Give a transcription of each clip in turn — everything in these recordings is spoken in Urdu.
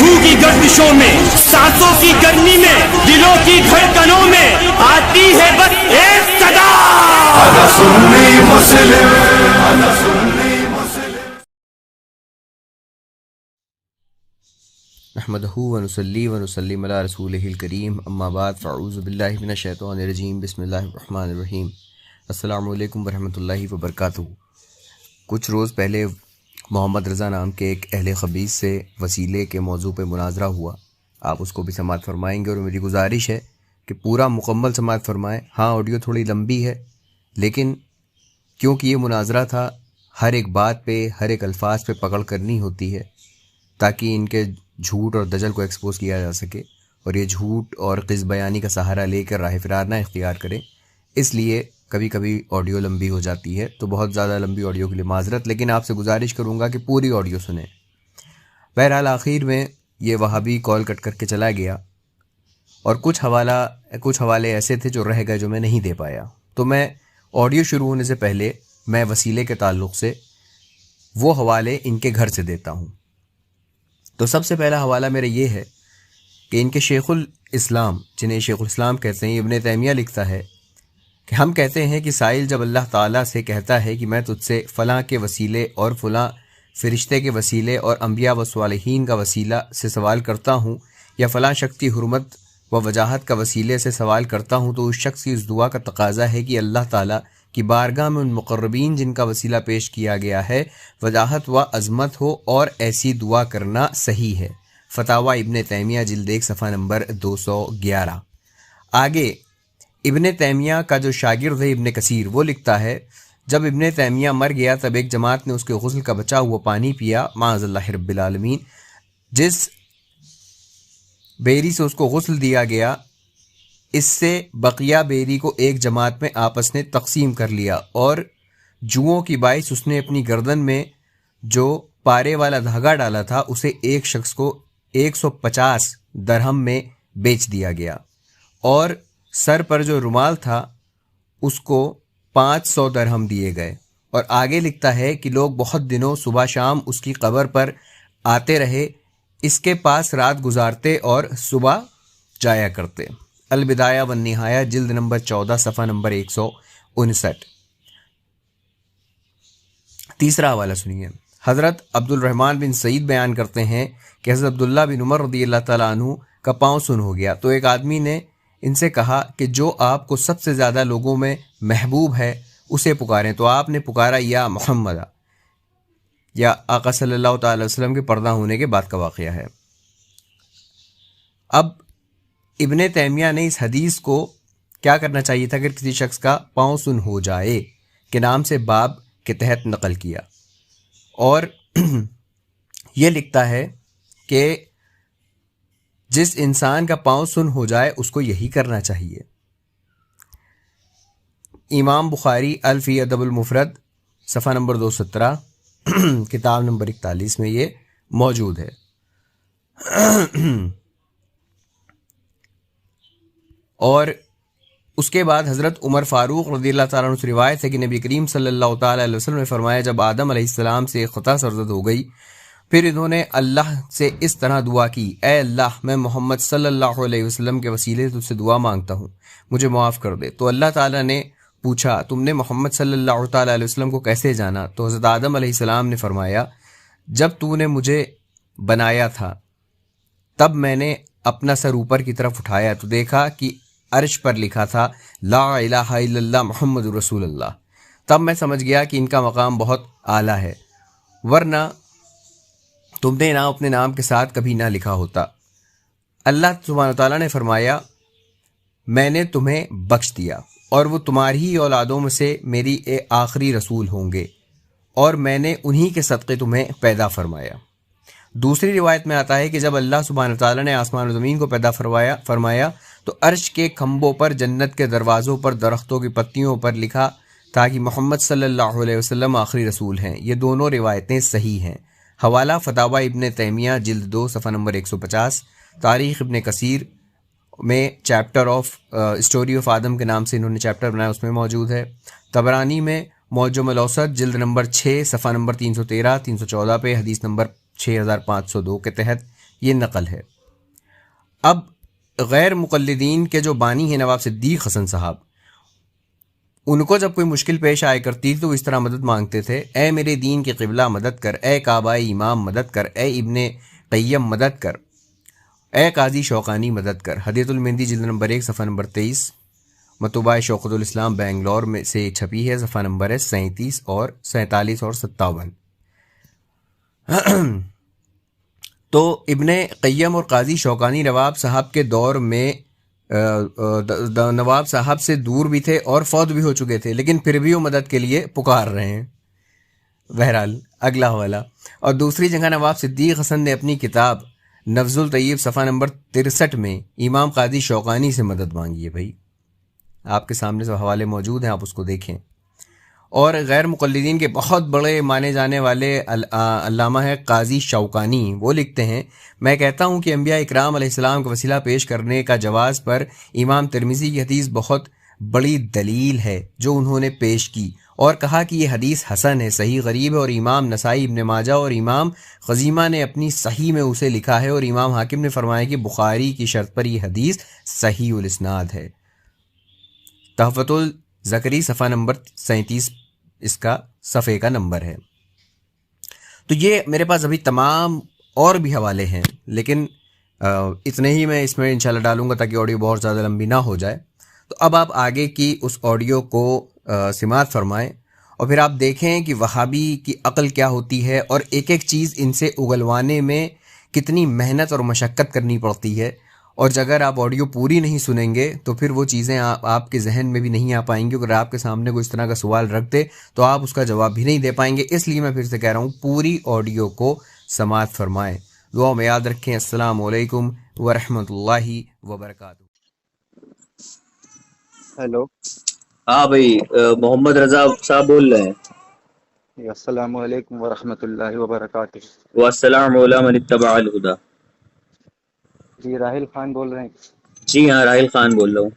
روح کی گردشوں میں، سانسوں کی گرمی میں، دلوں کی دھڑکنوں میں آتی ہے بس ایک صدا، انا سنی مسلم، انا سنی مسلم۔ نحمدہ ونصلی ونسلم علی رسولہ الکریم، اما بعد فاعوذ باللہ من الشیطان الرجیم، بسم اللہ الرحمن الرحیم۔ السلام علیکم ورحمۃ اللہ وبرکاتہ۔ کچھ روز پہلے محمد رضا نام کے ایک اہل خبیث سے وسیلے کے موضوع پہ مناظرہ ہوا، آپ اس کو بھی سماعت فرمائیں گے، اور میری گزارش ہے کہ پورا مکمل سماعت فرمائیں۔ ہاں آڈیو تھوڑی لمبی ہے، لیکن کیونکہ یہ مناظرہ تھا، ہر ایک بات پہ، ہر ایک الفاظ پہ پکڑ کرنی ہوتی ہے تاکہ ان کے جھوٹ اور دجل کو ایکسپوز کیا جا سکے، اور یہ جھوٹ اور قص بیانی کا سہارا لے کر راہ فرار نہ اختیار کریں۔ اس لیے کبھی کبھی آڈیو لمبی ہو جاتی ہے، تو بہت زیادہ لمبی آڈیو کے لیے معذرت، لیکن آپ سے گزارش کروں گا کہ پوری آڈیو سنیں۔ بہرحال آخر میں یہ وہابی کال کٹ کر کے چلا گیا، اور کچھ حوالے ایسے تھے جو رہ گئے، جو میں نہیں دے پایا۔ تو میں آڈیو شروع ہونے سے پہلے میں وسیلے کے تعلق سے وہ حوالے ان کے گھر سے دیتا ہوں۔ تو سب سے پہلا حوالہ میرا یہ ہے کہ ان کے شیخ الاسلام، جنہیں شیخ الاسلام کہتے ہیں، ابن تیمیہ لکھتا ہے کہ ہم کہتے ہیں کہ سائل جب اللہ تعالیٰ سے کہتا ہے کہ میں تجھ سے فلاں کے وسیلے اور فلاں فرشتے کے وسیلے اور انبیاء و صالحین کا وسیلہ سے سوال کرتا ہوں، یا فلاں شخص کی حرمت و وجاہت کا وسیلے سے سوال کرتا ہوں، تو اس شخص کی اس دعا کا تقاضا ہے کہ اللہ تعالیٰ کی بارگاہ میں ان مقربین جن کا وسیلہ پیش کیا گیا ہے وجاہت و عظمت ہو، اور ایسی دعا کرنا صحیح ہے۔ فتاوی ابن تیمیہ جلد 1 صفحہ نمبر 211۔ آگے ابن تیمیہ کا جو شاگرد ہے ابن کثیر، وہ لکھتا ہے جب ابن تیمیہ مر گیا تب ایک جماعت نے اس کے غسل کا بچا ہوا پانی پیا، معاذ اللہ رب العالمین۔ جس بیری سے اس کو غسل دیا گیا، اس سے بقیہ بیری کو ایک جماعت میں آپس نے تقسیم کر لیا، اور جوؤں کی باعث اس نے اپنی گردن میں جو پارے والا دھاگا ڈالا تھا اسے ایک شخص کو 150 درہم میں بیچ دیا گیا، اور سر پر جو رومال تھا اس کو 500 درہم دیے گئے۔ اور آگے لکھتا ہے کہ لوگ بہت دنوں صبح شام اس کی قبر پر آتے رہے، اس کے پاس رات گزارتے اور صبح جایا کرتے۔ البدایہ والنہایہ جلد نمبر 14 صفحہ نمبر 159۔ تیسرا حوالہ سنیے۔ حضرت عبد الرحمن بن سعید بیان کرتے ہیں کہ حضرت عبداللہ بن عمر رضی اللہ تعالیٰ عنہ کا پاؤں سن ہو گیا، تو ایک آدمی نے ان سے کہا کہ جو آپ کو سب سے زیادہ لوگوں میں محبوب ہے اسے پکاریں، تو آپ نے پکارا یا محمد، یا آقا صلی اللہ تعالی وسلم کے پردہ ہونے کے بعد کا واقعہ ہے۔ اب ابن تیمیہ نے اس حدیث کو کیا کرنا چاہیے تھا، اگر کسی شخص کا پاؤں سن ہو جائے کے نام سے باب کے تحت نقل کیا، اور یہ لکھتا ہے کہ جس انسان کا پاؤں سن ہو جائے اس کو یہی کرنا چاہیے۔ امام بخاری الفی ادب المفرد صفحہ نمبر 217 کتاب نمبر 41 میں یہ موجود ہے۔ اور اس کے بعد حضرت عمر فاروق رضی اللہ تعالیٰ عنہ سے روایت ہے کہ نبی کریم صلی اللہ تعالیٰ علیہ وسلم نے فرمایا جب آدم علیہ السلام سے ایک خطا سرزد ہو گئی، پھر انہوں نے اللہ سے اس طرح دعا کی، اے اللہ میں محمد صلی اللہ علیہ وسلم کے وسیلے سے تجھ سے دعا مانگتا ہوں، مجھے معاف کر دے۔ تو اللہ تعالیٰ نے پوچھا تم نے محمد صلی اللہ تعالیٰ علیہ وسلم کو کیسے جانا؟ تو حضرت آدم علیہ السلام نے فرمایا جب تو نے مجھے بنایا تھا تب میں نے اپنا سر اوپر کی طرف اٹھایا تو دیکھا کہ عرش پر لکھا تھا لا الہ الا اللہ محمد رسول اللہ، تب میں سمجھ گیا کہ ان کا مقام بہت اعلیٰ ہے، ورنہ تم نے نام اپنے نام کے ساتھ کبھی نہ لکھا ہوتا۔ اللہ سبحانہ تعالیٰ نے فرمایا میں نے تمہیں بخش دیا، اور وہ تمہاری ہی اولادوں میں سے میری آخری رسول ہوں گے، اور میں نے انہی کے صدقے تمہیں پیدا فرمایا۔ دوسری روایت میں آتا ہے کہ جب اللہ سبحانہ تعالیٰ نے آسمان و زمین کو پیدا فرمایا تو عرش کے کھمبوں پر، جنت کے دروازوں پر، درختوں کی پتیوں پر لکھا تھا کہ محمد صلی اللہ علیہ وسلم آخری رسول ہیں۔ یہ دونوں روایتیں صحیح ہیں۔ حوالہ فتاوی ابن تیمیہ جلد 2 صفحہ نمبر 150، تاریخ ابن کثیر میں چیپٹر آف اسٹوری آف آدم کے نام سے انہوں نے چیپٹر بنایا، اس میں موجود ہے۔ طبرانی میں معجم الاوسط جلد نمبر 6 صفحہ نمبر 313 314 پہ حدیث نمبر 6502 کے تحت یہ نقل ہے۔ اب غیر مقلدین کے جو بانی ہیں نواب صدیق حسن صاحب، ان کو جب کوئی مشکل پیش آیا کرتی تو اس طرح مدد مانگتے تھے: اے میرے دین کے قبلہ مدد کر، اے کعبہ امام مدد کر، اے ابن قیم مدد کر، اے قاضی شوقانی مدد کر۔ ہدیۃ المہندی جلد نمبر 1 صفحہ نمبر 23، مطبوعہ شوقت الاسلام بنگلور میں سے چھپی ہے، صفحہ نمبر ہے 37 اور 47 اور 57۔ تو ابن قیم اور قاضی شوقانی نواب صاحب کے دور میں نواب صاحب سے دور بھی تھے اور فوت بھی ہو چکے تھے، لیکن پھر بھی وہ مدد کے لیے پکار رہے ہیں۔ بہرحال اگلا حوالہ۔ اور دوسری جگہ نواب صدیق حسن نے اپنی کتاب نفذ الطیب صفحہ نمبر 63 میں امام قاضی شوقانی سے مدد مانگی ہے۔ بھائی آپ کے سامنے سے حوالے موجود ہیں، آپ اس کو دیکھیں۔ اور غیر مقلدین کے بہت بڑے مانے جانے والے علامہ ہے قاضی شوقانی، وہ لکھتے ہیں: میں کہتا ہوں کہ انبیاء اکرام علیہ السلام کا وسیلہ پیش کرنے کا جواز پر امام ترمذی کی حدیث بہت بڑی دلیل ہے جو انہوں نے پیش کی، اور کہا کہ یہ حدیث حسن ہے، صحیح غریب ہے، اور امام نسائی، ابن ماجہ اور امام خزیمہ نے اپنی صحیح میں اسے لکھا ہے، اور امام حاکم نے فرمایا کہ بخاری کی شرط پر یہ حدیث صحیح الاسناد ہے۔ تحفۃ الزکری صفحہ نمبر 37 اس کا صفحے کا نمبر ہے۔ تو یہ میرے پاس ابھی تمام اور بھی حوالے ہیں، لیکن اتنے ہی میں اس میں انشاءاللہ ڈالوں گا تاکہ آڈیو بہت زیادہ لمبی نہ ہو جائے۔ تو اب آپ آگے کی اس آڈیو کو سماعت فرمائیں اور پھر آپ دیکھیں کہ وہابی کی عقل کیا ہوتی ہے اور ایک ایک چیز ان سے اگلوانے میں کتنی محنت اور مشقت کرنی پڑتی ہے، اور اگر آپ آڈیو پوری نہیں سنیں گے تو پھر وہ چیزیں آپ کے ذہن میں بھی نہیں آ پائیں گی۔ اگر آپ کے سامنے کوئی اس طرح کا سوال رکھ دے تو آپ اس کا جواب بھی نہیں دے پائیں گے۔ اس لیے میں پھر سے کہہ رہا ہوں پوری آڈیو کو سماعت فرمائیں۔ دعا میں یاد رکھیں۔ السلام علیکم ورحمۃ اللہ وبرکاتہ۔ ہیلو، ہاں بھائی، محمد رضا صاحب بول رہے ہیں۔ السلام علیکم ورحمۃ اللہ وبرکاتہ۔ والسلام علی من اتبع الہدی۔ جی راحل خان بول رہے ہیں؟ جی ہاں، راحل خان بول رہا ہوں۔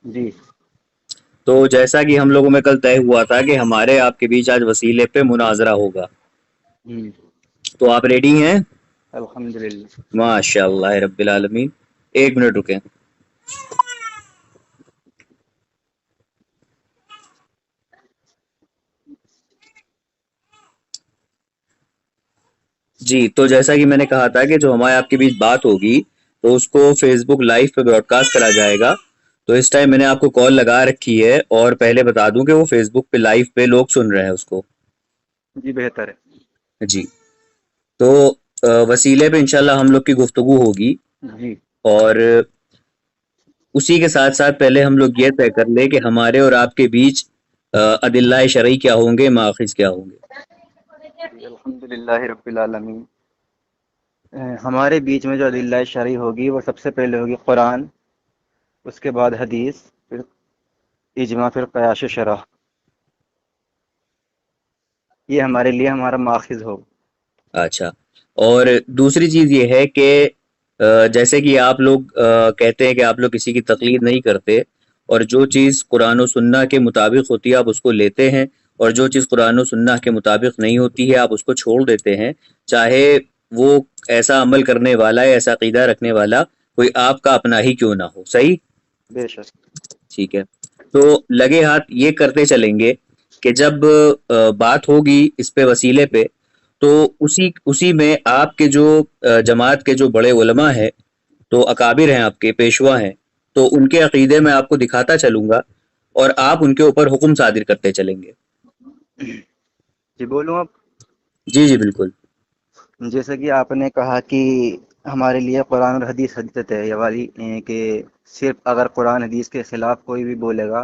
جی تو جیسا کہ ہم لوگوں میں کل طے ہوا تھا کہ ہمارے آپ کے بیچ آج وسیلے پہ مناظرہ ہوگا، تو آپ ریڈی ہیں؟ الحمدللہ۔ ماشاء اللہ رب العالمین۔ ایک منٹ رکیں۔ جی تو جیسا کہ میں نے کہا تھا کہ جو ہمارے آپ کے بیچ بات ہوگی تو اس کو فیس بک لائیو پہ براڈ کاسٹ کرا جائے گا۔ تو اس ٹائم میں نے آپ کو کال لگا رکھی ہے، اور پہلے بتا دوں کہ وہ فیس بک پہ لائیو پہ لوگ سن رہے ہیں اس کو۔ جی بہتر ہے۔ جی تو وسیلے پہ انشاءاللہ ہم لوگ کی گفتگو ہوگی، جی اور اسی کے ساتھ ساتھ پہلے ہم لوگ یہ طے کر لیں کہ ہمارے اور آپ کے بیچ ادلہ شرعی کیا ہوں گے، ماخذ کیا ہوں گے۔ الحمدللہ رب العالمین۔ ہمارے بیچ میں جو ادلہ شرعی ہوگی وہ سب سے پہلے ہوگی قرآن، اس کے بعد حدیث، پھر اجماع، پھر قیاس شرع۔ یہ ہمارے لیے ہمارا ماخذ ہوگا۔ اچھا، اور دوسری چیز یہ ہے کہ جیسے کہ آپ لوگ کہتے ہیں کہ آپ لوگ کسی کی تقلید نہیں کرتے، اور جو چیز قرآن و سنہ کے مطابق ہوتی ہے آپ اس کو لیتے ہیں، اور جو چیز قرآن و سنہ کے مطابق نہیں ہوتی ہے آپ اس کو چھوڑ دیتے ہیں، چاہے وہ ایسا عمل کرنے والا ہے، ایسا عقیدہ رکھنے والا کوئی آپ کا اپنا ہی کیوں نہ ہو۔ صحیح؟ بے شک۔ ٹھیک ہے، تو لگے ہاتھ یہ کرتے چلیں گے کہ جب بات ہوگی اس پہ وسیلے پہ، تو اسی میں آپ کے جو جماعت کے جو بڑے علماء ہیں، تو اکابر ہیں، آپ کے پیشوا ہیں، تو ان کے عقیدے میں آپ کو دکھاتا چلوں گا، اور آپ ان کے اوپر حکم صادر کرتے چلیں گے۔ جی بولوں اب؟ جی جی بالکل۔ جیسا کہ آپ نے کہا کہ ہمارے لیے قرآن اور حدیث حجت ہے، یہ والی کہ صرف اگر قرآن حدیث کے خلاف کوئی بھی بولے گا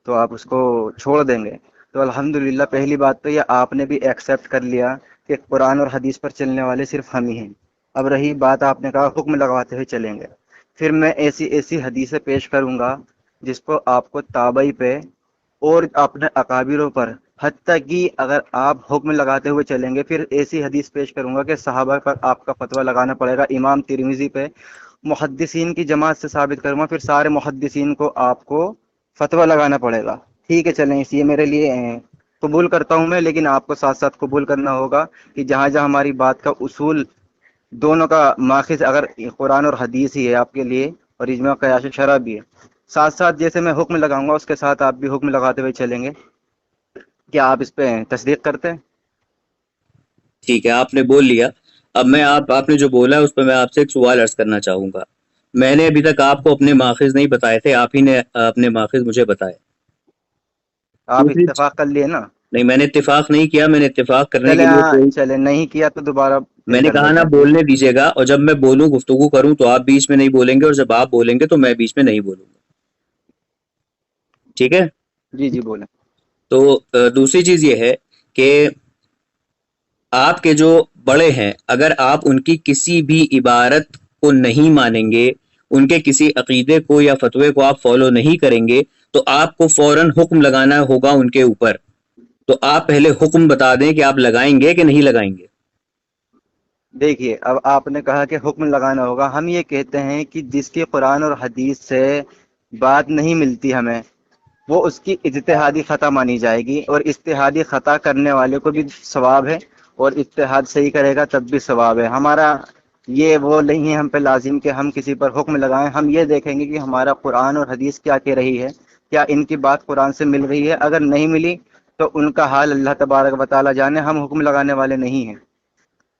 تو آپ اس کو چھوڑ دیں گے۔ تو الحمدللہ پہلی بات تو یہ آپ نے بھی ایکسیپٹ کر لیا کہ قرآن اور حدیث پر چلنے والے صرف ہم ہی ہیں۔ اب رہی بات، آپ نے کہا حکم لگواتے ہوئے چلیں گے، پھر میں ایسی حدیثیں پیش کروں گا جس کو آپ کو تابعی پہ اور اپنے اکابروں پر، حتیٰ کہ اگر آپ حکم لگاتے ہوئے چلیں گے، پھر ایسی حدیث پیش کروں گا کہ صحابہ پر آپ کا فتویٰ لگانا پڑے گا، امام ترمذی پہ محدثین کی جماعت سے ثابت کروں گا، پھر سارے محدثین کو آپ کو فتویٰ لگانا پڑے گا۔ ٹھیک ہے چلیں، اس یہ میرے لیے قبول کرتا ہوں میں، لیکن آپ کو ساتھ ساتھ قبول کرنا ہوگا کہ جہاں جہاں ہماری بات کا اصول دونوں کا ماخذ اگر قرآن اور حدیث ہی ہے آپ کے لیے اور اجماع قیاس شرع بھی ہے، ساتھ ساتھ جیسے میں حکم لگاؤں گا اس کے ساتھ آپ بھی حکم لگاتے ہوئے چلیں گے، کیا آپ اس پہ تصدیق کرتے ہیں؟ ٹھیک ہے، آپ نے بول لیا. اب میں آپ نے جو بولا ہے اس پہ میں آپ سے ایک سوال عرض کرنا چاہوں گا. میں نے ابھی تک آپ کو اپنے ماخذ نہیں بتائے تھے، آپ ہی نے اپنے ماخذ مجھے بتائے. آپ دوسری اتفاق کر لیے نا؟ نہیں، میں نے اتفاق نہیں کیا. میں نے اتفاق کرنے چلے کے لیے ہاں چلے، نہیں کیا تو دوبارہ پھر میں نے کر کہا لیتے نا ہیں. بولنے دیجیے گا، اور جب میں بولوں گفتگو کروں تو آپ بیچ میں نہیں بولیں گے، اور جب آپ بولیں گے تو میں بیچ میں نہیں بولوں گا. ٹھیک ہے؟ جی جی بولیں. تو دوسری چیز یہ ہے کہ آپ کے جو بڑے ہیں، اگر آپ ان کی کسی بھی عبارت کو نہیں مانیں گے، ان کے کسی عقیدے کو یا فتوے کو آپ فالو نہیں کریں گے، تو آپ کو فوراً حکم لگانا ہوگا ان کے اوپر. تو آپ پہلے حکم بتا دیں کہ آپ لگائیں گے کہ نہیں لگائیں گے. دیکھیے اب آپ نے کہا کہ حکم لگانا ہوگا، ہم یہ کہتے ہیں کہ جس کی قرآن اور حدیث سے بات نہیں ملتی ہمیں، وہ اس کی اجتہادی خطا مانی جائے گی، اور اجتہادی خطا کرنے والے کو بھی ثواب ہے، اور اجتہاد صحیح کرے گا تب بھی ثواب ہے. ہمارا یہ وہ نہیں ہے ہم پہ لازم کہ ہم کسی پر حکم لگائیں. ہم یہ دیکھیں گے کہ ہمارا قرآن اور حدیث کیا کہہ رہی ہے، کیا ان کی بات قرآن سے مل رہی ہے. اگر نہیں ملی تو ان کا حال اللہ تبارک و تعالی جانے، ہم حکم لگانے والے نہیں ہیں.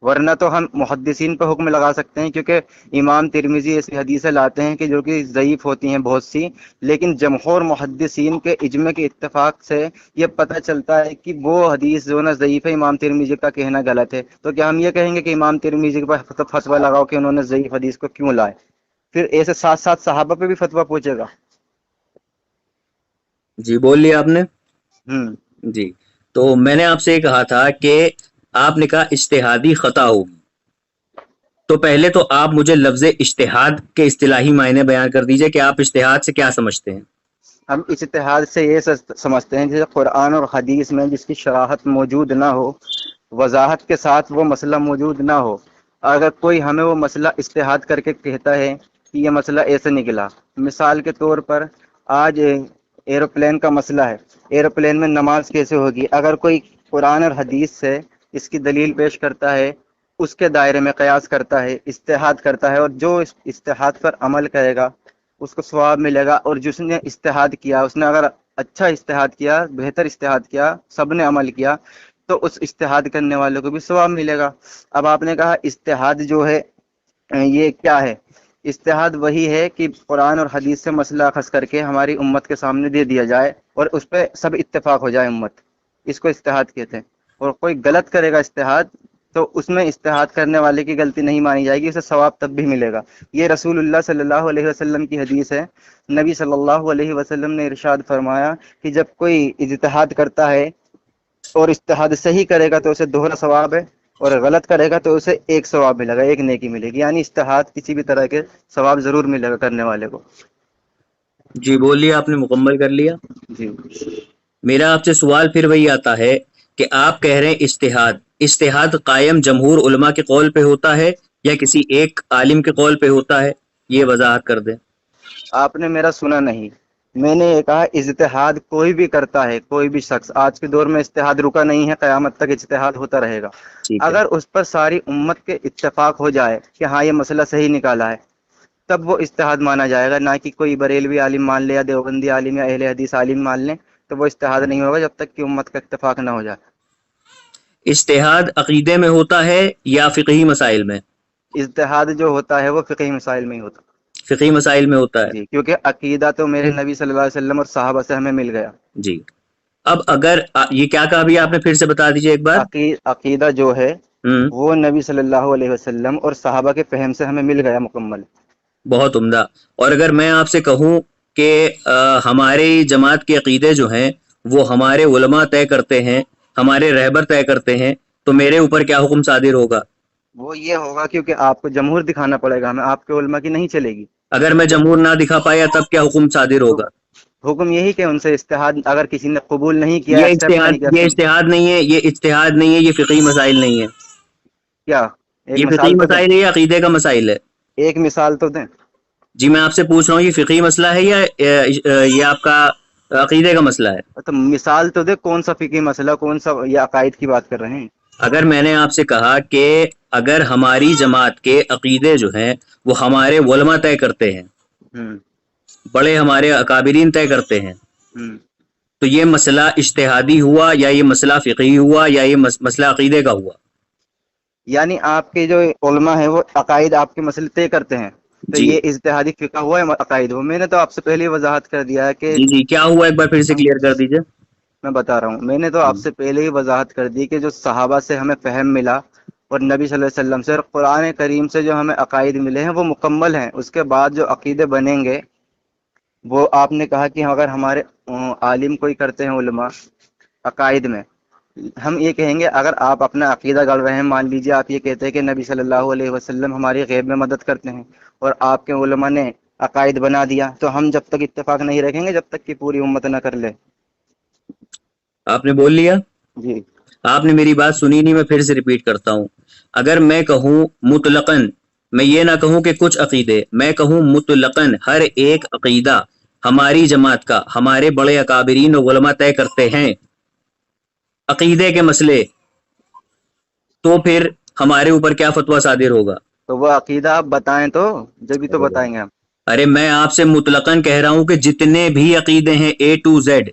ورنہ تو ہم محدثین پہ حکم لگا سکتے ہیں، کیونکہ امام ترمذی ایسی حدیثیں لاتے ہیں کہ جو کہ ضعیف ہوتی ہیں بہت سی، لیکن جمہور محدثین کے اجماع کے اتفاق سے یہ پتہ چلتا ہے کہ وہ حدیث جو نا ضعیف ہے، امام ترمذی کا کہنا غلط ہے. تو کیا ہم یہ کہیں گے کہ امام ترمذی کے پاس فتویٰ لگاؤ کہ انہوں نے ضعیف حدیث کو کیوں لائے؟ پھر ایسے ساتھ ساتھ صحابہ پہ بھی فتویٰ پہنچے گا. جی بول لیا آپ نے. ہوں جی تو میں نے آپ سے یہ کہا تھا کہ آپ نے کہا اجتہادی خطا ہوگی، تو پہلے تو آپ مجھے لفظ اجتہاد کے اصطلاحی معنی بیان کر دیجئے کہ آپ اجتہاد سے کیا سمجھتے ہیں. ہم اجتہاد سے یہ سمجھتے ہیں جیسے قرآن اور حدیث میں جس کی شراحت موجود نہ ہو، وضاحت کے ساتھ وہ مسئلہ موجود نہ ہو، اگر کوئی ہمیں وہ مسئلہ اجتہاد کر کے کہتا ہے کہ یہ مسئلہ ایسے نکلا. مثال کے طور پر آج ایروپلین کا مسئلہ ہے، ایروپلین میں نماز کیسے ہوگی. اگر کوئی قرآن اور حدیث سے اس کی دلیل پیش کرتا ہے، اس کے دائرے میں قیاس کرتا ہے، اجتہاد کرتا ہے، اور جو اس اجتہاد پر عمل کرے گا اس کو ثواب ملے گا. اور جس نے اجتہاد کیا، اس نے اگر اچھا اجتہاد کیا، بہتر اجتہاد کیا، سب نے عمل کیا، تو اس اجتہاد کرنے والوں کو بھی ثواب ملے گا. اب آپ نے کہا اجتہاد جو ہے یہ کیا ہے؟ اجتہاد وہی ہے کہ قرآن اور حدیث سے مسئلہ اخذ کر کے ہماری امت کے سامنے دے دیا جائے اور اس پہ سب اتفاق ہو جائے امت، اس کو اجتہاد کہتے ہیں. اور کوئی غلط کرے گا اجتہاد تو اس میں اجتہاد کرنے والے کی غلطی نہیں مانی جائے گی، اسے ثواب تب بھی ملے گا. یہ رسول اللہ صلی اللہ علیہ وسلم کی حدیث ہے. نبی صلی اللہ علیہ وسلم نے ارشاد فرمایا کہ جب کوئی اجتہاد کرتا ہے اور اجتہاد صحیح کرے گا تو اسے دوہرا ثواب ہے، اور غلط کرے گا تو اسے ایک ثواب ملے گا، ایک نیکی ملے گی. یعنی اجتہاد کسی بھی طرح کے ثواب ضرور ملے گا کرنے والے کو. جی بول لیا آپ نے، مکمل کر لیا. جی میرا آپ سے سوال پھر وہی آتا ہے کہ آپ کہہ رہے ہیں اجتہاد قائم جمہور علماء کے قول پہ ہوتا ہے یا کسی ایک عالم کے قول پہ ہوتا ہے؟ یہ وضاحت کر دیں. آپ نے میرا سنا نہیں، میں نے یہ کہا اجتہاد کوئی بھی کرتا ہے، کوئی بھی شخص. آج کے دور میں اجتہاد رکا نہیں ہے، قیامت تک اجتہاد ہوتا رہے گا. ٹھیک ہے. اگر اس پر ساری امت کے اتفاق ہو جائے کہ ہاں یہ مسئلہ صحیح نکالا ہے، تب وہ اجتہاد مانا جائے گا. نہ کہ کوئی بریلوی عالم مان لے یا دیوبندی عالم یا اہل حدیث عالم مان لیں، تو وہ اجتہاد نہیں ہوگا جب تک کہ امت کا اتفاق نہ ہو جائے. اجتہاد عقیدے میں ہوتا ہے یا فقہی مسائل میں؟ اجتہاد جو ہوتا ہے وہ فقہی مسائل میں ہی ہوتا ہے. فقہی مسائل میں ہوتا ہے. جی، کیونکہ عقیدہ تو میرے نبی صلی اللہ علیہ وسلم اور صحابہ سے ہمیں مل گیا. جی اب اگر یہ کیا کہا ابھی آپ نے، پھر سے بتا دیجیے ایک بار. عقیدہ جو ہے وہ نبی صلی اللہ علیہ وسلم اور صحابہ کے فہم سے ہمیں مل گیا مکمل. بہت عمدہ. اور اگر میں آپ سے کہوں کہ ہماری جماعت کے عقیدے جو ہیں وہ ہمارے علماء طے کرتے ہیں، ہمارے رہبر طے کرتے ہیں، تو میرے اوپر کیا حکم صادر ہوگا؟ وہ یہ ہوگا کیونکہ آپ کو جمہور دکھانا پڑے گا، ہمیں آپ کے علماء کی نہیں چلے گی. اگر میں جمہور نہ دکھا پایا تب کیا حکم صادر ہوگا؟ حکم یہی کہ ان سے اجتہاد اگر کسی نے قبول نہیں کیا، یہ اجتہاد نہیں ہے، یہ اجتہاد نہیں ہے، یہ فقہی مسائل نہیں ہے. کیا یہ فقہی مسائل ہے یا عقیدے کا مسائل ہے؟ ایک مثال تو دیں. جی میں آپ سے پوچھ رہا ہوں، یہ فقہی مسئلہ ہے یا یہ آپ کا عقیدے کا مسئلہ ہے؟ تو مثال تو دے، کون سا فقہی مسئلہ، کون سا یہ عقائد کی بات کر رہے ہیں؟ اگر میں نے آپ سے کہا کہ اگر ہماری جماعت کے عقیدے جو ہیں وہ ہمارے علماء طے کرتے ہیں، ہوں بڑے ہمارے اکابرین طے کرتے ہیں، ہوں تو یہ مسئلہ اجتہادی ہوا یا یہ مسئلہ فقہی ہوا یا یہ مسئلہ عقیدے کا ہوا؟ یعنی آپ کے جو علماء ہیں وہ عقائد آپ کے مسئلے طے کرتے ہیں، تو جی یہ اجتہادی فقہ ہوا ہے عقائد ہوا. میں نے تو آپ سے پہلے ہی وضاحت کر دیا ہے کہ جی جی، کیا ہوا ایک بار پھر سے کلیئر کر دیجئے. میں بتا رہا ہوں. میں نے تو آپ سے پہلے ہی وضاحت کر دی کہ جو صحابہ سے ہمیں فہم ملا اور نبی صلی اللہ علیہ وسلم سے اور قرآن کریم سے جو ہمیں عقائد ملے ہیں وہ مکمل ہیں. اس کے بعد جو عقیدے بنیں گے وہ آپ نے کہا کہ اگر ہمارے عالم کوئی کرتے ہیں علماء عقائد میں، ہم یہ کہیں گے اگر آپ اپنا عقیدہ گڑھ رہے ہیں، مان لیجیے آپ یہ کہتے ہیں کہ نبی صلی اللہ علیہ وسلم ہماری غیب میں مدد کرتے ہیں اور آپ کے علماء نے عقائد بنا دیا، تو ہم جب تک اتفاق نہیں رکھیں گے جب تک کہ پوری امت نہ کر لے. آپ نے بول لیا، جی آپ نے میری بات سنی نہیں، میں پھر سے ریپیٹ کرتا ہوں. اگر میں کہوں مطلقاً، میں یہ نہ کہوں کہ کچھ عقیدے، میں کہوں مطلقاً ہر ایک عقیدہ ہماری جماعت کا ہمارے بڑے اکابرین و علماء طے کرتے ہیں عقیدے کے مسئلے، تو پھر ہمارے اوپر کیا فتویٰ صادر ہوگا؟ تو وہ عقیدہ آپ بتائیں تو جبھی تو بتائیں گے ہم. ارے میں آپ سے مطلقاً کہہ رہا ہوں کہ جتنے بھی عقیدے ہیں A to Z،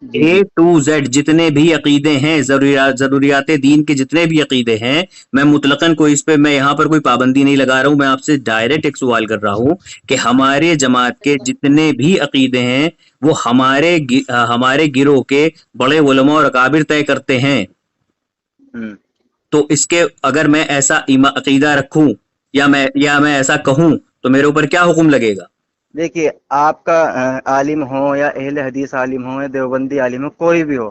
جی جی جتنے بھی عقیدے ہیں، ضروریات دین کے جتنے بھی عقیدے ہیں، میں مطلقاً کوئی اس پہ میں یہاں پر کوئی پابندی نہیں لگا رہا ہوں. میں آپ سے ڈائریکٹ ایک سوال کر رہا ہوں کہ ہمارے جماعت کے جتنے بھی عقیدے ہیں وہ ہمارے گروہ کے بڑے علماء اور اکابر طے کرتے ہیں. ہوں. تو اس کے اگر میں ایسا عقیدہ رکھوں یا میں ایسا کہوں تو میرے اوپر کیا حکم لگے گا؟ دیکھیے آپ کا عالم ہو یا اہل حدیث عالم ہو یا دیوبندی عالم ہو، کوئی بھی ہو،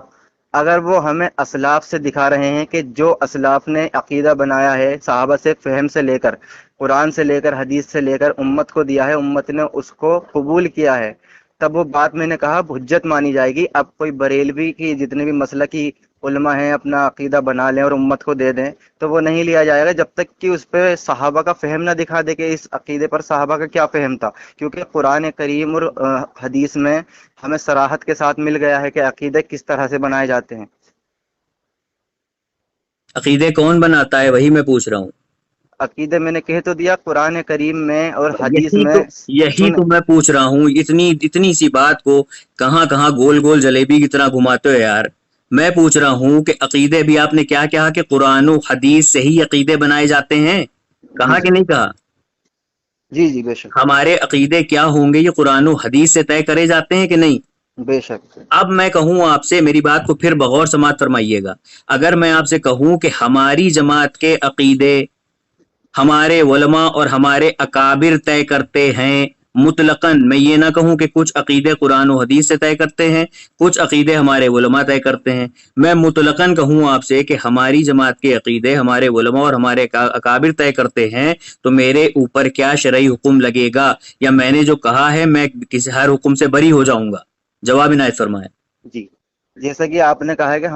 اگر وہ ہمیں اسلاف سے دکھا رہے ہیں کہ جو اسلاف نے عقیدہ بنایا ہے صحابہ سے فہم سے لے کر قرآن سے لے کر حدیث سے لے کر امت کو دیا ہے، امت نے اس کو قبول کیا ہے، تب وہ بات میں نے کہا حجت مانی جائے گی. اب کوئی بریلوی کی جتنے بھی مسئلہ کی علماء ہیں اپنا عقیدہ بنا لیں اور امت کو دے دیں تو وہ نہیں لیا جائے گا جب تک کہ اس پہ صحابہ کا فہم نہ دکھا دے کہ اس عقیدے پر صحابہ کا کیا فہم تھا. کیونکہ قرآن کریم اور حدیث میں ہمیں صراحت کے ساتھ مل گیا ہے کہ عقیدے کس طرح سے بنائے جاتے ہیں. عقیدے کون بناتا ہے وہی میں پوچھ رہا ہوں. عقیدے میں نے کہہ تو دیا قرآن کریم میں اور حدیث میں. یہی تو میں پوچھ رہا ہوں. اتنی سی بات کو کہاں گول گول جلیبی کی طرح گھماتے ہو یار. میں پوچھ رہا ہوں کہ عقیدے بھی آپ نے کیا کہا کہ قرآن و حدیث سے ہی عقیدے بنائے جاتے ہیں، کہا کہ نہیں کہا؟ جی جی بے شک. ہمارے عقیدے کیا ہوں گے یہ قرآن و حدیث سے طے کرے جاتے ہیں کہ نہیں؟ بے شک. اب میں کہوں آپ سے، میری بات کو پھر بغور سماعت فرمائیے گا، اگر میں آپ سے کہوں کہ ہماری جماعت کے عقیدے ہمارے علماء اور ہمارے اکابر طے کرتے ہیں مطلقاً، میں یہ نہ کہوں کہ کچھ عقیدے قرآن و حدیث سے طے کرتے ہیں، کچھ عقیدے ہمارے علماء طے کرتے ہیں، میں مطلقاً کہوں آپ سے کہ ہماری جماعت کے عقیدے ہمارے علماء اور ہمارے اکابر طے کرتے ہیں، تو میرے اوپر کیا شرعی حکم لگے گا؟ یا میں نے جو کہا ہے میں کسی ہر حکم سے بری ہو جاؤں گا؟ جواب عنایت فرمائیں. جی جیسا کہ آپ نے کہا ہے کہ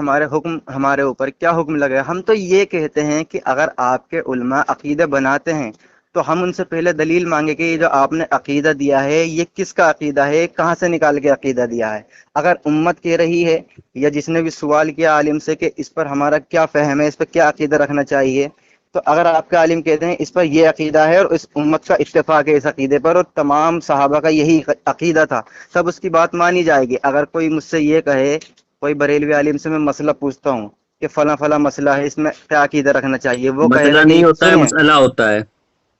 ہمارے اوپر کیا حکم لگے، ہم تو یہ کہتے ہیں کہ اگر آپ کے علماء عقیدے بناتے ہیں تو ہم ان سے پہلے دلیل مانگے کہ یہ جو آپ نے عقیدہ دیا ہے یہ کس کا عقیدہ ہے، کہاں سے نکال کے عقیدہ دیا ہے. اگر امت کہہ رہی ہے یا جس نے بھی سوال کیا عالم سے کہ اس پر ہمارا کیا فہم ہے، اس پر کیا عقیدہ رکھنا چاہیے، تو اگر آپ کے عالم کہتے ہیں اس پر یہ عقیدہ ہے اور اس امت کا اتفاق ہے اس عقیدے پر اور تمام صحابہ کا یہی عقیدہ تھا، تب اس کی بات مانی جائے گی. اگر کوئی مجھ سے یہ کہے، کوئی بریلوی عالم سے میں مسئلہ پوچھتا ہوں کہ فلاں مسئلہ ہے، اس میں کیا عقیدہ رکھنا چاہیے، وہ کہے مسئلہ گا نہیں کہ ہوتا ہے، سنیں، مسئلہ ہوتا ہے.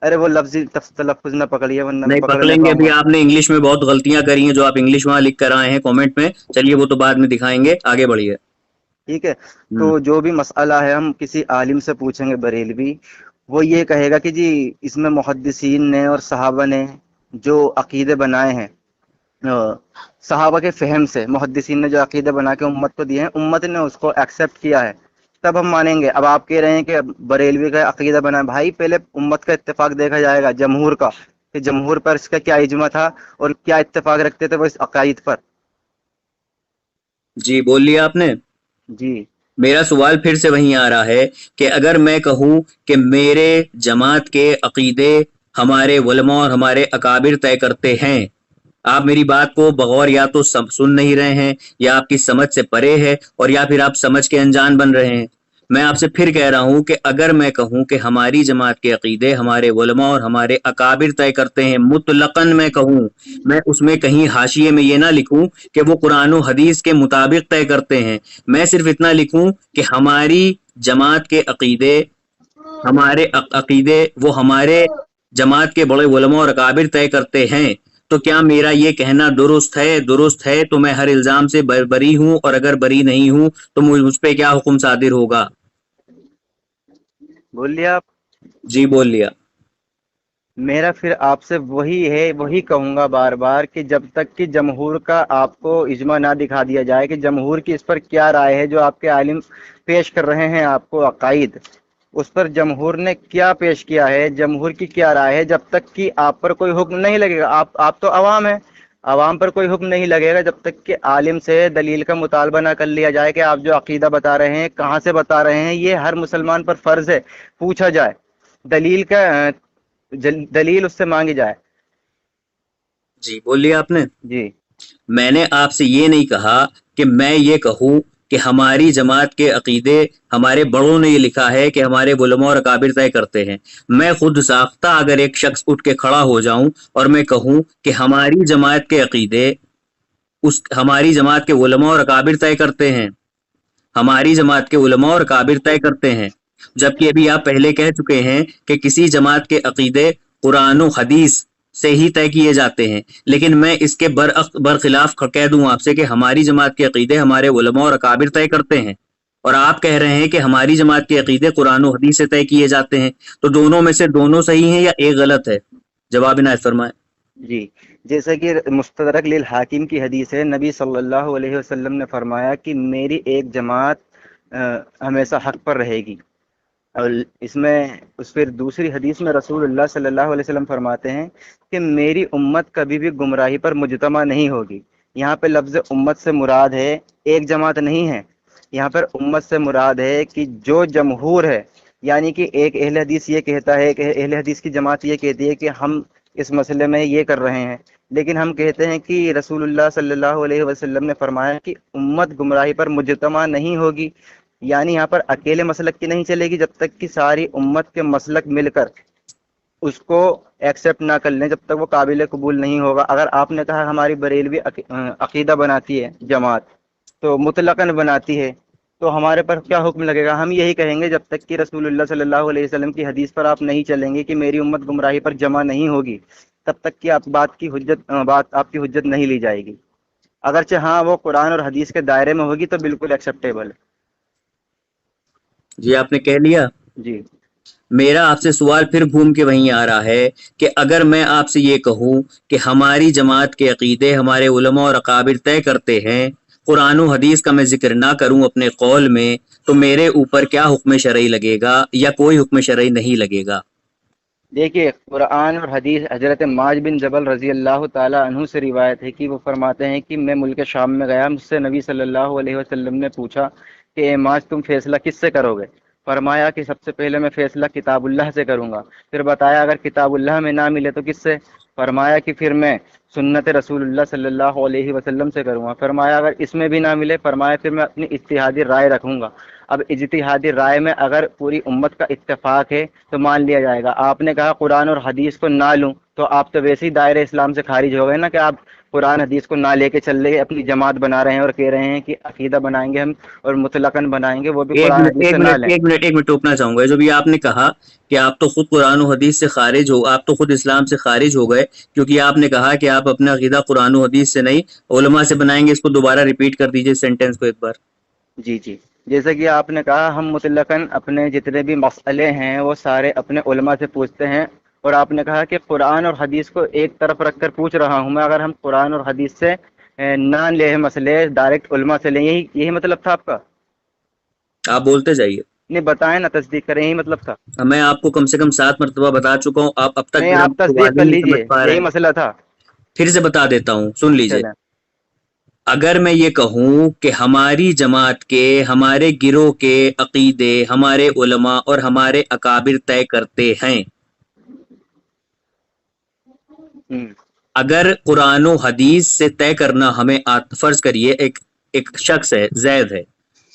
ارے وہ لفظی تلفظ نہ پکڑیے ورنہ میں نہیں پکڑنے پکڑیں گے، پاؤں ابھی گا. آپ نے انگلش میں بہت غلطیاں کری ہیں جو آپ انگلش وہاں لکھ کر آئے ہیں کامنٹ میں، چلیے وہ تو بعد میں دکھائیں گے، آگے بڑھیے. ٹھیک ہے. تو جو بھی مسئلہ ہے ہم کسی عالم سے پوچھیں گے بریلوی، وہ یہ کہے گا کہ جی اس میں محدثین نے اور صحابہ نے جو عقیدے بنائے ہیں صحابہ کے فہم سے، محدثین نے جو عقیدے بنا کے امت کو دیے ہیں امت نے اس کو ایکسیپٹ کیا ہے تب ہم مانیں گے. اب آپ کہہ رہے ہیں کہ بریلوی کا عقیدہ بنا ہے، بھائی پہلے امت کا اتفاق دیکھا جائے گا، جمہور کا، کہ جمہور پر اس کا کیا اجماع تھا اور کیا اتفاق رکھتے تھے وہ اس عقائد پر. جی بول لیا آپ نے. جی میرا سوال پھر سے وہیں آ رہا ہے کہ اگر میں کہوں کہ میرے جماعت کے عقیدے ہمارے علماء اور ہمارے اکابر طے کرتے ہیں، آپ میری بات کو بغور یا تو سن نہیں رہے ہیں یا آپ کی سمجھ سے پرے ہے اور یا پھر آپ سمجھ کے انجان بن رہے ہیں. میں آپ سے پھر کہہ رہا ہوں کہ اگر میں کہوں کہ ہماری جماعت کے عقیدے ہمارے علماء اور ہمارے اکابر طے کرتے ہیں، مطلقاً میں کہوں، میں اس میں کہیں حاشیے میں یہ نہ لکھوں کہ وہ قرآن و حدیث کے مطابق طے کرتے ہیں، میں صرف اتنا لکھوں کہ ہماری جماعت کے عقیدے، ہمارے عقیدے وہ ہمارے جماعت کے بڑے علماء اور اکابر طے کرتے ہیں، تو کیا میرا یہ کہنا درست ہے؟ درست ہے تو میں ہر الزام سے بری ہوں، اور اگر بری نہیں ہوں تو مجھ پہ کیا حکم صادر ہوگا؟ بولیے آپ۔ جی بول لیا۔ میرا پھر آپ سے وہی کہوں گا بار بار کہ جب تک کہ جمہور کا آپ کو اجماع نہ دکھا دیا جائے کہ جمہور کی اس پر کیا رائے ہے، جو آپ کے عالم پیش کر رہے ہیں آپ کو عقائد، اس پر جمہور نے کیا پیش کیا ہے، جمہور کی کیا رائے ہے، جب تک کہ آپ پر کوئی حکم نہیں لگے گا، آپ تو عوام ہیں، عوام پر کوئی حکم نہیں لگے گا جب تک کہ عالم سے دلیل کا مطالبہ نہ کر لیا جائے کہ آپ جو عقیدہ بتا رہے ہیں کہاں سے بتا رہے ہیں۔ یہ ہر مسلمان پر فرض ہے، پوچھا جائے، دلیل اس سے مانگی جائے۔ جی بول لیا آپ نے۔ جی میں نے آپ سے یہ نہیں کہا کہ میں یہ کہوں کہ ہماری جماعت کے عقیدے، ہمارے بڑوں نے یہ لکھا ہے کہ ہمارے علماء اور اکابر طے کرتے ہیں، میں خود ساختہ اگر ایک شخص اٹھ کے کھڑا ہو جاؤں اور میں کہوں کہ ہماری جماعت کے عقیدے ہماری جماعت کے علماء اور اکابر طے کرتے ہیں، ہماری جماعت کے علماء اور اکابر طے کرتے ہیں، جبکہ ابھی آپ پہلے کہہ چکے ہیں کہ کسی جماعت کے عقیدے قرآن و حدیث سے ہی طے کیے جاتے ہیں، لیکن میں اس کے برخلاف کہہ دوں آپ سے کہ ہماری جماعت کے عقیدے ہمارے علماء اور اکابر طے کرتے ہیں، اور آپ کہہ رہے ہیں کہ ہماری جماعت کے عقیدے قرآن و حدیث سے طے کیے جاتے ہیں، تو دونوں میں سے دونوں صحیح ہیں یا ایک غلط ہے؟ جواب عنایت فرمائیں۔ جی، جیسا کہ مستدرک للحاکم کی حدیث ہے، نبی صلی اللہ علیہ وسلم نے فرمایا کہ میری ایک جماعت ہمیشہ حق پر رہے گی، اور پھر دوسری حدیث میں رسول اللہ صلی اللہ علیہ وسلم فرماتے ہیں کہ میری امت کبھی بھی گمراہی پر مجتمع نہیں ہوگی۔ یہاں پہ لفظ امت سے مراد ہے ایک جماعت نہیں ہے، یہاں پر امت سے مراد ہے کہ جو جمہور ہے، یعنی کہ ایک اہل حدیث یہ کہتا ہے کہ اہل حدیث کی جماعت یہ کہتی ہے کہ ہم اس مسئلے میں یہ کر رہے ہیں، لیکن ہم کہتے ہیں کہ رسول اللہ صلی اللہ علیہ وسلم نے فرمایا کہ امت گمراہی پر مجتمع نہیں ہوگی، یعنی یہاں پر اکیلے مسلک کی نہیں چلے گی جب تک کہ ساری امت کے مسلک مل کر اس کو ایکسیپٹ نہ کر لیں، جب تک وہ قابل قبول نہیں ہوگا۔ اگر آپ نے کہا ہماری بریلوی عقیدہ بناتی ہے جماعت، تو مطلقاً بناتی ہے، تو ہمارے پر کیا حکم لگے گا؟ ہم یہی کہیں گے جب تک کہ رسول اللہ صلی اللہ علیہ وسلم کی حدیث پر آپ نہیں چلیں گے کہ میری امت گمراہی پر جمع نہیں ہوگی، تب تک کہ بات آپ کی حجت نہیں لی جائے گی۔ اگرچہ ہاں وہ قرآن اور حدیث کے دائرے میں ہوگی تو بالکل ایکسیپٹیبل ہے۔ جی آپ نے کہہ لیا۔ جی میرا آپ سے سوال پھر گھوم کے وہیں آ رہا ہے کہ اگر میں آپ سے یہ کہوں کہ ہماری جماعت کے عقیدے ہمارے علماء اور اکابر طے کرتے ہیں، قرآن و حدیث کا میں ذکر نہ کروں اپنے قول میں، تو میرے اوپر کیا حکم شرعی لگے گا یا کوئی حکم شرعی نہیں لگے گا؟ دیکھیے، قرآن اور حدیث حضرت معاذ بن جبل رضی اللہ تعالی عنہ سے روایت ہے کہ وہ فرماتے ہیں کہ میں ملک شام میں گیا، مجھ سے نبی صلی اللہ علیہ وسلم نے پوچھا کہ اے معاذ تم فیصلہ کس سے کرو گے؟ فرمایا کہ سب سے پہلے میں فیصلہ کتاب اللہ سے کروں گا۔ پھر بتایا اگر کتاب اللہ میں نہ ملے تو کس سے؟ فرمایا کہ پھر میں سنت رسول اللہ صلی اللہ علیہ وسلم سے کروں گا۔ فرمایا اگر اس میں بھی نہ ملے، فرمایا پھر میں اپنی اجتہادی رائے رکھوں گا۔ اب اجتہادی رائے میں اگر پوری امت کا اتفاق ہے تو مان لیا جائے گا۔ آپ نے کہا قرآن اور حدیث کو نہ لوں، تو آپ تو ویسے ہی دائرہ اسلام سے خارج ہو گئے نا، کہ آپ قرآن حدیث کو نہ لے کے چل رہے، اپنی جماعت بنا رہے ہیں اور کہہ رہے ہیں کہ عقیدہ بنائیں گے ہم اور مطلقاً بنائیں گے، وہ بھی قرآن حدیث سے نہ لیں۔ ایک منٹ ٹوکنا چاہوں گا۔ جو بھی آپ نے کہا کہ آپ تو خود قرآن و حدیث سے خارج ہو، آپ تو خود اسلام سے خارج ہو گئے، کیونکہ آپ نے کہا کہ آپ اپنا عقیدہ قرآن و حدیث سے نہیں علماء سے بنائیں گے۔ اس کو دوبارہ ریپیٹ کر دیجئے سینٹینس کو ایک بار۔ جی جیسے کہ آپ نے کہا ہم مطلقاً اپنے جتنے بھی مسئلے ہیں وہ سارے اپنے علماء سے پوچھتے ہیں، اور آپ نے کہا کہ قرآن اور حدیث کو ایک طرف رکھ کر پوچھ رہا ہوں میں، اگر ہم قرآن اور حدیث سے نہ لے مسئلے، ڈائریکٹ علماء سے لیں، یہی مطلب تھا آپ کا؟ آپ بولتے جائیے۔ نہیں بتائیں نا، تصدیق کریں، یہی مطلب تھا؟ میں آپ کو کم سے کم 7 مرتبہ بتا چکا ہوں، آپ اب تک نہیں، آپ تصدیق کر لیجئے، یہی مسئلہ تھا۔ پھر سے بتا دیتا ہوں، سن لیجئے۔ چلیں۔ اگر میں یہ کہوں کہ ہماری جماعت کے، ہمارے گروہ کے عقیدے ہمارے علماء اور ہمارے اکابر طے کرتے ہیں، اگر قرآن و حدیث سے طے کرنا ہمیں فرض کریے ایک شخص ہے، زید ہے،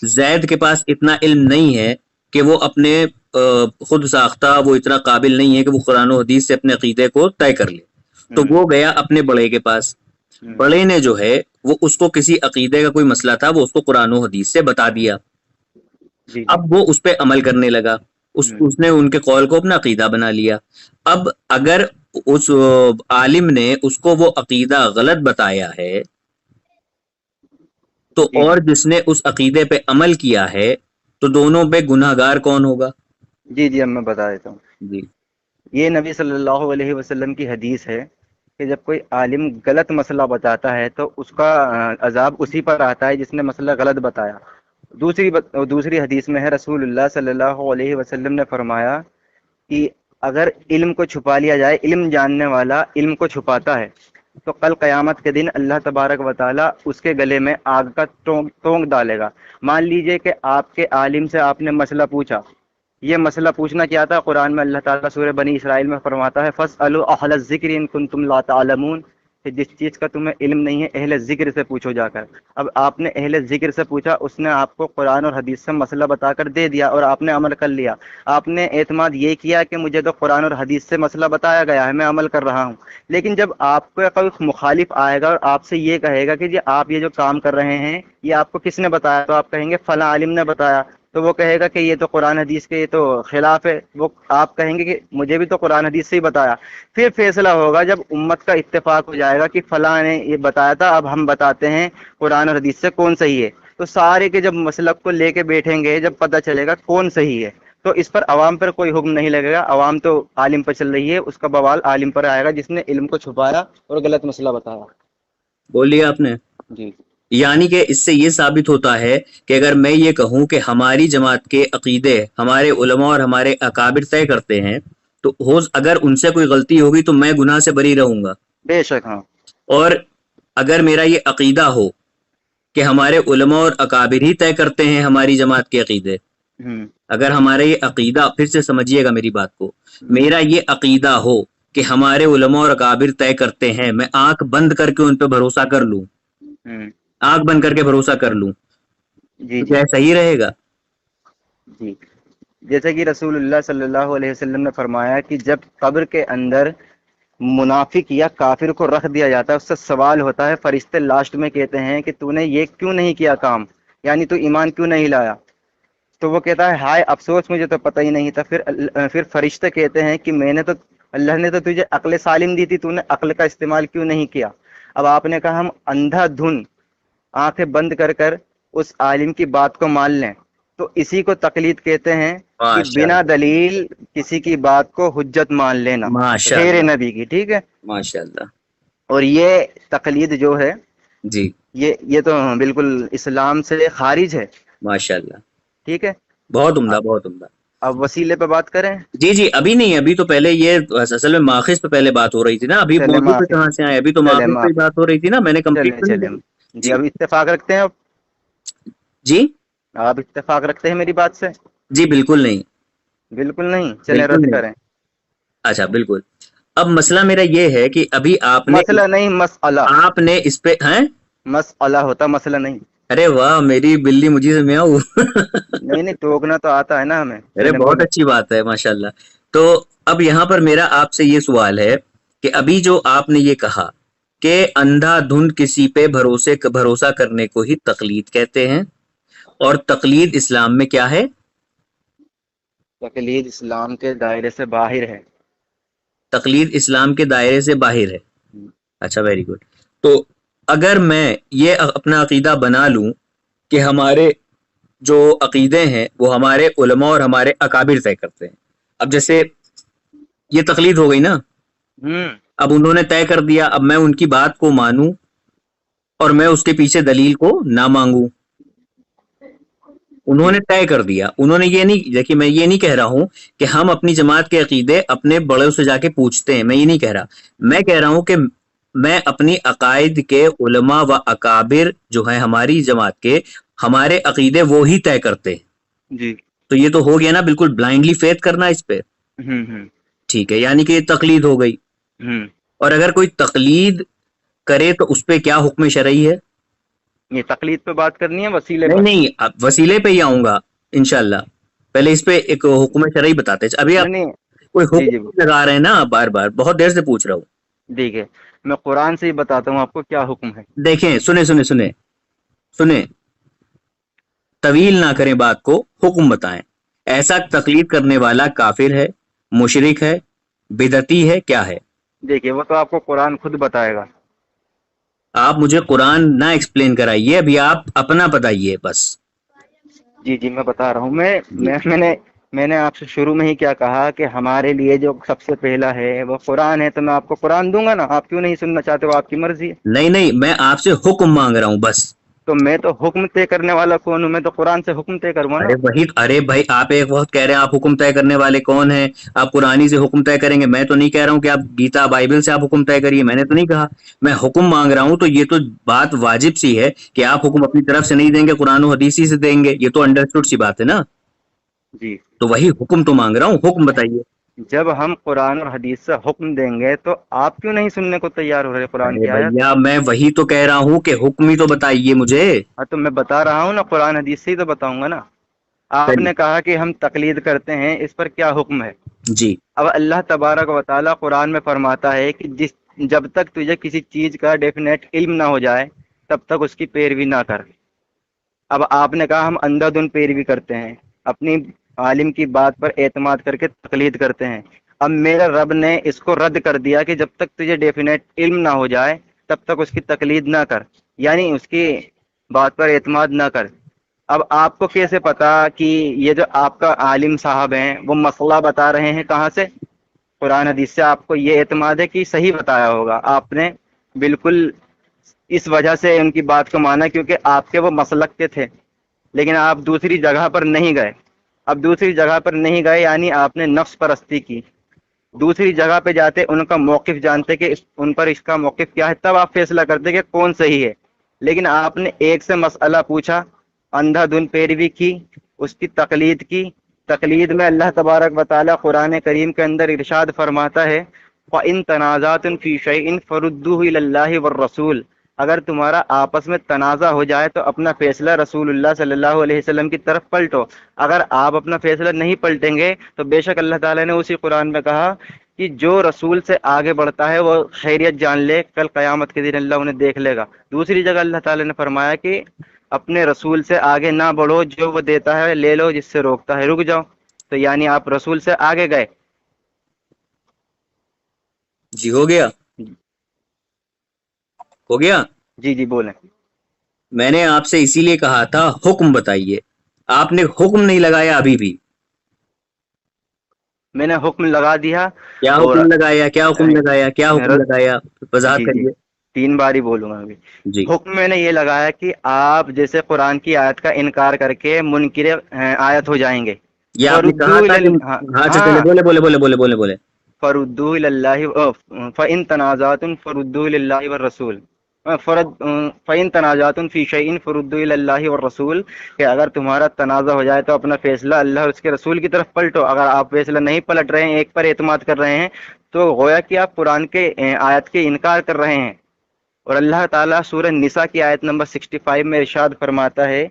زید کے پاس اتنا علم نہیں ہے کہ وہ اپنے خود ساختہ، وہ اتنا قابل نہیں ہے کہ وہ قرآن و حدیث سے اپنے عقیدے کو طے کر لے، تو وہ گیا اپنے بڑے کے پاس. بڑے نے جو ہے وہ اس کو کسی عقیدے کا کوئی مسئلہ تھا، وہ اس کو قرآن و حدیث سے بتا دیا. جی اب وہ اس پہ عمل کرنے لگا، اس نے ان کے قول کو اپنا عقیدہ بنا لیا. اب اگر اس عالم نے اس کو وہ عقیدہ غلط بتایا ہے تو جی اور جس نے اس عقیدے پہ عمل کیا ہے تو دونوں پہ گناہ گار کون ہوگا؟ جی جی اب میں بتا دیتا ہوں. جی یہ نبی صلی اللہ علیہ وسلم کی حدیث ہے کہ جب کوئی عالم غلط مسئلہ بتاتا ہے تو اس کا عذاب اسی پر آتا ہے جس نے مسئلہ غلط بتایا. دوسری حدیث میں ہے، رسول اللہ صلی اللہ علیہ وسلم نے فرمایا کہ اگر علم کو چھپا لیا جائے، علم جاننے والا علم کو چھپاتا ہے، تو کل قیامت کے دن اللہ تبارک و تعالیٰ اس کے گلے میں آگ کا ٹونک ڈالے گا. مان لیجئے کہ آپ کے عالم سے آپ نے مسئلہ پوچھا. یہ مسئلہ پوچھنا کیا تھا؟ قرآن میں اللہ تعالیٰ سورہ بنی اسرائیل میں فرماتا ہے فَاسْأَلُوا أَهْلَ الذِّكْرِ إِن كُنتُمْ لَا تَعْلَمُونَ، کہ جس چیز کا تمہیں علم نہیں ہے اہل ذکر سے پوچھو جا کر. اب آپ نے اہل ذکر سے پوچھا، اس نے آپ کو قرآن اور حدیث سے مسئلہ بتا کر دے دیا اور آپ نے عمل کر لیا. آپ نے اعتماد یہ کیا کہ مجھے تو قرآن اور حدیث سے مسئلہ بتایا گیا ہے، میں عمل کر رہا ہوں. لیکن جب آپ کو کوئی مخالف آئے گا اور آپ سے یہ کہے گا کہ جی آپ یہ جو کام کر رہے ہیں یہ آپ کو کس نے بتایا، تو آپ کہیں گے فلاں عالم نے بتایا. تو وہ کہے گا کہ یہ تو قرآن حدیث کے یہ تو خلاف ہے. وہ آپ کہیں گے کہ مجھے بھی تو قرآن حدیث سے ہی بتایا. پھر فیصلہ ہوگا جب امت کا اتفاق ہو جائے گا کہ فلاں نے یہ بتایا تھا، اب ہم بتاتے ہیں قرآن اور حدیث سے کون صحیح ہے. تو سارے کے جب مسلک کو لے کے بیٹھیں گے، جب پتہ چلے گا کون صحیح ہے، تو اس پر عوام پر کوئی حکم نہیں لگے گا. عوام تو عالم پر چل رہی ہے، اس کا بوال عالم پر آئے گا جس نے علم کو چھپایا اور غلط مسئلہ بتایا. بول لیا آپ نے. جی یعنی کہ اس سے یہ ثابت ہوتا ہے کہ اگر میں یہ کہوں کہ ہماری جماعت کے عقیدے ہمارے علماء اور ہمارے اکابر طے کرتے ہیں، تو اگر ان سے کوئی غلطی ہوگی تو میں گناہ سے بری رہوں گا. بے شک. ہاں اور اگر میرا یہ عقیدہ ہو کہ ہمارے علماء اور اکابر ہی طے کرتے ہیں ہماری جماعت کے عقیدے، اگر ہمارا یہ عقیدہ، پھر سے سمجھیے گا میری بات کو، میرا یہ عقیدہ ہو کہ ہمارے علماء اور اکابر طے کرتے ہیں، میں آنکھ بند کر کے ان پہ بھروسہ کر لوں، آنکھ بند کر کے بھروسہ کر لوں، جی کیا صحیح رہے گا؟ جی جیسے کہ رسول اللہ صلی اللہ علیہ وسلم نے فرمایا کہ جب قبر کے اندر منافق یا کافر کو رکھ دیا جاتا ہے، اس سے سوال ہوتا ہے، فرشتے لاسٹ میں کہتے ہیں کہ تو نے یہ کیوں نہیں کیا کام، یعنی تو ایمان کیوں نہیں لایا؟ تو وہ کہتا ہے ہائے افسوس، مجھے تو پتہ ہی نہیں تھا. پھر فرشتے کہتے ہیں کہ اللہ نے تو تجھے عقل سالم دی تھی، تو نے عقل کا استعمال کیوں نہیں کیا؟ اب آپ نے کہا ہم اندھا دھن آنکھیں بند کر کر اس عالم کی بات کو مان لیں، تو اسی کو تقلید کہتے ہیں کہ بنا دلیل کسی کی بات کو حجت مان لینا غیر نبی کی. ٹھیک ہے، ماشاءاللہ. اور یہ تقلید جو ہے جی یہ تو بالکل اسلام سے خارج ہے. ماشاءاللہ. ٹھیک ہے، بہت عمدہ، بہت عمدہ. اب وسیلے پہ بات کریں. جی ابھی نہیں، ابھی تو پہلے یہ اصل میں ماخذ پہ پہلے بات ہو رہی تھی نا، ابھی موضوع پہ کہاں سے آئے؟ ابھی تو ماخذ پہ بات ہو رہی تھی نا، میں نے کمپلیٹ کر لی. جی اب اتفاق رکھتے ہیں. جی آپ اتفاق رکھتے ہیں میری بات سے؟ جی بالکل نہیں. بالکل نہیں، چلیں رد کریں. اچھا بالکل. اب مسئلہ میرا یہ ہے کہ ابھی آپ نے، مسئلہ نہیں مسئلہ، آپ نے اس پہ ہیں، مسئلہ ہوتا مسئلہ نہیں. ارے واہ، میری بلی مجھے سے میاؤ. نہیں ٹوکنا تو آتا ہے نا ہمیں. ارے بہت اچھی بات ہے، ماشاءاللہ. تو اب یہاں پر میرا آپ سے یہ سوال ہے کہ ابھی جو آپ نے یہ کہا کہ اندھا دھند کسی پہ بھروسہ کرنے کو ہی تقلید کہتے ہیں، اور تقلید اسلام میں کیا ہے؟ تقلید اسلام کے دائرے سے باہر ہے. تقلید اسلام کے دائرے سے باہر ہے. اچھا ویری گڈ. تو اگر میں یہ اپنا عقیدہ بنا لوں کہ ہمارے جو عقیدے ہیں وہ ہمارے علماء اور ہمارے اکابر طے کرتے ہیں، اب جیسے یہ تقلید ہو گئی نا، اب انہوں نے طے کر دیا، اب میں ان کی بات کو مانوں اور میں اس کے پیچھے دلیل کو نہ مانگوں. انہوں نے طے کر دیا، انہوں نے یہ نہیں، دیکھیے میں یہ نہیں کہہ رہا ہوں کہ ہم اپنی جماعت کے عقیدے اپنے بڑوں سے جا کے پوچھتے ہیں، میں یہ نہیں کہہ رہا. میں کہہ رہا ہوں کہ میں اپنی عقائد کے علماء و اکابر جو ہیں ہماری جماعت کے، ہمارے عقیدے وہی طے کرتے ہیں. جی تو یہ تو ہو گیا نا بالکل بلائنڈلی فیتھ کرنا اس پہ. ٹھیک ہے، یعنی کہ یہ تقلید ہو گئی. اور اگر کوئی تقلید کرے تو اس پہ کیا حکم شرعی ہے؟ یہ تقلید پہ بات کرنی ہے وسیلے نہیں پر؟ نہیں، اب وسیلے پہ ہی آؤں گا انشاءاللہ. پہلے اس پہ ایک حکم شرعی بتاتے ہیں. ابھی آپ نہیں نہیں، کوئی جی جی حکم لگا رہے ہیں نا، بار بار بہت دیر سے پوچھ رہا ہوں. ٹھیک ہے، میں قرآن سے ہی بتاتا ہوں آپ کو کیا حکم ہے. دیکھیں، سنیں، طویل نہ کریں بات کو، حکم بتائیں. ایسا تقلید کرنے والا کافر ہے، مشرک ہے، بدعتی ہے، کیا ہے؟ دیکھیے وہ تو آپ کو قرآن خود بتائے گا. آپ مجھے قرآن نہ ایکسپلین کرائیے، ابھی آپ اپنا بتائیے بس. جی جی میں بتا رہا ہوں. میں جی میں میں نے میں نے آپ سے شروع میں ہی کیا کہا کہ ہمارے لیے جو سب سے پہلا ہے وہ قرآن ہے، تو میں آپ کو قرآن دوں گا نا. آپ کیوں نہیں سننا چاہتے؟ وہ آپ کی مرضی ہے. نہیں نہیں، میں آپ سے حکم مانگ رہا ہوں بس. تو میں تو حکم طے کرنے والا کون ہوں؟ میں تو قرآن سے حکم طے کروں نا. ارے بھائی، آپ ایک وقت کہہ رہے ہیں آپ حکم طے کرنے والے کون ہیں، آپ قرآنی سے حکم طے کریں گے. میں تو نہیں کہہ رہا ہوں کہ آپ گیتا بائبل سے آپ حکم طے کریے، میں نے تو نہیں کہا. میں حکم مانگ رہا ہوں، تو یہ تو بات واجب سی ہے کہ آپ حکم اپنی طرف سے نہیں دیں گے، قرآن و حدیثی سے دیں گے. یہ تو انڈرسٹوڈ سی بات ہے نا. جی، تو وہی حکم تو مانگ رہا ہوں، حکم بتائیے. جب ہم قرآن اور حدیث سے حکم دیں گے تو آپ کیوں نہیں سننے کو تیار ہو رہے قرآن ارے کی آیت؟ بھیا، میں وہی تو کہہ رہا ہوں کہ حکم ہی تو بتائیے مجھے. ہاں تو میں بتا رہا ہوں نا، قرآن حدیث سے ہی تو بتاؤں گا نا. آپ چلیے. نے کہا کہ ہم تقلید کرتے ہیں، اس پر کیا حکم ہے؟ جی اب اللہ تبارک و تعالیٰ قرآن میں فرماتا ہے کہ جب تک تجھے کسی چیز کا ڈیفینیٹ علم نہ ہو جائے تب تک اس کی پیروی نہ کر. اب آپ نے کہا ہم اندھا دھند پیروی کرتے ہیں، اپنی عالم کی بات پر اعتماد کر کے تقلید کرتے ہیں. اب میرے رب نے اس کو رد کر دیا کہ جب تک تجھے ڈیفینیٹ علم نہ ہو جائے تب تک اس کی تقلید نہ کر، یعنی اس کی بات پر اعتماد نہ کر. اب آپ کو کیسے پتا کہ یہ جو آپ کا عالم صاحب ہیں وہ مسئلہ بتا رہے ہیں کہاں سے؟ قرآن حدیث سے. آپ کو یہ اعتماد ہے کہ صحیح بتایا ہوگا. آپ نے بالکل اس وجہ سے ان کی بات کو مانا کیونکہ آپ کے وہ مسلک کے تھے، لیکن آپ دوسری جگہ پر نہیں گئے. اب دوسری جگہ پر نہیں گئے یعنی آپ نے نفس پرستی کی. دوسری جگہ پہ جاتے ان کا موقف جانتے کہ ان پر اس کا موقف کیا ہے، تب آپ فیصلہ کرتے کہ کون صحیح ہے. لیکن آپ نے ایک سے مسئلہ پوچھا، اندھا دھند پیروی کی، اس کی تقلید کی. تقلید میں اللہ تبارک و تعالیٰ قرآن کریم کے اندر ارشاد فرماتا ہے فَإِن تَنَازَعْتُمْ فِي شَيْءٍ فَرُدُّوهُ إِلَى اللَّهِ وَالرَّسُولِ. اگر تمہارا آپس میں تنازع ہو جائے تو اپنا فیصلہ رسول اللہ صلی اللہ علیہ وسلم کی طرف پلٹو. اگر آپ اپنا فیصلہ نہیں پلٹیں گے تو بے شک اللہ تعالیٰ نے اسی قرآن میں کہا کہ جو رسول سے آگے بڑھتا ہے وہ خیریت جان لے، کل قیامت کے دن اللہ انہیں دیکھ لے گا. دوسری جگہ اللہ تعالیٰ نے فرمایا کہ اپنے رسول سے آگے نہ بڑھو، جو وہ دیتا ہے لے لو، جس سے روکتا ہے رک جاؤ. تو یعنی آپ رسول سے آگے گئے. جی، ہو گیا. جی جی بولیں. میں نے آپ سے اسی لیے کہا تھا حکم بتائیے، آپ نے حکم نہیں لگایا ابھی بھی. میں نے حکم لگا دیا. کیا اور حکم لگایا، کیا حکم لگایا، کیا حکم لگایا؟ وضاحت جی جی کریے. 3 بار ہی بولوں گا ابھی. جی حکم میں نے یہ لگایا کہ آپ جیسے قرآن کی آیت کا انکار کر کے منکر آیت ہو جائیں گے. یہ آپ نے کہا فردو تھا کہ ہاں ہاں، اچھا چلے، ہاں بولے. فردو اللہ فإن تنازعتم فردو اللہ والرسول. فإن تنازعتم فی شیء فردو اللہ والرسول، کہ اگر تمہارا تنازع ہو جائے تو اپنا فیصلہ اللہ اور اس کے رسول کی طرف پلٹو. اگر آپ فیصلہ نہیں پلٹ رہے ہیں، ایک پر اعتماد کر رہے ہیں، تو گویا کہ آپ قرآن کے آیت کے انکار کر رہے ہیں. اور اللہ تعالیٰ سورہ نساء کی آیت نمبر 65 میں ارشاد فرماتا ہے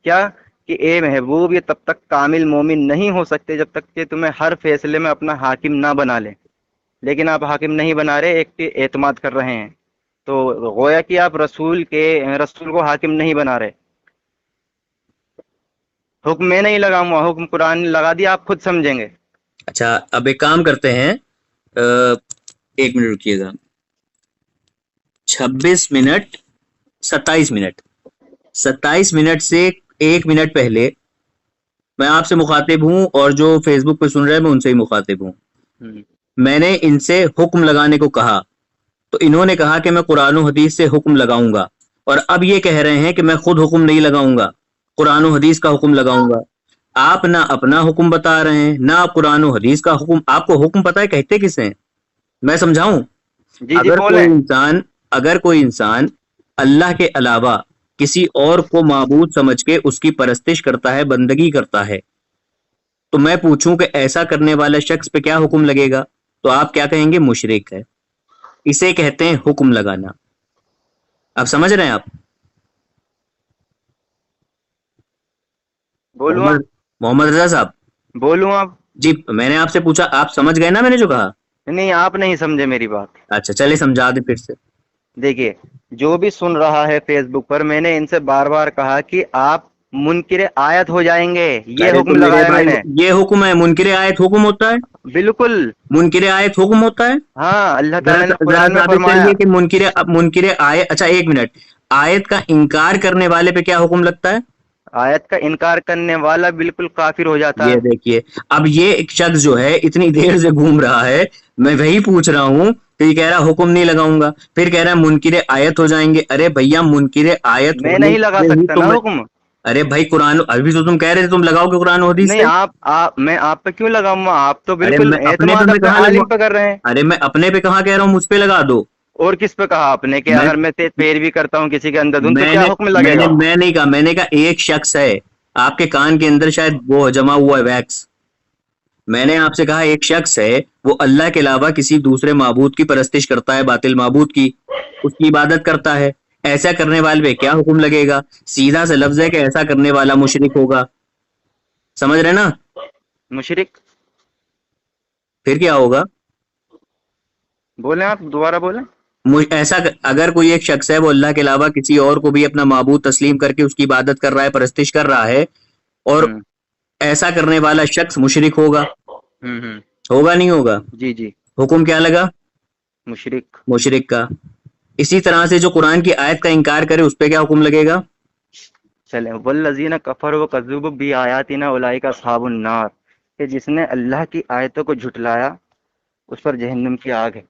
کیا کہ اے محبوب، یہ تب تک کامل مومن نہیں ہو سکتے جب تک کہ تمہیں ہر فیصلے میں اپنا حاکم نہ بنا لیں. لیکن آپ حاکم نہیں بنا رہے، ایک پہ اعتماد کر رہے ہیں. تو گویا کہ آپ رسول کو حاکم نہیں بنا رہے. حکم میں نہیں لگاؤں گا، حکم قرآن نے لگا دیا، آپ خود سمجھیں گے. اچھا، اب ایک کام کرتے ہیں، 1 منٹ رکیے گا. 26 منٹ 27 منٹ 27 منٹ سے 1 منٹ پہلے میں آپ سے مخاطب ہوں، اور جو فیس بک پہ سن رہے ہیں میں ان سے ہی مخاطب ہوں. میں نے ان سے حکم لگانے کو کہا تو انہوں نے کہا کہ میں قرآن و حدیث سے حکم لگاؤں گا، اور اب یہ کہہ رہے ہیں کہ میں خود حکم نہیں لگاؤں گا، قرآن و حدیث کا حکم لگاؤں گا. آپ نہ اپنا حکم بتا رہے ہیں، نہ آپ قرآن و حدیث کا حکم. آپ کو حکم پتہ ہے کہتے کسے ہیں؟ میں سمجھاؤں. جی جی بولیں. اگر کوئی انسان اللہ کے علاوہ کسی اور کو معبود سمجھ کے اس کی پرستش کرتا ہے، بندگی کرتا ہے، تو میں پوچھوں کہ ایسا کرنے والا شخص پہ کیا حکم لگے گا؟ تو آپ کیا کہیں گے؟ مشرک ہے. اسے کہتے ہیں حکم لگانا. اب سمجھ رہے ہیں آپ؟ بولوں محمد محمد رضا صاحب بولوں آپ؟ جی، میں نے آپ سے پوچھا، آپ سمجھ گئے نا میں نے جو کہا؟ نہیں، آپ نہیں سمجھے میری بات. اچھا چلے سمجھا دیں پھر سے. دیکھیے، جو بھی سن رہا ہے فیس بک پر، میں نے ان سے بار بار کہا کہ آپ منکر آیت ہو جائیں گے. یہ ارے تو حکم میرے لگایا میں بھائی، نے. یہ حکم ہے، منکر آیت حکم ہوتا ہے؟ بالکل. منکر آیت حکم ہوتا ہے؟ ہاں، اللہ ذرا تعالیٰ نے ذرا قرآن میں ثابت فرمایا. کریے کہ منکر آیت، اچھا ایک منٹ، آیت کا انکار کرنے والے پہ کیا حکم لگتا ہے؟ آیت کا انکار کرنے والا بالکل کافر ہو جاتا یہ ہے. دیکھیے، اب یہ ایک شخص جو ہے اتنی دیر سے گھوم رہا ہے، میں وہی پوچھ رہا ہوں کہ یہ کہہ رہا حکم نہیں لگاؤں گا، پھر کہہ رہا ہے منکر آیت ہو جائیں گے. ارے بھیا، منکر آیت میں ہونے نہیں لگا سے ہی سکتا نا تم، حکم. ارے بھائی قرآن، ابھی تو تم کہہ رہے تھے تم لگاؤ گے قرآن و حدیث نہیں، سے. میں آپ پہ کیوں لگاؤں گا؟ آپ تو ارے بالکل میں اپنے پہ اعتماد میں اپنے کہاں عالم لگوا، پہ کر رہے ہیں. ارے میں اپنے پہ کہاں کہہ رہا ہوں، مجھ پہ لگا دو. اور کس پہ کہا آپ نے کہ میں اگر میں پیروی کرتا ہوں کسی کے اندر دوں تو میں کیا نے حکم لگے میں نے گا؟ میں نہیں کہا، میں نے کہا ایک شخص ہے، آپ کے کان کے اندر شاید وہ جمع ہوا ہے ویکس. میں نے آپ سے کہا ایک شخص ہے، وہ اللہ کے علاوہ کسی دوسرے معبود کی پرستش کرتا ہے، باطل معبود کی، اس کی عبادت کرتا ہے. ایسا کرنے والے پہ کیا حکم لگے گا؟ سیدھا سا لفظ ہے کہ ایسا کرنے والا مشرک ہوگا. سمجھ رہے نا؟ مشرک. پھر کیا ہوگا؟ بولیں، آپ دوبارہ بولیں. ایسا اگر کوئی ایک شخص ہے، وہ اللہ کے علاوہ کسی اور کو بھی اپنا معبود تسلیم کر کے اس کی عبادت کر رہا ہے، پرستش کر رہا ہے، اور ہوں ایسا کرنے والا شخص مشرک ہوگا. ہوں. ہوگا نہیں ہوگا؟ جی جی. حکم کیا لگا؟ مشرک. مشرک کا. اسی طرح سے جو قرآن کی آیت کا انکار کرے اس پہ کیا حکم لگے گا؟ چلیں، والذین کفروا وکذبوا بآیاتنا اولئک اصحاب النار، کہ جس نے اللہ کی آیتوں کو جھٹلایا اس پر جہنم کی آگ ہے.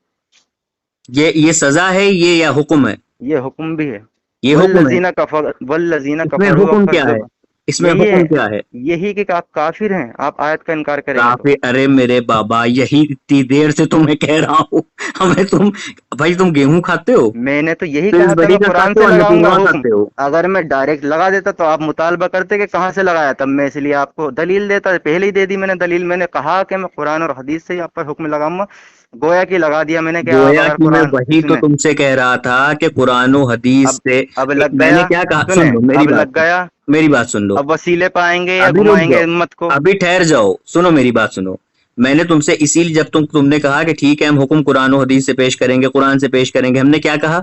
یہ سزا ہے یہ یا حکم ہے؟ یہ حکم بھی ہے. یہ حکم ہے. والذین اس میں کفروا حکم کیا ہے؟ وکذبوا، اس میں یہی ہے، حکم کیا ہے؟ یہی کہ آپ کافر ہیں، آپ آیت کا انکار کریں گے تو. کافی؟ ارے میرے بابا، یہی اتنی دیر سے تمہیں کہہ رہا ہوں. ہمیں تم، بھائی تم گیہوں کھاتے ہو؟ میں نے تو یہی تو اس کہا تھا بڑی میں کا قرآن کھاتے سے ہو، لگاؤں گا نتیجہ حکم. کھاتے ہو؟ اگر میں ڈائریکٹ لگا دیتا تو آپ مطالبہ کرتے کہ کہاں سے لگایا، تب میں اس لیے آپ کو دلیل دیتا. پہلے ہی دے دی میں نے دلیل. میں نے کہا کہ میں قرآن اور حدیث سے آپ پر حکم لگاؤں گا، گویا کہ لگا دیا میں نے کہ آپ گویا اگر کہ میں قرآن وہی تو سنیں. تم سے کہہ رہا تھا کہ قرآن و حدیث اب سے. اب لگ میں نے گیا. کیا کہا؟ سنیں، سن لو میری اب بات، لگ گیا. میری بات سن لو. اب وسیلے پائیں گے یا ابھی رک گھمائیں گے جاؤ، امت کو. ابھی ٹھہر جاؤ، سنو میری بات سنو. میں نے تم سے اسی لیے جب تم نے کہا کہ ٹھیک ہے ہم حکم قرآن و حدیث سے پیش کریں گے، قرآن سے پیش کریں گے، ہم نے کیا کہا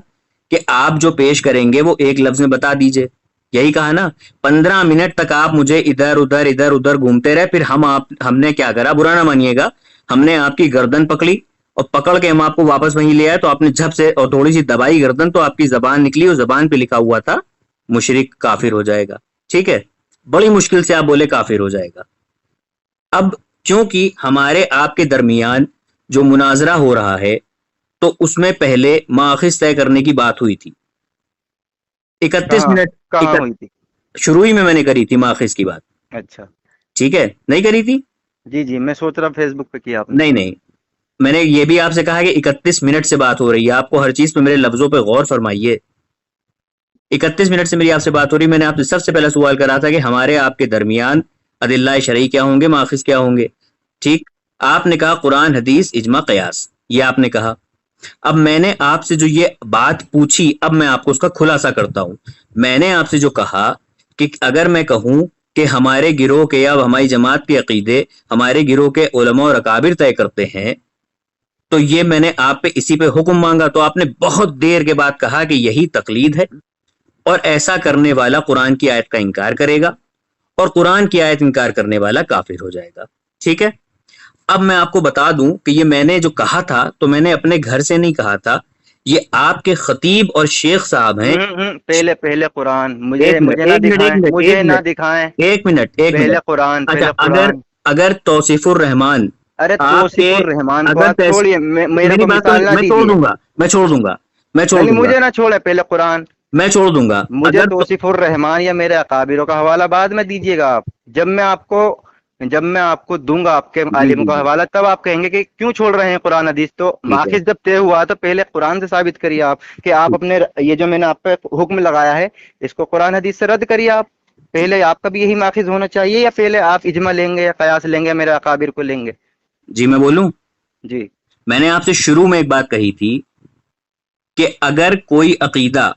کہ آپ جو پیش کریں گے وہ ایک لفظ میں بتا دیجئے. یہی کہا نا. 15 منٹ تک آپ مجھے ادھر ادھر گھومتے رہے. پھر ہم نے کیا کرا، برا نہ مانیے گا، ہم نے آپ کی گردن پکڑی اور پکڑ کے ہم آپ کو واپس وہیں لے آئے. تو آپ نے جھپ سے اور تھوڑی سی دبائی گردن، تو آپ کی زبان نکلی اور زبان پہ لکھا ہوا تھا مشرک، کافر ہو جائے گا. ٹھیک ہے، بڑی مشکل سے آپ بولے کافر ہو جائے گا. اب چونکہ ہمارے آپ کے درمیان جو مناظرہ ہو رہا ہے تو اس میں پہلے ماخذ طے کرنے کی بات ہوئی تھی. 31 کہاں کہاں منٹ ہوئی تھی؟ شروع ہی میں نے کری تھی ماخذ کی بات. اچھا. ٹھیک ہے، نہیں کری تھی؟ جی جی، میں سوچ رہا فیس بک پہ کیا آپ نے. نہیں، میں نے یہ بھی آپ سے کہا کہ 31 منٹ سے بات ہو رہی ہے. آپ کو ہر چیز پہ میرے لفظوں پہ غور فرمائیے. 31 منٹ سے میری آپ سے بات ہو رہی. میں نے آپ سے سب سے پہلا سوال کرا تھا کہ ہمارے آپ کے درمیان ادلہ شرعی کیا ہوں گے، ماخذ کیا ہوں گے. ٹھیک، آپ نے کہا قرآن، حدیث، اجماع، قیاس، یہ آپ نے کہا. اب میں نے آپ سے جو یہ بات پوچھی، اب میں آپ کو اس کا خلاصہ کرتا ہوں. میں نے آپ سے جو کہا کہ اگر میں کہوں کہ ہمارے گروہ کے یا ہماری جماعت کے عقیدے ہمارے گروہ کے علماء اور اکابر طے کرتے ہیں، تو یہ میں نے آپ پہ اسی پہ حکم مانگا. تو آپ نے بہت دیر کے بعد کہا کہ یہی تقلید ہے، اور ایسا کرنے والا قرآن کی آیت کا انکار کرے گا، اور قرآن کی آیت انکار کرنے والا کافر ہو جائے گا. ٹھیک ہے، اب میں آپ کو بتا دوں کہ یہ میں نے جو کہا تھا تو میں نے اپنے گھر سے نہیں کہا تھا. یہ آپ کے خطیب اور شیخ صاحب ہیں. پہلے قرآن مجھے ایک منٹ، نہ دکھائیں. ایک منٹ. پہلے قرآن، اچھا، پہلے قرآن. اگر توصیف الرحمان، ارے آپ کے توصیف الرحمان کو اگر آپ چھوڑیے، میرے میری کو بات مثال نہ میں چھوڑ دیجیے. دوں گا، میں چھوڑ دوں گا، نہیں، مجھے نہ چھوڑے. پہلے قرآن، میں چھوڑ دوں گا. مجھے اگر توصیف الرحمان یا میرے اکابروں کا حوالہ بعد میں دیجیے گا آپ. جب میں آپ کو دوں گا آپ کے عالم کا حوالہ، تب آپ کہیں گے کہ کیوں چھوڑ رہے ہیں قرآن حدیث. تو ٹھیک ہے، ماخذ جب طے ہوا تو پہلے قرآن سے ثابت کریے آپ کہ آپ اپنے یہ جو میں نے آپ پہ حکم لگایا ہے اس کو قرآن حدیث سے رد کریے. آپ پہلے آپ کا بھی یہی ماخذ ہونا چاہیے، یا پہلے آپ اجماع لیں گے یا قیاس لیں گے یا میرے اکابر کو لیں گے؟ جی میں بولوں. جی، میں نے آپ سے شروع میں ایک بات کہی تھی کہ اگر کوئی عقیدہ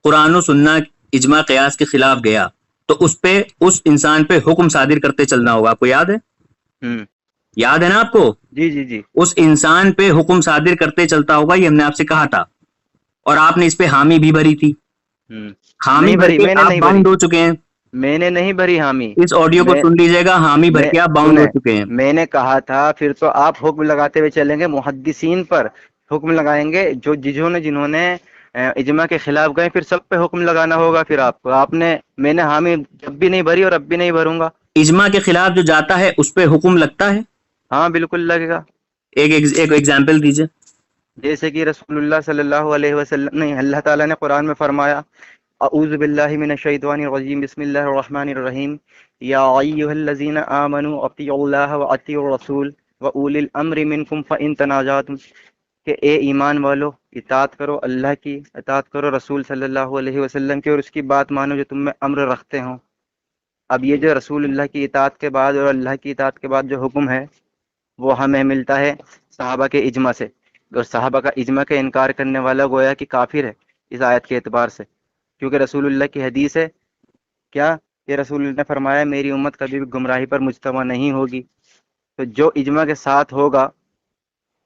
قرآن و سنت، اجماع، قیاس کے خلاف گیا تو اس انسان پہ حکم صادر کرتے چلنا ہوگا. آپ کو یاد ہے؟ یاد ہے نا آپ کو؟ جی جی جی. اس انسان پہ حکم صادر کرتے چلتا ہوگا، یہ ہم نے آپ سے کہا تھا، اور آپ نے اس پہ حامی بھی بھری تھی. حامی بھر کے آپ باؤنڈ ہو چکے ہیں. میں نے نہیں بھری حامی. اس آڈیو کو سن لیجئے گا، حامی بھر کے آپ باؤنڈ ہو چکے ہیں. میں نے کہا تھا پھر تو آپ حکم لگاتے ہوئے چلیں گے، محدثین پر حکم لگائیں گے، جنہوں نے اجماع کے خلاف گئے، پھر سب پہ حکم لگانا ہوگا. پھر آپ کو میں نے حامی جب بھی نہیں بھری اور اب بھی نہیں بھروں گا. اجماع کے خلاف جو جاتا ہے اس پہ حکم لگتا ہے؟ ہاں بالکل لگے گا. ایک ایگزامپل دیجئے. جیسے کہ رسول اللہ صلی اللہ علیہ وسلم نہیں، اللہ تعالیٰ نے قرآن میں فرمایا اعوذ باللہ من الشیطان الرجیم بسم اللہ الرحمن الرحیم یا ایھا الذین آمنوا اطیعوا اللہ واطیعوا الرسول واولی الامر منکم فان تنازعتم، کہ اے ایمان والو اطاعت کرو اللہ کی، اطاعت کرو رسول صلی اللہ علیہ وسلم کی، اور اس کی بات مانو جو تم میں امر رکھتے ہوں. اب یہ جو رسول اللہ کی اطاعت کے بعد اور اللہ کی اطاعت کے بعد جو حکم ہے وہ ہمیں ملتا ہے صحابہ کے اجماع سے، اور صحابہ کا اجماع کا انکار کرنے والا گویا کہ کافر ہے اس آیت کے اعتبار سے، کیونکہ رسول اللہ کی حدیث ہے کیا کہ رسول اللہ نے فرمایا میری امت کبھی بھی گمراہی پر مجتمع نہیں ہوگی. تو جو اجماع کے ساتھ ہوگا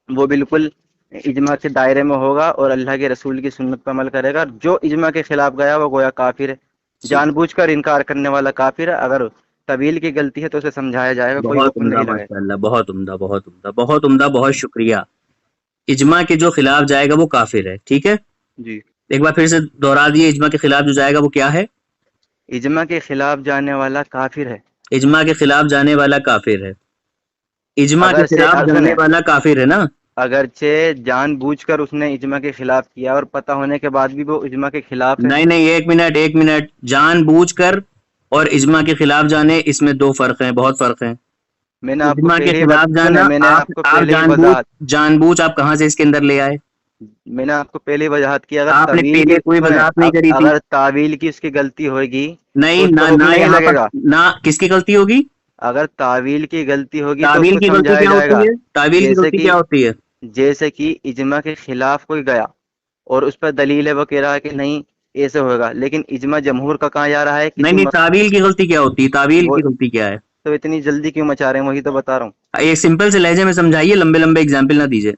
وہ بالکل اجماع کے دائرے میں ہوگا اور اللہ کے رسول کی سنت پر عمل کرے گا. جو اجماع کے خلاف گیا وہ گویا کافر ہے، جان بوجھ کر انکار کرنے والا کافر ہے. اگر طویل کی غلطی ہے تو اسے سمجھایا جائے گا، کوئی حکم نہیں لگائے. ماشاءاللہ، بہت عمدہ، بہت عمدہ، بہت عمدہ، بہت شکریہ. اجماع کے جو خلاف جائے گا وہ کافر ہے، ٹھیک ہے؟ جی ایک بار پھر سے دوہرا دیے، اجماع کے خلاف جو جائے گا وہ کیا ہے؟ اجماع کے خلاف جانے والا کافر ہے. اجماع کے خلاف جانے والا کافر ہے. اجماع کے خلاف جانے والا کافر ہے نا؟ اگرچہ جان بوجھ کر اس نے اجماع کے خلاف کیا اور پتہ ہونے کے بعد بھی وہ اجماع کے خلاف ہے. نہیں، ایک منٹ، جان بوجھ کر اور اجماع کے خلاف جانے، اس میں دو فرق ہیں، بہت فرق ہیں. میں نے آپ کو اجماع کے خلاف جانا، آپ جان بوجھ آپ کہاں سے اس کے اندر لے آئے؟ میں نے آپ کو پہلے وضاحت کی. آپ نے پہلے کوئی وضاحت نہیں کری تھی. اگر تعویل کی اس کی غلطی ہوگی نہیں لگے گا نہ. کس کی غلطی ہوگی؟ اگر تعویل کی غلطی ہوگی تعویل کی غلطی کیا ہوتی ہے؟ تعویل کی غلطی کیا ہوتی ہے؟ جیسے کہ اجماع کے خلاف کوئی گیا اور اس پر دلیل ہے وہ کہہ رہا ہے کہ نہیں ایسے ہوگا، لیکن اجماع جمہور کا کہاں جا رہا ہے؟ نہیں، تعویل کی غلطی کیا ہوتی ہے؟ تعویل کی غلطی کیا ہے؟ تو اتنی جلدی کیوں مچا رہے ہیں؟ وہی تو بتا رہا ہوں. ایک سمپل سے لہجے میں سمجھائیے، لمبے ایگزامپل نہ دیجیے.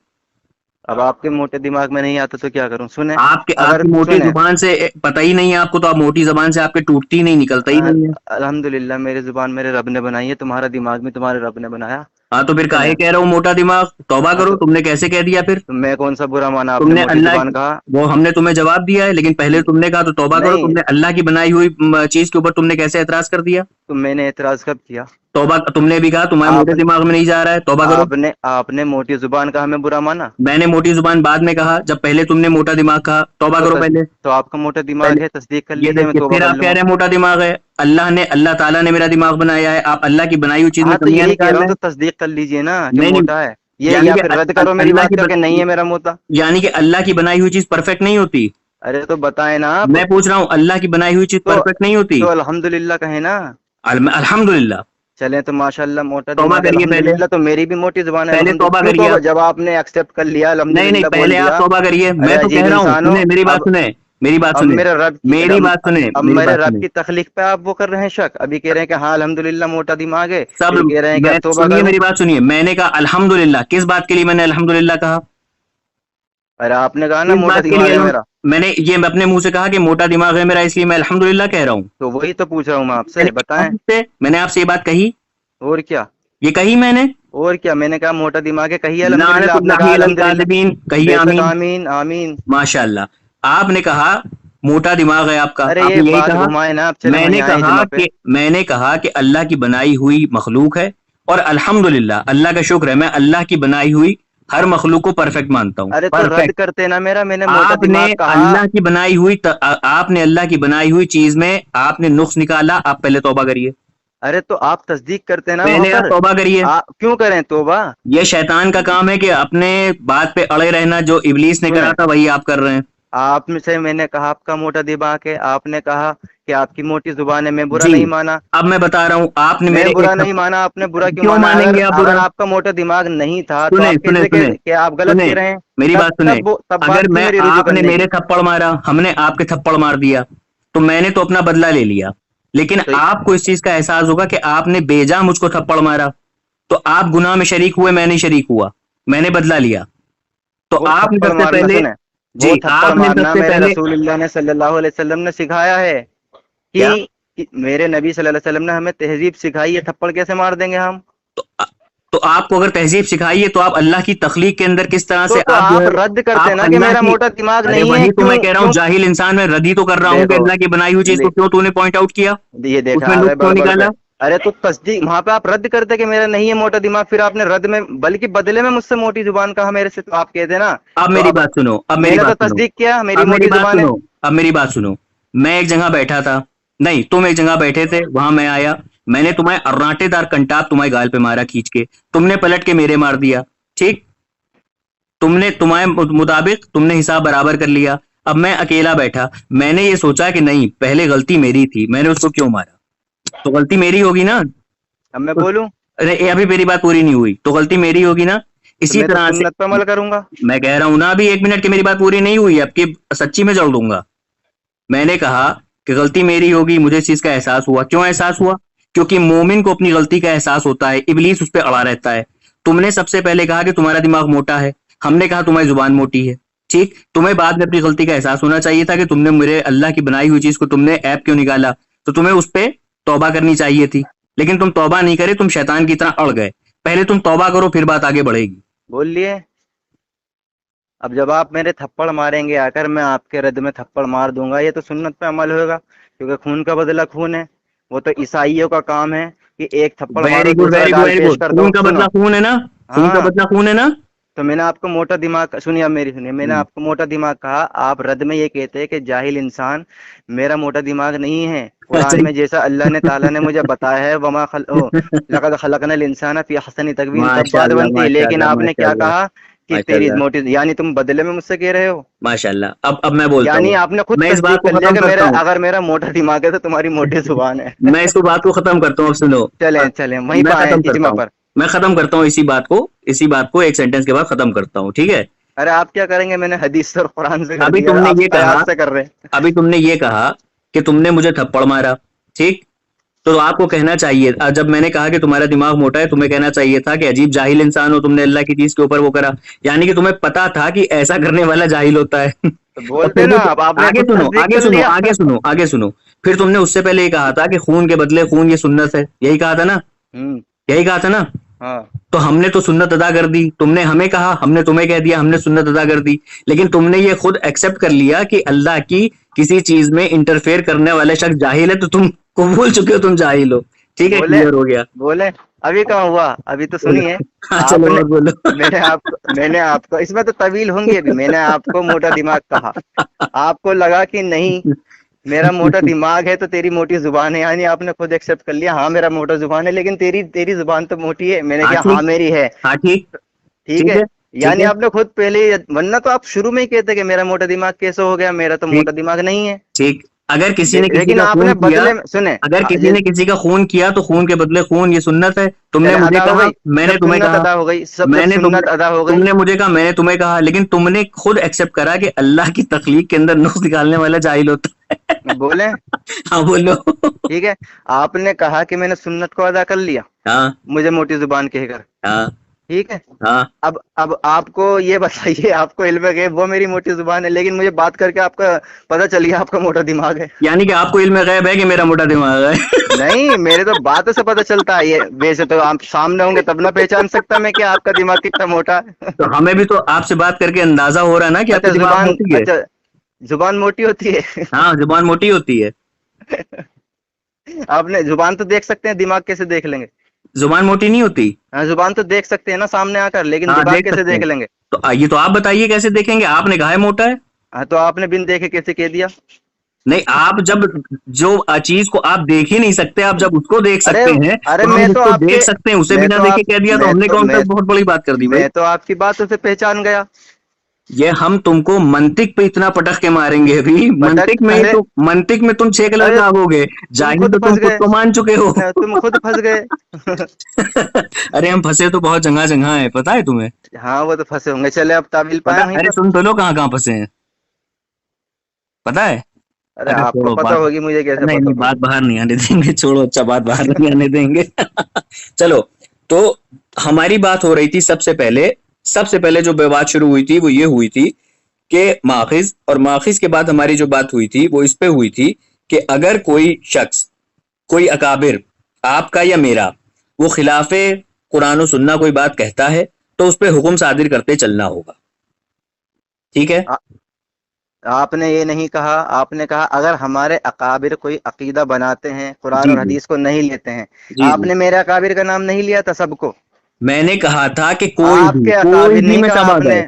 اب آپ کے موٹے دماغ میں نہیں آتا تو کیا کروں؟ سنیں، آپ کی موٹی زبان سے پتہ ہی نہیں ہے آپ کو، تو آپ موٹی زبان سے آپ کے ٹوٹتی ہی نہیں، نکلتا ہی نہیں ہے. الحمدللہ میری زبان میرے رب نے بنائی ہے، تمہارا دماغ بھی تمہارے رب نے بنایا. ہاں تو پھر کاہے کہہ رہا ہوں موٹا دماغ؟ توبہ کرو. تم نے کیسے کہہ دیا پھر؟ میں کون سا برا مانا؟ تم نے اللہ کہا، وہ ہم نے تمہیں جواب دیا ہے، لیکن پہلے تم نے کہا تو توبہ کرو. تم نے اللہ کی بنائی ہوئی چیز کے اوپر تم نے کیسے اعتراض کر دیا؟ تو میں نے اعتراض کب کیا؟ توبہ. تم نے بھی کہا تمہارے موٹے دماغ میں نہیں جا رہا ہے، توبہ کرو. آپ نے موٹی زبان کا ہمیں برا مانا؟ میں نے موٹی زبان بعد میں کہا جب پہلے تم نے موٹا دماغ کہا. توبہ کرو پہلے. تو آپ کا موٹا دماغ ہے، تصدیق کر لیجیے. پھر آپ کہہ رہے ہیں موٹا دماغ ہے. اللہ تعالیٰ نے میرا دماغ بنایا ہے، آپ اللہ کی بنائی ہوئی چیز میں کمیاں نکال رہے ہیں. تو تصدیق کر لیجیے نا جو موٹا ہے یہ، یا پھر رد کرو میری بات کہ نہیں ہے میرا موٹا. یعنی کہ اللہ کی بنائی ہوئی چیز پرفیکٹ نہیں ہوتی. ارے تو بتائیں نا. میں پوچھ رہا ہوں، اللہ کی بنائی ہوئی چیز پرفیکٹ نہیں ہوتی. تو الحمدللہ کہیں نا. الحمدللہ. چلیں تو ماشاءاللہ موٹا توبہ کریے پہلے. تو میری بھی موٹی زبان ہے. پہلے توبہ کریے. جب آپ نے ایکسپٹ کر لیا الحمدللہ. نہیں پہلے آپ توبہ کریے. میں تو کہہ رہا ہوں، میری بات سنیں. میری بات سنیں. اب میرے رب کی تخلیق پہ آپ وہ کر رہے ہیں شک. ابھی کہہ رہے ہیں کہ ہاں الحمدللہ موٹا دماغ ہے، سب کہہ رہے ہیں کہ توبہ کرو. میری بات سنیے. میں نے کہا الحمدللہ. کس بات کے لیے میں نے الحمدللہ کہا؟ ارے آپ نے کہا نا موٹا دماغ ہے میرا. میں نے یہ اپنے منہ سے کہا کہ موٹا دماغ ہے میرا، اس لیے میں الحمدللہ کہہ رہا ہوں. تو وہی تو پوچھ رہا ہوں میں آپ سے، بتائیں. میں نے آپ سے یہ بات کہی. اور کیا یہ کہی میں نے؟ اور کیا میں نے کہا موٹا دماغ ہے. کہیے آمین آمین. ماشاءاللہ. آپ نے کہا موٹا دماغ ہے آپ کا. میں نے کہا کہ اللہ کی بنائی ہوئی مخلوق ہے، اور الحمدللہ اللہ کا شکر ہے میں اللہ کی بنائی ہوئی ہر مخلوق کو پرفیکٹ مانتا ہوں. ارے تو رد کرتے نا میرا. میں نے اللہ کی بنائی ہوئی، آپ نے اللہ کی بنائی ہوئی چیز میں آپ نے نقص نکالا. آپ پہلے توبہ کریے. ارے تو آپ تصدیق کرتے نا. پہلے آپ توبہ کریے. کیوں کریں توبہ؟ یہ شیطان کا کام ہے کہ اپنے بات پہ اڑے رہنا. جو ابلیس نے کرا تھا وہی آپ کر رہے ہیں. آپ میں سے میں نے کہا آپ کا موٹا دماغ ہے، آپ نے کہا کہ آپ کی موٹی زبان ہے. میں برا نہیں مانا. اب میں بتا رہا ہوں، آپ نے میرے برا نہیں مانا. آپ نے برا کیوں مانیں گے؟ اگر آپ کا موٹا دماغ نہیں تھا تو آپ غلط کہہ رہے ہیں. میری بات سنیں. اگر آپ نے میرے تھپڑ مارا، ہم نے آپ کے تھپڑ مار دیا، تو میں نے تو اپنا بدلہ لے لیا. لیکن تو آپ کو اس چیز کا احساس ہوگا کہ آپ نے بیجا مجھ کو تھپڑ مارا، تو آپ گناہ میں شریک ہوئے، میں نہیں شریک ہوا، میں نے بدلہ لیا. تو وہ آپ نے تھپڑ سب سے مارنا پہلے، سنیں، جی وہ تھپڑ آپ نے سب مارنا سے میرے پہلے رسول اللہ نے صلی اللہ علیہ وسلم نے سکھایا ہے کیا؟ کہ میرے نبی صلی اللہ علیہ وسلم نے ہمیں تہذیب سکھائی ہے، تھپڑ کیسے مار دیں گے ہم؟ تو آپ کو اگر تہذیب سکھائی ہے تو آپ اللہ کی تخلیق کے اندر کس طرح سے تو آپ جو آپ ہے رد کرتے ہیں آپ نا کہ اللہ میرا کی، موٹا دماغ ارے نہیں ہے، وہی تو میں کیوں کہہ رہا ہوں، کیوں جاہل انسان میں ردی تو کر رہا ہوں کہ دیکھو اللہ کی بنائی ہوئی چیز کو کیوں تو نے پوائنٹ آؤٹ کیا، یہ اس دیکھا میں آ گئے نقص کیوں بڑبڑ پہ. نکالا؟ ارے تو تصدیق وہاں پہ آپ رد کرتے کہ میرا نہیں ہے موٹا دماغ، پھر آپ نے رد میں بلکہ بدلے میں مجھ سے موٹی زبان کہا میرے سے، تو آپ کہتے نا. اب تو میری بات سنو، اب میں میری نے تو بات سنو، تصدیق کیا میری اب میری موٹی بات زبان ہے. سنو، اب میری بات سنو. میں ایک جگہ بیٹھا تھا، نہیں تم ایک جگہ بیٹھے تھے، وہاں میں آیا، میں نے تمہیں اراٹے دار کنٹاب تمہارے گال پہ مارا کھینچ کے، تم نے پلٹ کے میرے مار دیا، ٹھیک؟ تم نے تمہارے مطابق تم نے حساب برابر کر لیا. اب میں اکیلا بیٹھا، میں نے یہ سوچا کہ نہیں پہلے غلطی میری تھی، میں نے اس کو کیوں مارا، تو غلطی میری ہوگی نا. اب میں بولوں ارے ابھی میری بات پوری نہیں ہوئی، تو غلطی میری ہوگی نا. تو اسی میں تو طرح سے سنت پہ عمل کروں گا. میں کہہ رہا ہوں نا، ابھی 1 منٹ کی میری بات پوری نہیں ہوئی، اب کی سچی میں جوڑ دوں گا. میں نے کہا کہ غلطی میری ہوگی، مجھے اس چیز کا احساس ہوا. کیوں احساس ہوا؟ کیونکہ مومن کو اپنی غلطی کا احساس ہوتا ہے، ابلیس اس پہ اڑا رہتا ہے. تم نے سب سے پہلے کہا کہ تمہارا دماغ موٹا ہے، ہم نے کہا تمہاری زبان موٹی ہے، ٹھیک؟ تمہیں بعد میں اپنی غلطی کا احساس ہونا چاہیے تھا کہ تم نے میرے اللہ کی بنائی ہوئی چیز کو تم نے ایپ کیوں نکالا، تو تمہیں اس پہ توبہ کرنی چاہیے تھی. لیکن تم توبہ نہیں کرے، تم شیطان کی طرح اڑ گئے. پہلے تم توبہ کرو، پھر بات آگے بڑھے گی. بول لیے. اب جب آپ میرے تھپڑ ماریں گے آ کر، میں آپ کے رد میں تھپڑ مار دوں گا، یہ تو سنت پہ عمل ہوگا، کیونکہ خون کا بدلہ خون ہے. وہ تو عیسائیوں کا کام ہے کہ ایک تھپڑ مارو ویری گڈ، دوسرا ویری گڈ، ڈال ویری پیش گڈ. کر دو. خون کا سنو، بدلہ خون ہے نا، خون کا ہاں بدلہ خون ہے نا. تو میں نے آپ کو موٹا دماغ، سنیے اب میری سنیے، میں نے آپ کو موٹا دماغ کہا، آپ رد میں یہ کہتے ہیں کہ جاہل انسان میرا موٹا دماغ نہیں ہے. قرآن میں جیسا اللہ نے تعالیٰ نے مجھے بتایا ہے، لقد خلقنا الانسان فی احسن تقویم، تب ماشاء بات اللہ، بنتی ہے. ماشاء لیکن اللہ، آپ نے ماشاء کیا اللہ، کہا کہ ماشاء تیری اللہ، موٹی، یعنی تم بدلے میں مجھ سے کہہ رہے ہو. ماشاء اللہ. اب میں بولتا یعنی ہوں، آپ نے خود میں اس بات تصدیق کو کر لیا ختم کہ کرتا میرا ہوں، اگر میرا موٹا دماغ ہے تو تمہاری موٹی زبان ہے. میں اس کو بات کو ختم کرتا ہوں. اب سنو، چلیں چلیں وہیں پہ میں آئیں ختم کرتا اجماع ہوں، پر. میں ختم کرتا ہوں اسی بات کو ایک سینٹنس کے بعد ختم کرتا ہوں، ٹھیک ہے؟ ارے آپ کیا کریں گے؟ میں نے حدیث سے اور قرآن سے کر ابھی دیا، تم نے آپ یہ کہا، قیاس سے کر رہے ہیں. ابھی تم نے یہ کہا کہ تم نے مجھے تھپڑ مارا، ٹھیک؟ تو آپ کو کہنا چاہیے، جب میں نے کہا کہ تمہارا دماغ موٹا ہے، تمہیں کہنا چاہیے تھا کہ عجیب جاہل انسان ہو، تم نے اللہ کی چیز کے اوپر وہ کرا. یعنی کہ تمہیں پتا تھا کہ ایسا کرنے والا جاہل ہوتا ہے. تو اور بولتے پھر نا بھی آپ نے آگے خود سنو، تصدیق آگے کر سنو، لیا. آگے سنو، آگے سنو. پھر تم نے اس سے پہلے یہ کہا تھا کہ خون کے بدلے خون، یہ سنت ہے، یہی کہا تھا نا، ہوں یہی کہا تھا نا. ہاں تو ہم نے تو سنت ادا کر دی، تم نے ہمیں کہا، ہم نے تمہیں کہہ دیا، ہم نے سنت ادا کر دی. لیکن تم نے یہ خود ایکسپٹ کر لیا کہ اللہ کی کسی چیز میں انٹرفیئر کرنے والے شخص جاہل ہے، تو تم کو بول چکے ہو تم جاہل ہو. ٹھیک ہے، بولے کلیئر ہو گیا. بولے. ابھی کہاں ہوا؟ ابھی تو بولو. سنیے. ہاں آپ چلو نے اور بولو. میں نے آپ کو اس میں تو طویل ہوں گی. ابھی میں نے آپ کو موٹا دماغ کہا، آپ کو لگا کہ نہیں میرا موٹا دماغ ہے تو تیری موٹی زبان ہے، یعنی آپ نے خود ایکسپٹ کر لیا ہاں میرا موٹا زبان ہے، لیکن تیری زبان تو موٹی ہے. میں نے ہاں کہا ہاں ٹھیک، میری ہے. ہاں ٹھیک، ٹھیک ٹھیک ہے. ہے، ٹھیک یعنی ہے، آپ نے خود پہلے ورنہ تو آپ شروع میں ہی کہتے کہ میرا موٹا دماغ کیسے ہو گیا، میرا تو ٹھیک، موٹا دماغ نہیں ہے. ٹھیک. اگر کسی نے کسی لیکن کا آپ خون نے کیا، بدلے میں سنیں. اگر کسی نے کسی کا خون کیا تو خون کے بدلے خون، یہ سنت ہے. تم نے چلیں مجھے ادا ہو کہا، گئی. میں نے جب تمہیں سنت کہا، ادا ہو گئی، میں جب نے سنت ادا ہو تم گئی. نے مجھے کہا، میں نے تمہیں کہا، لیکن تم نے خود ایکسپٹ کرا کہ اللہ کی تخلیق کے اندر نقص نکالنے والا جاہل ہوتا بولیں. ہے. ہاں بولو. ٹھیک ہے. آپ نے کہا کہ میں نے سنت کو ادا کر لیا، ہاں، مجھے موٹی زبان کہہ کر. ہاں، ٹھیک ہے. ہاں. اب آپ کو یہ بتائیے، آپ کو علم ہے وہ میری موٹی زبان ہے، لیکن مجھے بات کر کے آپ کا پتہ چل گیا آپ کا موٹا دماغ ہے. یعنی کہ آپ کو علم غیب ہے کہ میرا موٹا دماغ ہے. نہیں، میرے تو باتوں سے پتہ چلتا ہے. یہ ویسے تو آپ سامنے ہوں گے تب نہ پہچان سکتا میں کہ آپ کا دماغ کتنا موٹا ہے. تو ہمیں بھی تو آپ سے بات کر کے اندازہ ہو رہا ہے نا کہ آپ اچھا کی دماغ موٹی ہے. اچھا زبان موٹی ہوتی ہے. ہاں، زبان موٹی ہوتی ہے. آپ نے زبان تو دیکھ سکتے ہیں، دماغ کیسے دیکھ لیں گے؟ زبان موٹی نہیں ہوتی. ہاں زبان تو دیکھ سکتے ہیں نا سامنے آ کر، لیکن ہاں دماغ دیکھ کیسے سکتے ہیں. دیکھ لیں گے؟ تو یہ تو آپ بتائیے کیسے دیکھیں گے، آپ نے کہا ہے موٹا ہے. ہاں تو آپ نے بن دیکھے کیسے کہہ دیا؟ نہیں، آپ جب جو چیز کو آپ دیکھ ہی نہیں سکتے، آپ جب اس کو دیکھ ارے سکتے ہیں ارے تو ہم میں جس تو کو آپ دیکھ کے سکتے ہیں اسے میں بنا تو دیکھے آپ کہہ دیا، تو میں ہم نے تو کون سا میں بہت بڑی بات کر دی بھائی. میں تو آپ کی باتوں سے پہچان گیا. یہ ہم تم کو منطق پہ اتنا پٹخ کے ماریں گے ابھی، پٹک. ارے منطق میں تم 6 کلر ارے کا ہو گے، تم جاہل خود تو تم پھنس خود گئے. کو مان چکے ہو. تم خود پھنس گئے. ارے ہم پھنسے تو بہت جگہ جگہ ہے، پتا ہے تمہیں؟ ہاں وہ تو پھنسے ہوں گے. چلے اب تعویل پائیں وہیں ارے پر. سن تو لو کہاں کہاں پھنسے ہیں، پتا ہے؟ ارے ارے آپ کو چھوڑو پتہ بات، ہوگی، مجھے کیسے نہیں پتہ نہیں ہوگی؟ بات باہر نہیں آنے دیں گے، چھوڑو، اچھا بات باہر نہیں آنے دیں گے چلو، تو ہماری بات ہو رہی تھی سب سے پہلے جو بات شروع ہوئی تھی وہ یہ ہوئی تھی کہ ماخذ، اور ماخذ کے بعد ہماری جو بات ہوئی تھی وہ اس پہ ہوئی تھی کہ اگر کوئی شخص، کوئی اکابر، آپ کا یا میرا، وہ خلاف قرآن و سننا کوئی بات کہتا ہے تو اس پہ حکم صادر کرتے چلنا ہوگا، ٹھیک ہے؟ آپ نے یہ نہیں کہا، آپ نے کہا اگر ہمارے اکابر کوئی عقیدہ بناتے ہیں، قرآن جی اور جی حدیث کو نہیں لیتے ہیں. جی آپ جی، نے میرے اکابر کا نام نہیں لیا تھا سب کو. میں نے کہا تھا کہ آپ کے کوئی اکابر بھی نہیں میں کہا تب آ آپ گئے. نے.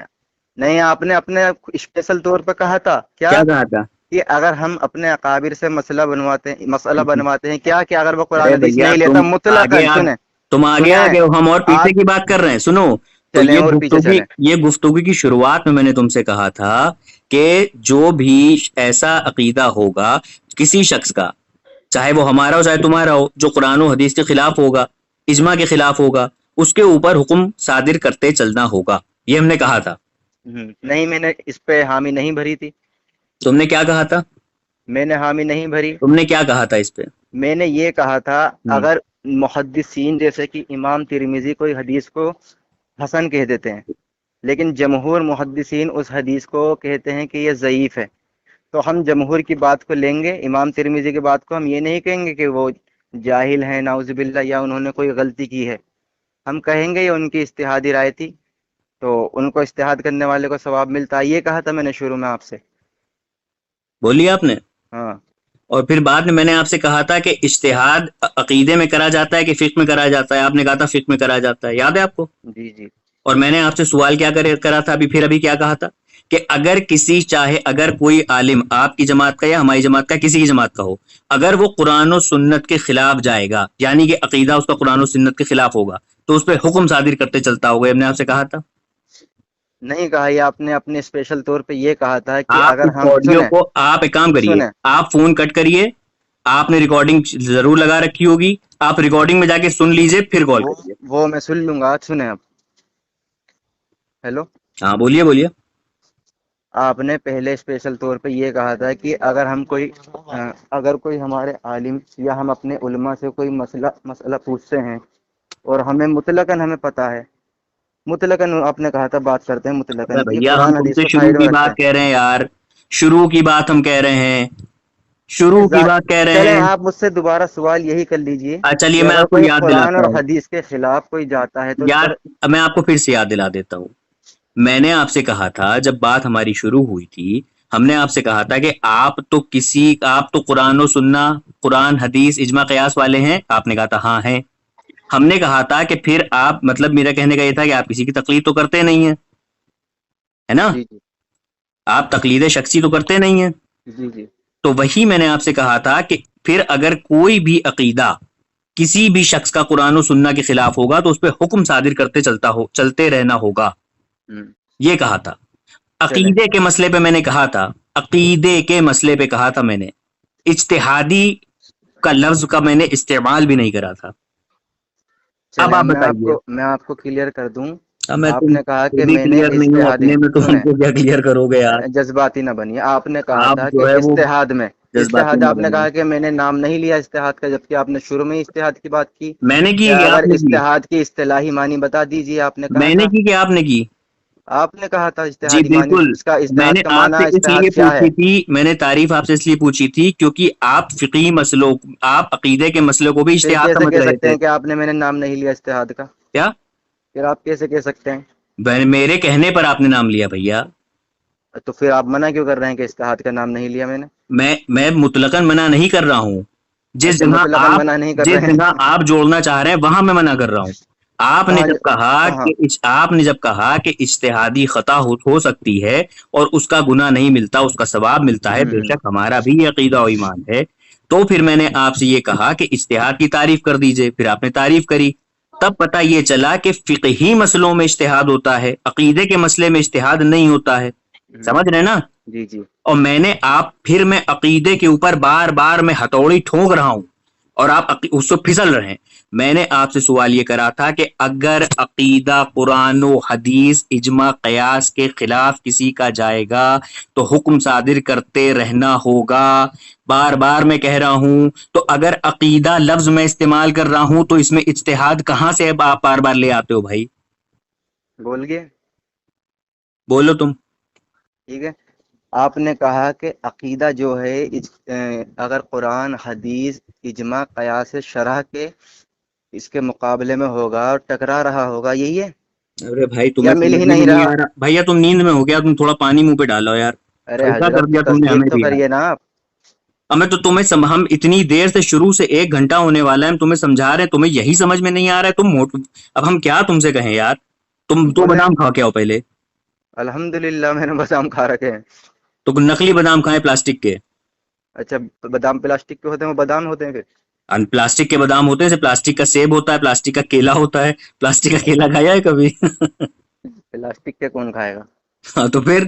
نہیں، آپ نے اپنے اسپیشل طور پہ کہا تھا کیا کیا کہا تھا؟ کہ اگر ہم اپنے اکابر سے مسئلہ بنواتے ہیں کیا کہ اگر وہ قرآن ارے حدیث بھیا نہیں تم لیتا آگے مطلقاً. سنیں تم آگے سنیں آگے ہو، ہم اور پیچھے آپ کی بات کر رہے ہیں، سنو. تو چلیں اور پیچھے چلیں. یہ گفتگو کی شروعات میں نے تم سے کہا تھا کہ جو بھی ایسا عقیدہ ہوگا کسی شخص کا، چاہے وہ ہمارا ہو چاہے تمہارا ہو، جو قرآن و حدیث کے خلاف ہوگا، اجماع کے خلاف ہوگا، اس کے اوپر حکم صادر کرتے چلنا ہوگا، یہ ہم نے کہا تھا. نہیں، میں نے اس پہ حامی نہیں بھری تھی. تم نے کیا کہا تھا؟ میں نے حامی نہیں بھری. تم نے کیا کہا تھا اس پہ؟ میں نے یہ کہا تھا ہوں. اگر محدثین جیسے کہ امام ترمذی کوئی حدیث کو حسن کہہ دیتے ہیں، لیکن جمہور محدثین اس حدیث کو کہتے ہیں کہ یہ ضعیف ہے، تو ہم جمہور کی بات کو لیں گے، امام ترمذی کی بات کو. ہم یہ نہیں کہیں گے کہ وہ جاہل ہیں نعوذ باللہ یا انہوں نے کوئی غلطی کی ہے. ہم کہیں گے یہ ان کی اجتہادی رائے تھی، تو ان کو اجتہاد کرنے والے کو ثواب ملتا ہے. یہ کہا تھا میں نے شروع میں آپ سے. بولیے آپ نے. ہاں. اور پھر بعد میں نے آپ سے کہا تھا کہ اجتہاد عقیدے میں کرا جاتا ہے کہ فقہ میں کرا جاتا ہے، آپ نے کہا تھا فقہ میں کرا جاتا ہے، یاد ہے آپ کو؟ جی جی. اور میں نے آپ سے سوال کیا کرا تھا ابھی کیا کہا تھا کہ اگر کوئی عالم آپ کی جماعت کا یا ہماری جماعت کا کسی کی جماعت کا ہو، اگر وہ قرآن و سنت کے خلاف جائے گا، یعنی کہ عقیدہ اس کا قرآن و سنت کے خلاف ہوگا، تو اس پہ حکم صادر کرتے چلتا ہوگا. ہم نے آپ سے کہا تھا. نہیں کہا، یہ آپ نے اپنے اسپیشل طور پہ یہ کہا تھا کہ آپ اگر اس ہم آڈیو سنیں کو، آپ ایک کام کریے، سنیں آپ فون کٹ کریے، آپ نے ریکارڈنگ ضرور لگا رکھی ہوگی، آپ ریکارڈنگ میں جا کے سن لیجئے پھر کال کریے. وہ میں سن لوں گا. سنیں آپ. ہیلو. ہاں بولیے. آپ نے پہلے اسپیشل طور پہ یہ کہا تھا کہ اگر کوئی ہمارے عالم یا ہم اپنے علماء سے کوئی مسئلہ پوچھتے ہیں اور ہمیں پتہ ہے، مطلقاً آپ نے کہا تھا بات کرتے ہیں مطلقاً، یہ بھیا ہم قرآن تم حدیث سے کو شروع سائڈ میں کی رکھتے بات ہیں. کہہ رہے ہیں یار، شروع کی بات ہم کہہ رہے ہیں، شروع کی بات کہہ رہے چلیں ہیں. آپ مجھ سے دوبارہ سوال یہی کر لیجئے چلیے کہ میں اگر آپ کو کوئی یاد قرآن دلاتا اور ہوں، حدیث کے خلاف کوئی جاتا ہے تو اس یار پر میں آپ کو پھر سے یاد دلا دیتا ہوں. میں نے آپ سے کہا تھا جب بات ہماری شروع ہوئی تھی، ہم نے آپ سے کہا تھا کہ آپ تو قرآن و سننا، قرآن حدیث اجماع قیاس والے ہیں. آپ نے کہا تھا ہاں ہیں. ہم نے کہا تھا کہ پھر آپ، مطلب میرا کہنے کا یہ تھا کہ آپ کسی کی تقلید تو کرتے نہیں ہیں، ہے نا؟ جی جی آپ تقلید شخصی تو کرتے نہیں ہیں. جی جی. تو وہی میں نے آپ سے کہا تھا کہ پھر اگر کوئی بھی عقیدہ کسی بھی شخص کا قرآن و سننا کے خلاف ہوگا تو اس پہ حکم صادر کرتے چلتے رہنا ہوگا، یہ کہا تھا. چلیں عقیدے کے مسئلے پہ میں نے کہا تھا، عقیدے کے مسئلے پہ کہا تھا میں نے، اجتہادی کا لفظ کا میں نے استعمال بھی نہیں کرا تھا. اب چلیں آپ بتائیے. میں آپ کو کلیئر کر دوں. میں آپ تم نے کہا کہ خود ہی میں نے کلیئر نہیں ہوں اجتہادی، اپنے میں، تو ہم سنیں، کو کیا کلیئر کرو گے یار؟ جذباتی نہ بنیے. آپ نے کہا آپ تھا جو کہ ہے وہ جذباتی اجتہاد نہ آپ نے بنیے. کہا کہ میں نے نام نہیں لیا اجتہاد کا، جبکہ آپ نے شروع میں اجتہاد کی بات کی. میں نے کی کیا کہ اگر آپ نے کی؟ اجتہاد کی اصطلاحی معنی بتا دیجیے. آپ نے کہا میں نے تھا، کی کہ آپ نے کی؟ آپ نے کہا تھا جی اجتہادی معنی، بالکل. اس کا میں اجتہاد نے کا آپ معنی سے اس لیے اجتہاد کیا ہے؟ پوچھی تھی، میں نے تعریف آپ سے اس لیے پوچھی تھی کیونکہ آپ فقہی مسئلوں، آپ عقیدے کے مسئلے کو بھی پھر اجتہاد کیسے سمجھ کہہ رہے سکتے تھے. ہیں کہ آپ نے میں نے نام نہیں لیا اجتہاد کا؟ کیا؟ پھر آپ کیسے کہہ سکتے ہیں؟ میرے کہنے پر آپ نے نام لیا بھیا. تو پھر آپ منع کیوں کر رہے ہیں کہ اجتہاد کا نام نہیں لیا میں نے؟ میں مطلقاً منع نہیں کر رہا ہوں. اچھا، مطلقاً منع نہیں کر جس رہے جگہ ہیں. آپ جوڑنا چاہ رہے ہیں وہاں میں منع کر رہا ہوں. آپ نے کہاں؟ جب کہا کہ اجتہادی خطا ہو سکتی ہے اور اس کا گناہ نہیں ملتا، اس کا ثواب ملتا ہے، بے شک ہمارا بھی یہ عقیدہ و ایمان ہے، تو پھر میں نے آپ سے یہ کہا کہ اجتہاد کی تعریف کر دیجئے. پھر آپ نے تعریف کری، تب پتہ یہ چلا کہ فقہی مسئلوں میں اجتہاد ہوتا ہے، عقیدے کے مسئلے میں اجتہاد نہیں ہوتا ہے. سمجھ رہے نا؟ جی جی. اور میں عقیدے کے اوپر بار بار میں ہتھوڑی ٹھونک رہا ہوں اور آپ اس سے پھسل رہے ہیں. میں نے آپ سے سوال یہ کرا تھا کہ اگر عقیدہ قرآن و حدیث اجماع قیاس کے خلاف کسی کا جائے گا تو حکم صادر کرتے رہنا ہوگا. بار بار میں کہہ رہا ہوں. تو اگر عقیدہ لفظ میں استعمال کر رہا ہوں تو اس میں اجتہاد کہاں سے آپ بار بار لے آتے ہو بھائی؟ بول گئے. بولو تم. ٹھیک ہے، آپ نے کہا کہ عقیدہ جو ہے اگر قرآن حدیث اجماع قیاس شرح کے اس کے مقابلے میں ہوگا اور ٹکرا رہا ہوگا، یہی ہے ارے بھائی یا تمہیں مل ہی سمجھ میں نہیں نہیں رہا؟ آ رہا بھیا؟ تم نیند میں ہو گیا؟ تم تھوڑا پانی منہ پہ ڈالو یار. ارے ایسا کر حضرت دیا تم نے تصدیق ہمیں تو بھی یار. کریے نا آپ. ہمیں تو ہم اتنی دیر سے شروع سے 1 گھنٹہ ہونے والا ہے، ہم تمہیں سمجھا رہے ہیں، تمہیں یہی سمجھ میں نہیں آ رہا ہے. اب ہم کیا تم سے کہیں یار؟ تم تو بولیں. بادام کھا کے آؤ پہلے. الحمدللہ میں نے بادام کھا رکھے ہیں. تو نقلی بادام کھائیں پلاسٹک کے. اچھا، بادام پلاسٹک کے ہوتے ہیں، وہ بادام ہوتے ہیں پھر؟ پلاسٹک کے بادام ہوتے ہیں، جیسے پلاسٹک کا سیب ہوتا ہے، پلاسٹک کا کیلا ہوتا ہے. پلاسٹک کا کیلا کھایا ہے کبھی؟ پلاسٹک کے کون کھائے گا؟ ہاں تو پھر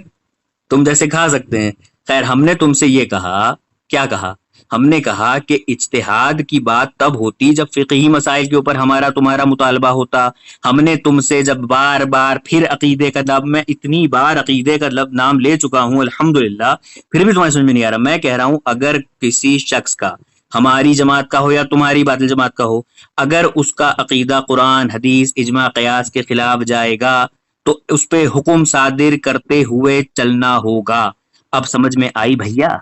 تم جیسے کھا سکتے ہیں. خیر، ہم نے تم سے یہ کہا، کیا کہا؟ ہم نے کہا کہ اجتہاد کی بات تب ہوتی جب فقہی مسائل کے اوپر ہمارا تمہارا مطالبہ ہوتا. ہم نے تم سے جب بار بار پھر عقیدے کا لفظ، میں اتنی بار عقیدے کا لفظ نام لے چکا ہوں الحمدللہ، پھر بھی تمہیں سمجھ میں نہیں آ رہا. میں کہہ رہا ہوں اگر کسی شخص کا، ہماری جماعت کا ہو یا تمہاری باطل جماعت کا ہو، اگر اس کا عقیدہ قرآن حدیث اجماع قیاس کے خلاف جائے گا تو اس پہ حکم صادر کرتے ہوئے چلنا ہوگا. اب سمجھ میں آئی بھیا؟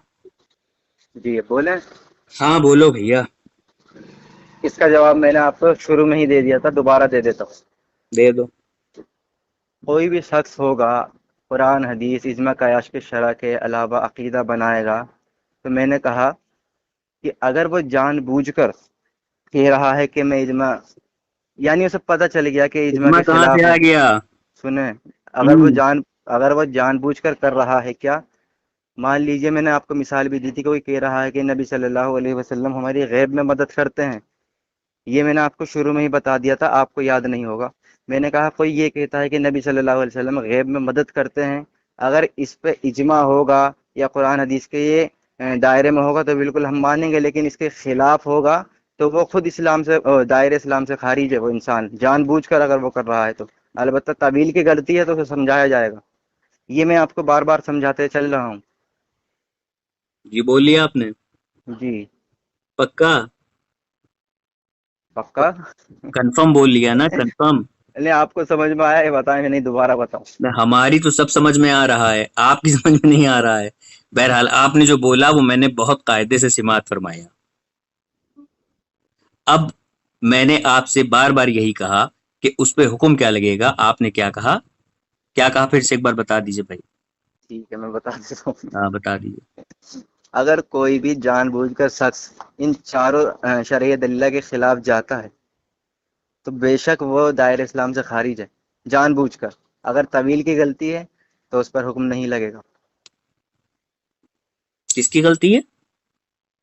جی بولیں. ہاں بولو بھیا. اس کا جواب میں نے آپ کو شروع میں ہی دے دیا تھا، دوبارہ دے دیتا ہوں. دے دو. کوئی بھی شخص ہوگا قرآن حدیث اجماع قیاس کے شرح کے علاوہ عقیدہ بنائے گا، تو میں نے کہا کہ اگر وہ جان بوجھ کر کہہ رہا ہے کہ میں اجماع، یعنی اسے پتہ چل گیا کہ اجماع اجماع کے کہاں خلاف سے ہے. آ گیا؟ سنیں، اگر وہ جان بوجھ کر رہا ہے، کیا مان لیجئے میں نے آپ کو مثال بھی دی تھی کہ کوئی کہہ رہا ہے کہ نبی صلی اللہ علیہ وسلم ہماری غیب میں مدد کرتے ہیں. یہ میں نے آپ کو شروع میں ہی بتا دیا تھا، آپ کو یاد نہیں ہوگا. میں نے کہا کوئی یہ کہتا ہے کہ نبی صلی اللہ علیہ وسلم غیب میں مدد کرتے ہیں، اگر اس پہ اجماع ہوگا یا قرآن حدیث کے یہ دائرے میں ہوگا تو بالکل ہم مانیں گے، لیکن اس کے خلاف ہوگا تو وہ خود اسلام سے، دائرے اسلام سے خارج ہے. وہ انسان جان بوجھ کر اگر وہ کر رہا ہے تو البتہ تعویل کی غلطی ہے تو اسے سمجھایا جائے گا. یہ میں آپ کو بار بار سمجھاتے چل رہا ہوں. جی بول لیا آپ نے؟ جی پکا؟ پکا. کنفرم بول لیا نا؟ کنفرم. نہیں، آپ کو سمجھ میں آیا ہے بتائیں، نہیں دوبارہ بتاؤں؟ ہماری تو سب سمجھ میں آ رہا ہے، آپ کی سمجھ میں نہیں آ رہا ہے. بہرحال آپ نے جو بولا وہ میں نے بہت قاعدے سے سماعت فرمایا. اب میں نے آپ سے بار بار یہی کہا کہ اس پہ حکم کیا لگے گا. آپ نے کیا کہا؟ کیا کہا پھر سے ایک بار بتا دیجئے بھائی. ٹھیک ہے، میں بتا دیتا ہوں. ہاں بتا دیجئے. اگر کوئی بھی جان بوجھ کر شخص ان چاروں شرعی دلہ کے خلاف جاتا ہے تو بے شک وہ دائر اسلام سے خارج ہے، جان بوجھ کر. اگر طویل کی غلطی ہے تو اس پر حکم نہیں لگے گا. کس کی غلطی ہے؟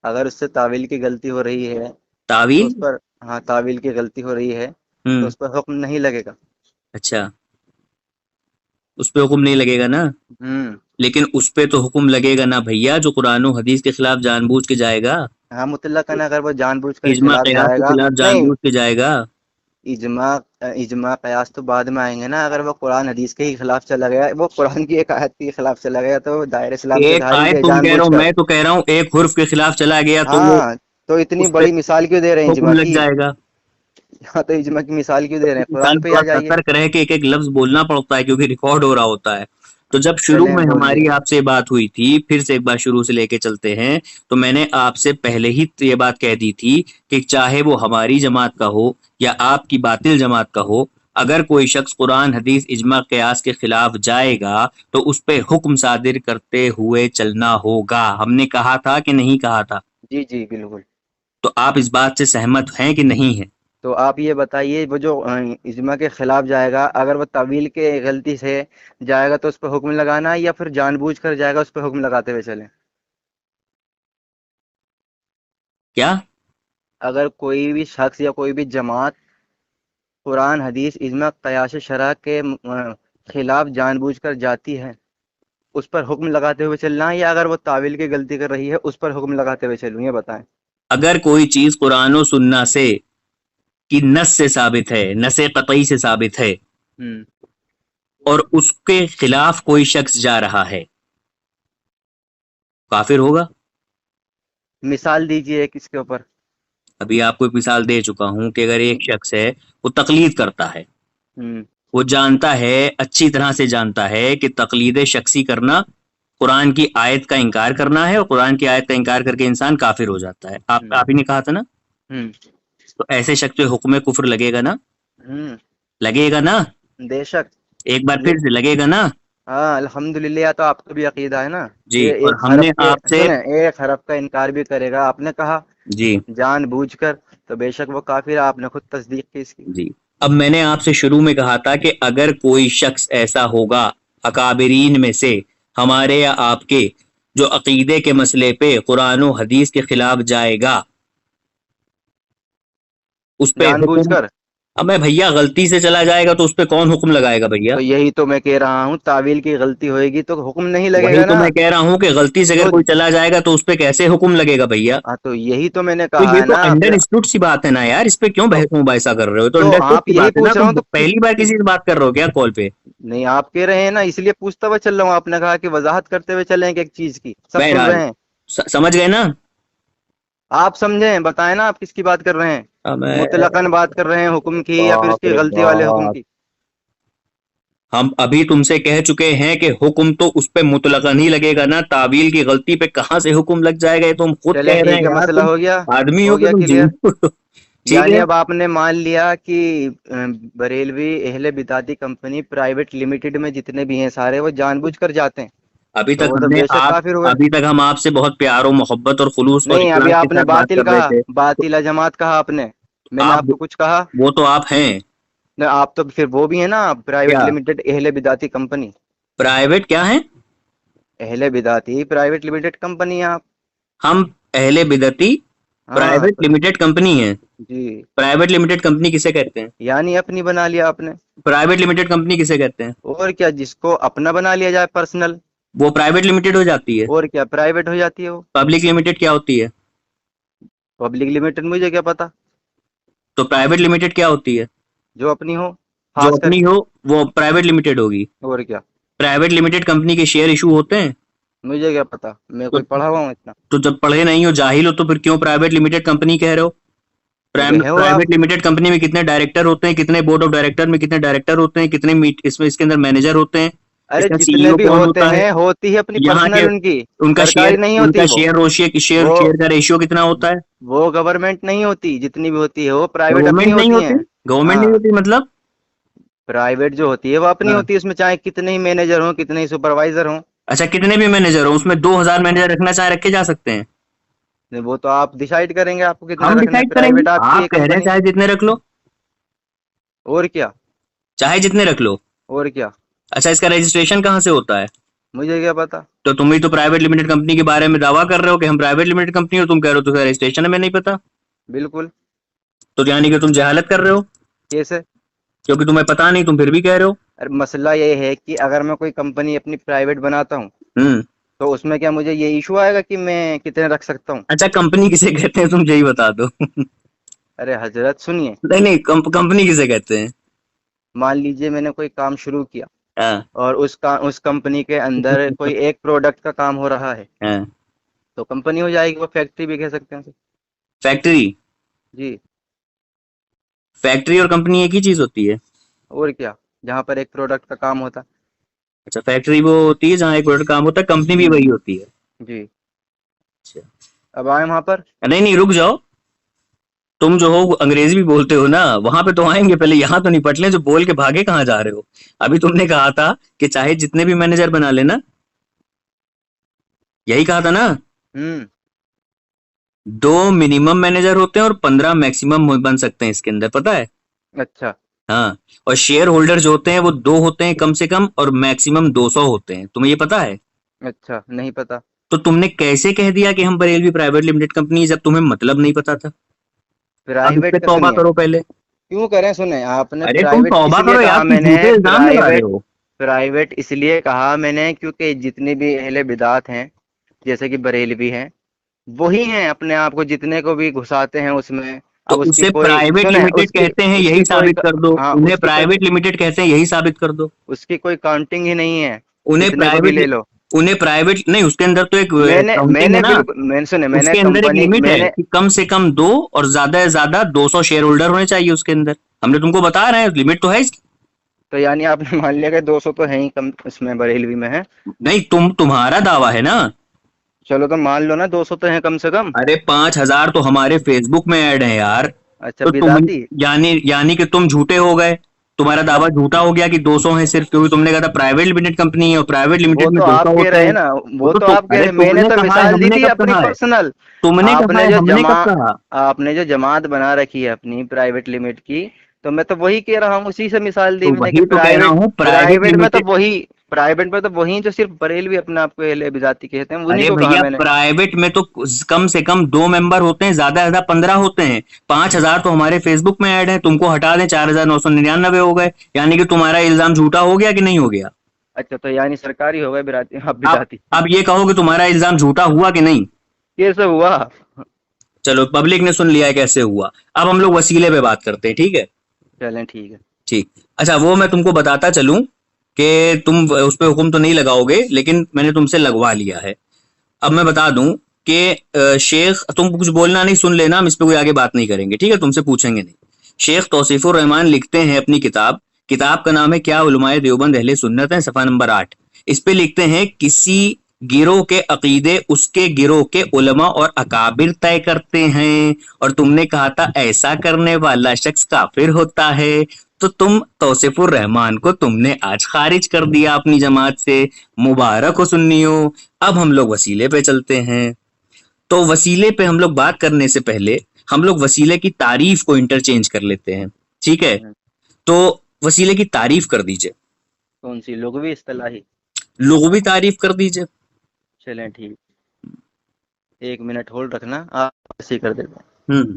اگر اس سے تعویل کی غلطی ہو رہی ہے تو تعویل؟ اس پر، ہاں تعویل کی غلطی ہو رہی ہے تو اس پر حکم نہیں لگے گا. اچھا، اس پہ حکم نہیں لگے گا نا؟ لیکن اس پہ تو حکم لگے گا نا بھیا جو قرآن و حدیث کے خلاف جان بوجھ کے جائے گا. ہاں مطلقاً اگر وہ جان بوجھ کر اجماع خلاف قیاس جائے کے گا. خلاف جان نہیں، بوجھ کے جائے گا. اجماع قیاس تو بعد میں آئیں گے نا. اگر وہ قرآن حدیث کے ہی خلاف چلا گیا، وہ قرآن کی ایک آیت کے خلاف چلا گیا تو وہ دائر اسلام سے ایک خارج آیت ہے تم جان کہہ رہا بوجھ ہوں، کر. میں تو کہہ رہا ہوں ایک حرف کے خلاف چلا گیا تو وہ ہاں تو اتنی اس پہ بڑی مثال کیوں دے رہے ہیں حکم اجماع لگ کی؟ جائے گا. ہاں تو اجماع کی مثال کیوں دے رہے ہیں؟ انسان قرآن پہ تھوڑا آ جائیے. سترک رہ کے ایک ایک لفظ بولنا پڑتا ہے کیونکہ ریکارڈ ہو رہا ہوتا ہے. تو جب شروع چلیں میں بولیے. ہماری آپ سے بات ہوئی تھی، پھر سے ایک بار شروع سے لے کے چلتے ہیں، تو میں نے آپ سے پہلے ہی یہ بات کہہ دی تھی کہ چاہے وہ ہماری جماعت کا ہو یا آپ کی باطل جماعت کا ہو، اگر کوئی شخص قرآن حدیث اجماع قیاس کے خلاف جائے گا تو اس پہ حکم صادر کرتے ہوئے چلنا ہوگا. ہم نے کہا تھا کہ نہیں کہا تھا؟ جی جی بالکل. تو آپ اس بات سے سہمت ہیں کہ نہیں ہیں؟ تو آپ یہ بتائیے، وہ جو اجماع کے خلاف جائے گا اگر وہ طویل کے غلطی سے جائے گا تو اس پہ حکم لگانا ہے یا پھر جان بوجھ کر جائے گا اس پہ حکم لگاتے ہوئے چلیں؟ کیا؟ اگر کوئی بھی شخص یا کوئی بھی جماعت قرآن حدیث اجماع قیاس شرح کے خلاف جان بوجھ کر جاتی ہے، اس پر حکم لگاتے ہوئے چلنا ہے یا اگر وہ تعویل کی غلطی کر رہی ہے اس پر حکم لگاتے ہوئے چلوں؟ یہ بتائیں. اگر کوئی چیز قرآن و سنہ سے کی نص سے ثابت ہے، نص قطعی سے ثابت ہے، ہوں، اور اس کے خلاف کوئی شخص جا رہا ہے، کافر ہوگا؟ مثال دیجیے ایک اس کے اوپر. ابھی آپ کو ایک مثال دے چکا ہوں کہ اگر ایک شخص ہے وہ تقلید کرتا ہے، ہوں، وہ جانتا ہے، اچھی طرح سے جانتا ہے کہ تقلید شخصی کرنا قرآن کی آیت کا انکار کرنا ہے، اور قرآن کی آیت کا انکار کر کے انسان کافر ہو جاتا ہے. آپ ہی نے کہا تھا نا؟ ہوں، تو ایسے شخص پہ حکم کفر لگے گا نا؟ ہوں، لگے گا نا؟ بے شک. ایک بار پھر سے لگے گا نا؟ ہاں الحمدللہ، تو آپ کو بھی عقیدہ ہے نا. جی. یہ اور ایک ہم نے حرف کے آپ سے، سنیں، ایک حرف کا انکار بھی کرے گا آپ نے کہا جی جان بوجھ کر، تو بے شک وہ کافر ہے. آپ نے خود تصدیق کی اس کی. جی، اب میں نے آپ سے شروع میں کہا تھا کہ اگر کوئی شخص ایسا ہوگا اکابرین میں سے، ہمارے یا آپ کے، جو عقیدے کے مسئلے پہ قرآن و حدیث کے خلاف جائے گا، اس پہ جان بوجھ حکم، کر. اب میں بھیا غلطی سے چلا جائے گا تو اس پہ کون حکم لگائے گا بھیا؟ تو یہی تو میں کہہ رہا ہوں، تعویل کی غلطی ہوئے گی تو حکم نہیں لگے وہی گا تو نا. میں کہہ رہا ہوں کہ غلطی سے اگر تو کوئی چلا جائے گا تو اس پہ کیسے حکم لگے گا بھیا؟ ہاں، تو یہی تو میں نے تو کہا یہ ہے تو نا. انڈر پھر اسٹوڈ سی بات ہے نا یار، اس پہ کیوں تو بحث مباحثہ کر رہے ہو؟ تو تو انڈر اسٹوڈ آپ سی یہی بات ہے نا، پوچھ رہا تم ہوں تو پہلی بار کسی سے بات کر رہے ہو کیا کال پہ؟ نہیں، آپ کہہ رہے ہیں نا، اس لیے پوچھتا ہوا چل رہا ہوں. آپ نے کہا کہ وضاحت کرتے ہوئے چلیں کہ ایک چیز کی سب سن بہرحال رہے ہیں. سمجھ گئے نا؟ آپ سمجھیں، بتائیں نا آپ کس کی بات کر رہے ہیں. میں مطلقاً بات کر رہے ہیں حکم کی، یا پھر اس باپ کی رے غلطی والے حکم باپ، کی؟ ہم ابھی تم سے کہہ چکے ہیں کہ حکم تو اس پہ مطلقاً نہیں لگے گا نا، تعویل کی غلطی پہ کہاں سے حکم لگ جائے گا؟ یہ تم خود چلیں کہہ رہے ہیں ٹھیک ہے، یار، مسئلہ تم ہو گیا. آدمی ہو ہو کہ گیا تم کلیئر. جن ٹھیک یعنی ہے. اب آپ نے مان لیا کہ بریلوی اہل بدعتی کمپنی پرائیویٹ لمیٹڈ میں جتنے بھی ہیں سارے وہ جان بوجھ کر جاتے ہیں، ابھی تو تک وہ ہم تو نے بے شک کافر ہوئے. ہم آپ سے بہت پیار و محبت اور خلوص اور نہیں، ابھی اخلاص کے آپ نے ساتھ بات باطل کر رہے کہا، تھے. تو باطل جماعت کہا آپ نے. میں نے آپ، آپ کو کچھ کہا؟ وہ تو آپ ہیں. نہیں، آپ تو پھر وہ بھی ہیں نا، پرائیویٹ کیا لمیٹڈ اہل بدعتی کمپنی. پرائیویٹ کیا ہیں؟ اہل بدعتی پرائیویٹ لمیٹڈ کمپنی ہے آپ. ہم اہل بدعتی ہاں پرائیویٹ لمیٹڈ کمپنی ہیں. جی، پرائیویٹ لمیٹڈ کمپنی کسے کہتے ہیں؟ یعنی اپنی بنا لیا آپ نے. پرائیویٹ لمیٹڈ کمپنی کسے کہتے ہیں؟ اور کیا، جس کو اپنا بنا لیا جائے پرسنل. وہ پرائیویٹ لمیٹڈ ہو جاتی ہے. اور کیا، پرائیویٹ ہو جاتی ہے وہ. پبلک لمیٹڈ کیا ہوتی ہے؟ پبلک لمیٹڈ مجھے کیا پتا. تو پرائیویٹ لمیٹڈ کیا ہوتی ہے؟ جو اپنی ہو جو خاص کر اپنی کے. ہو وہ پرائیویٹ لمیٹڈ ہوگی. اور کیا، پرائیویٹ لمیٹڈ کمپنی کے شیئر ایشو ہوتے ہیں. مجھے کیا پتا، میں تو کوئی پڑھا ہوا ہوں اتنا. تو جب پڑھے نہیں ہو، جاہل ہو، تو پھر کیوں پرائیویٹ لمیٹڈ کمپنی کہہ رہے ہو؟ کیونکہ ہے وہ آپ. پرائیویٹ لمیٹڈ کمپنی میں کتنے ڈائریکٹر ہوتے ہیں؟ کتنے بورڈ آف ڈائریکٹر میں کتنے ڈائریکٹر ہوتے ہیں؟ کتنے اس کے اندر مینیجر ہوتے ہیں؟ اس ارے کا سی ای جتنے او بھی کون ہوتے ہوتا ہے؟ ہیں، ہوتی ہے اپنی یہاں کے پرسنل ان کی، ان کا شیئر سرکاری نہیں ان کا ہوتی. شیئر روشی وہ شیئر کا ریشیو کتنا ہوتا ہے؟ وہ گورنمنٹ نہیں ہوتی، جتنی بھی ہوتی ہے وہ پرائیویٹ اپنی گورنمنٹ نہیں ہوتی ہوتی؟ ہیں. گورنمنٹ نہیں ہاں، ہوتی مطلب؟ پرائیویٹ جو ہوتی ہے وہ اپنی ہاں. ہوتی ہے، اس میں چاہے کتنے ہی مینیجر ہوں، کتنے ہی سپروائزر ہوں. اچھا، کتنے بھی مینیجر ہوں، اس میں 2000 مینیجر رکھنا چاہے رکھے جا سکتے ہیں. وہ تو آپ ڈیسائیڈ کریں گے آپ کو کتنے ہم رکھنا ہے، ڈیسائیڈ کریں گے، پرائیویٹ آپ کی آپ ہے کہہ رہے ہیں کمپنی. چاہے جتنے رکھ لو. اور کیا. چاہے جتنے رکھ لو. اور کیا، اچھا، اس کا رجسٹریشن کہاں سے ہوتا ہے؟ مجھے کیا پتا. تو تم ہی تو پرائیویٹ لمیٹڈ کمپنی کے بارے میں دعویٰ کر رہے ہو کہ ہم پرائیویٹ لمیٹڈ کمپنی ہو، تم کہہ رہے ہو تو رجسٹریشن ہمیں نہیں پتا. بالکل. تو یعنی کہ تم جہالت کر رہے ہو، کیسے؟ کیونکہ تمہیں پتا نہیں، تم پھر بھی کہہ رہے ہو. مسئلہ یہ ہے کہ اگر میں کوئی کمپنی اپنی پرائیویٹ بناتا ہوں ہوں تو اس میں کیا مجھے یہ ایشو آئے گا کہ میں کتنے رکھ سکتا ہوں؟ اچھا، کمپنی کسے کہتے ہیں تم یہی بتا دو. ارے حضرت سنیے، نہیں نہیں، کمپنی کسے کہتے ہیں؟ مان لیجئے میں نے کوئی کام شروع کیا ہاں اور اس کمپنی کے اندر کوئی ایک پروڈکٹ کا کام ہو رہا ہے، ہاں. تو کمپنی ہو جائے گی. وہ فیکٹری بھی کہہ سکتے ہیں اسے. فیکٹری جی. فیکٹری اور کمپنی ایک ہی چیز ہوتی ہے؟ اور کیا، جہاں پر ایک پروڈکٹ کا کام ہوتا. اچھا، فیکٹری وہ ہوتی ہے جہاں ایک پروڈکٹ کام ہوتا ہے، کمپنی بھی وہی ہوتی ہے. جی. اچھا، اب آئے وہاں پر. نہیں نہیں، رک جاؤ. تم جو ہو انگریزی بھی بولتے ہو نا، وہاں پہ تو آئیں گے، پہلے یہاں تو نپٹ لیں. جو بول کے بھاگے کہاں جا رہے ہو؟ ابھی تم نے کہا تھا کہ چاہے جتنے بھی مینیجر بنا لینا، یہی کہا تھا نا؟ 2 منیمم مینیجر ہوتے ہیں اور 15 میکسیمم بن سکتے ہیں اس کے اندر، پتا ہے؟ اچھا. ہاں. اور شیئر ہولڈر جو ہوتے ہیں وہ 2 ہوتے ہیں کم سے کم، اور میکسیمم 200 ہوتے ہیں. تمہیں یہ پتا ہے؟ اچھا، نہیں پتا. تو تم نے کیسے کہہ دیا کہ ہم بریلوی پرائیویٹ لمیٹڈ کمپنی، جب تمہیں مطلب نہیں پتا تھا؟ اب اس پرائیویٹ پہ کا توبہ سنیے، کرو پہلے. کیوں کریں؟ سنیں، آپ نے ارے تم پرائیویٹ اس توبہ لیے کرو کہا یار، میں تم نے جھوٹے الزام لگا رہے ہو. پرائیویٹ اس لیے کہا میں نے کیونکہ جتنی بھی اہل بدعت ہیں جیسے کہ بریلوی ہیں، وہی ہیں اپنے آپ کو جتنے کو بھی گھساتے ہیں اس میں تو اب اس کی اسے کوئی پرائیویٹ سنیں لمیٹڈ کہتے ہیں، اس یہی کی کوئی ثابت کر دو. ہاں انہیں اس کی کوئی پرائیویٹ لمیٹڈ کہتے ہیں، یہی ثابت کر دو. اس کی کوئی کاؤنٹنگ ہی نہیں ہے، انہیں جتنے کو بھی پرائیویٹ لے لو. انہیں پرائیویٹ نہیں، اس کے اندر تو ایک میں کاؤنٹنگ ہے نے نا. بالکل میں نے سنے میں اس نے کے اندر ایک کمپنی لمٹ میں ہے نے کہ کم سے کم 2 اور زیادہ سے زیادہ 200 شیئر ہولڈر ہونے چاہیے اس کے اندر. ہم نے تم کو بتا رہے ہیں لمٹ تو ہے اس کی. تو یعنی آپ نے مان لیا کہ 200 تو ہے ہی کم اس میں بریلوی میں ہے. نہیں، تمہارا دعویٰ ہے نا. چلو تو مان لو نا 200 تو ہیں کم سے کم. ارے 5,000 تو ہمارے فیس بک میں ایڈ ہیں یار. اچھا تو تم بدعتی. یعنی کہ تم جھوٹے ہو گئے، تمہارا دعویٰ جھوٹا ہو گیا کہ 200 ہیں صرف، کیونکہ تم نے کہا تھا پرائیویٹ لمیٹڈ کمپنی ہے اور پرائیویٹ وہ لمیٹڈ میں تو 200 آپ کہہ ہوتے رہے ہیں. ہیں نا، وہ وہ تو آپ کہہ ارے رہے ہیں. تم میں نے نے تو کہا ہے، مثال ہم دی نے تھی کب اپنی کہا ہے؟ پرسنل. تم نے آپ کہا نے ہے، جو ہم نے کب کہا؟ آپ نے جو جماعت بنا رکھی ہے اپنی پرائیویٹ لمٹ کی، تو میں تو وہی کہہ رہا ہوں، اسی سے مثال دی تو میں نے کہ وہی تو کہہ رہا ہوں، پرائیویٹ پرائیویٹ میں تو لمیٹڈ. وہی جو صرف بریلوی اپنے آپ کو بذاتی کہتے ہیں، انہیں ارے کو کہا بھیا، میں نے. پرائیویٹ میں تو کم سے کم 2 ممبر ہوتے ہیں، زیادہ سے زیادہ 15 ہوتے ہیں. 5,000 تو ہمارے فیس بک میں ایڈ ہیں، تم کو ہٹا دیں 4,999 ہو گئے. یعنی کہ تمہارا الزام جھوٹا ہو گیا کہ نہیں ہو گیا؟ اچھا تو یعنی سرکاری ہو گئے اب اب بذاتی. اب یہ کہو کہ تمہارا الزام جھوٹا ہوا کہ نہیں. کیسے ہوا؟ چلو، پبلک نے سن لیا ہے کیسے ہوا. اب ہم لوگ وسیلے پہ بات کرتے ہیں، ٹھیک ہے؟ چلیں ٹھیک ہے. ٹھیک. اچھا، وہ میں تم کو بتاتا چلوں کہ تم اس پہ حکم تو نہیں لگاؤ گے، لیکن میں نے تم سے لگوا لیا ہے. اب میں بتا دوں کہ شیخ، تم کچھ بولنا نہیں، سن لینا، ہم اس پہ کوئی آگے بات نہیں کریں گے، ٹھیک ہے؟ تم سے پوچھیں گے نہیں. شیخ توصیف الرحمان لکھتے ہیں اپنی کتاب کا نام ہے کیا علماء دیوبند اہل سنت ہیں، صفحہ نمبر 8. اس پہ لکھتے ہیں کسی گروہ کے عقیدے اس کے گروہ کے علماء اور اکابر طے کرتے ہیں، اور تم نے کہا تھا ایسا کرنے والا شخص کافر ہوتا ہے. تو تم توصیف الرحمان کو تم نے آج خارج کر دیا اپنی جماعت سے. مبارک ہو سنیو. اب ہم لوگ وسیلے پہ چلتے ہیں. تو وسیلے پہ ہم لوگ بات کرنے سے پہلے ہم لوگ وسیلے کی تعریف کو انٹرچینج کر لیتے ہیں، ٹھیک ہے؟ تو وسیلے کی تعریف کر دیجئے. کون سی لغوی اصطلاحی؟ لغوی تعریف کر دیجئے. چلیں ٹھیک. 1 منٹ ہولڈ رکھنا، آپ ایسے ہی کر دیتے ہوں ہیں.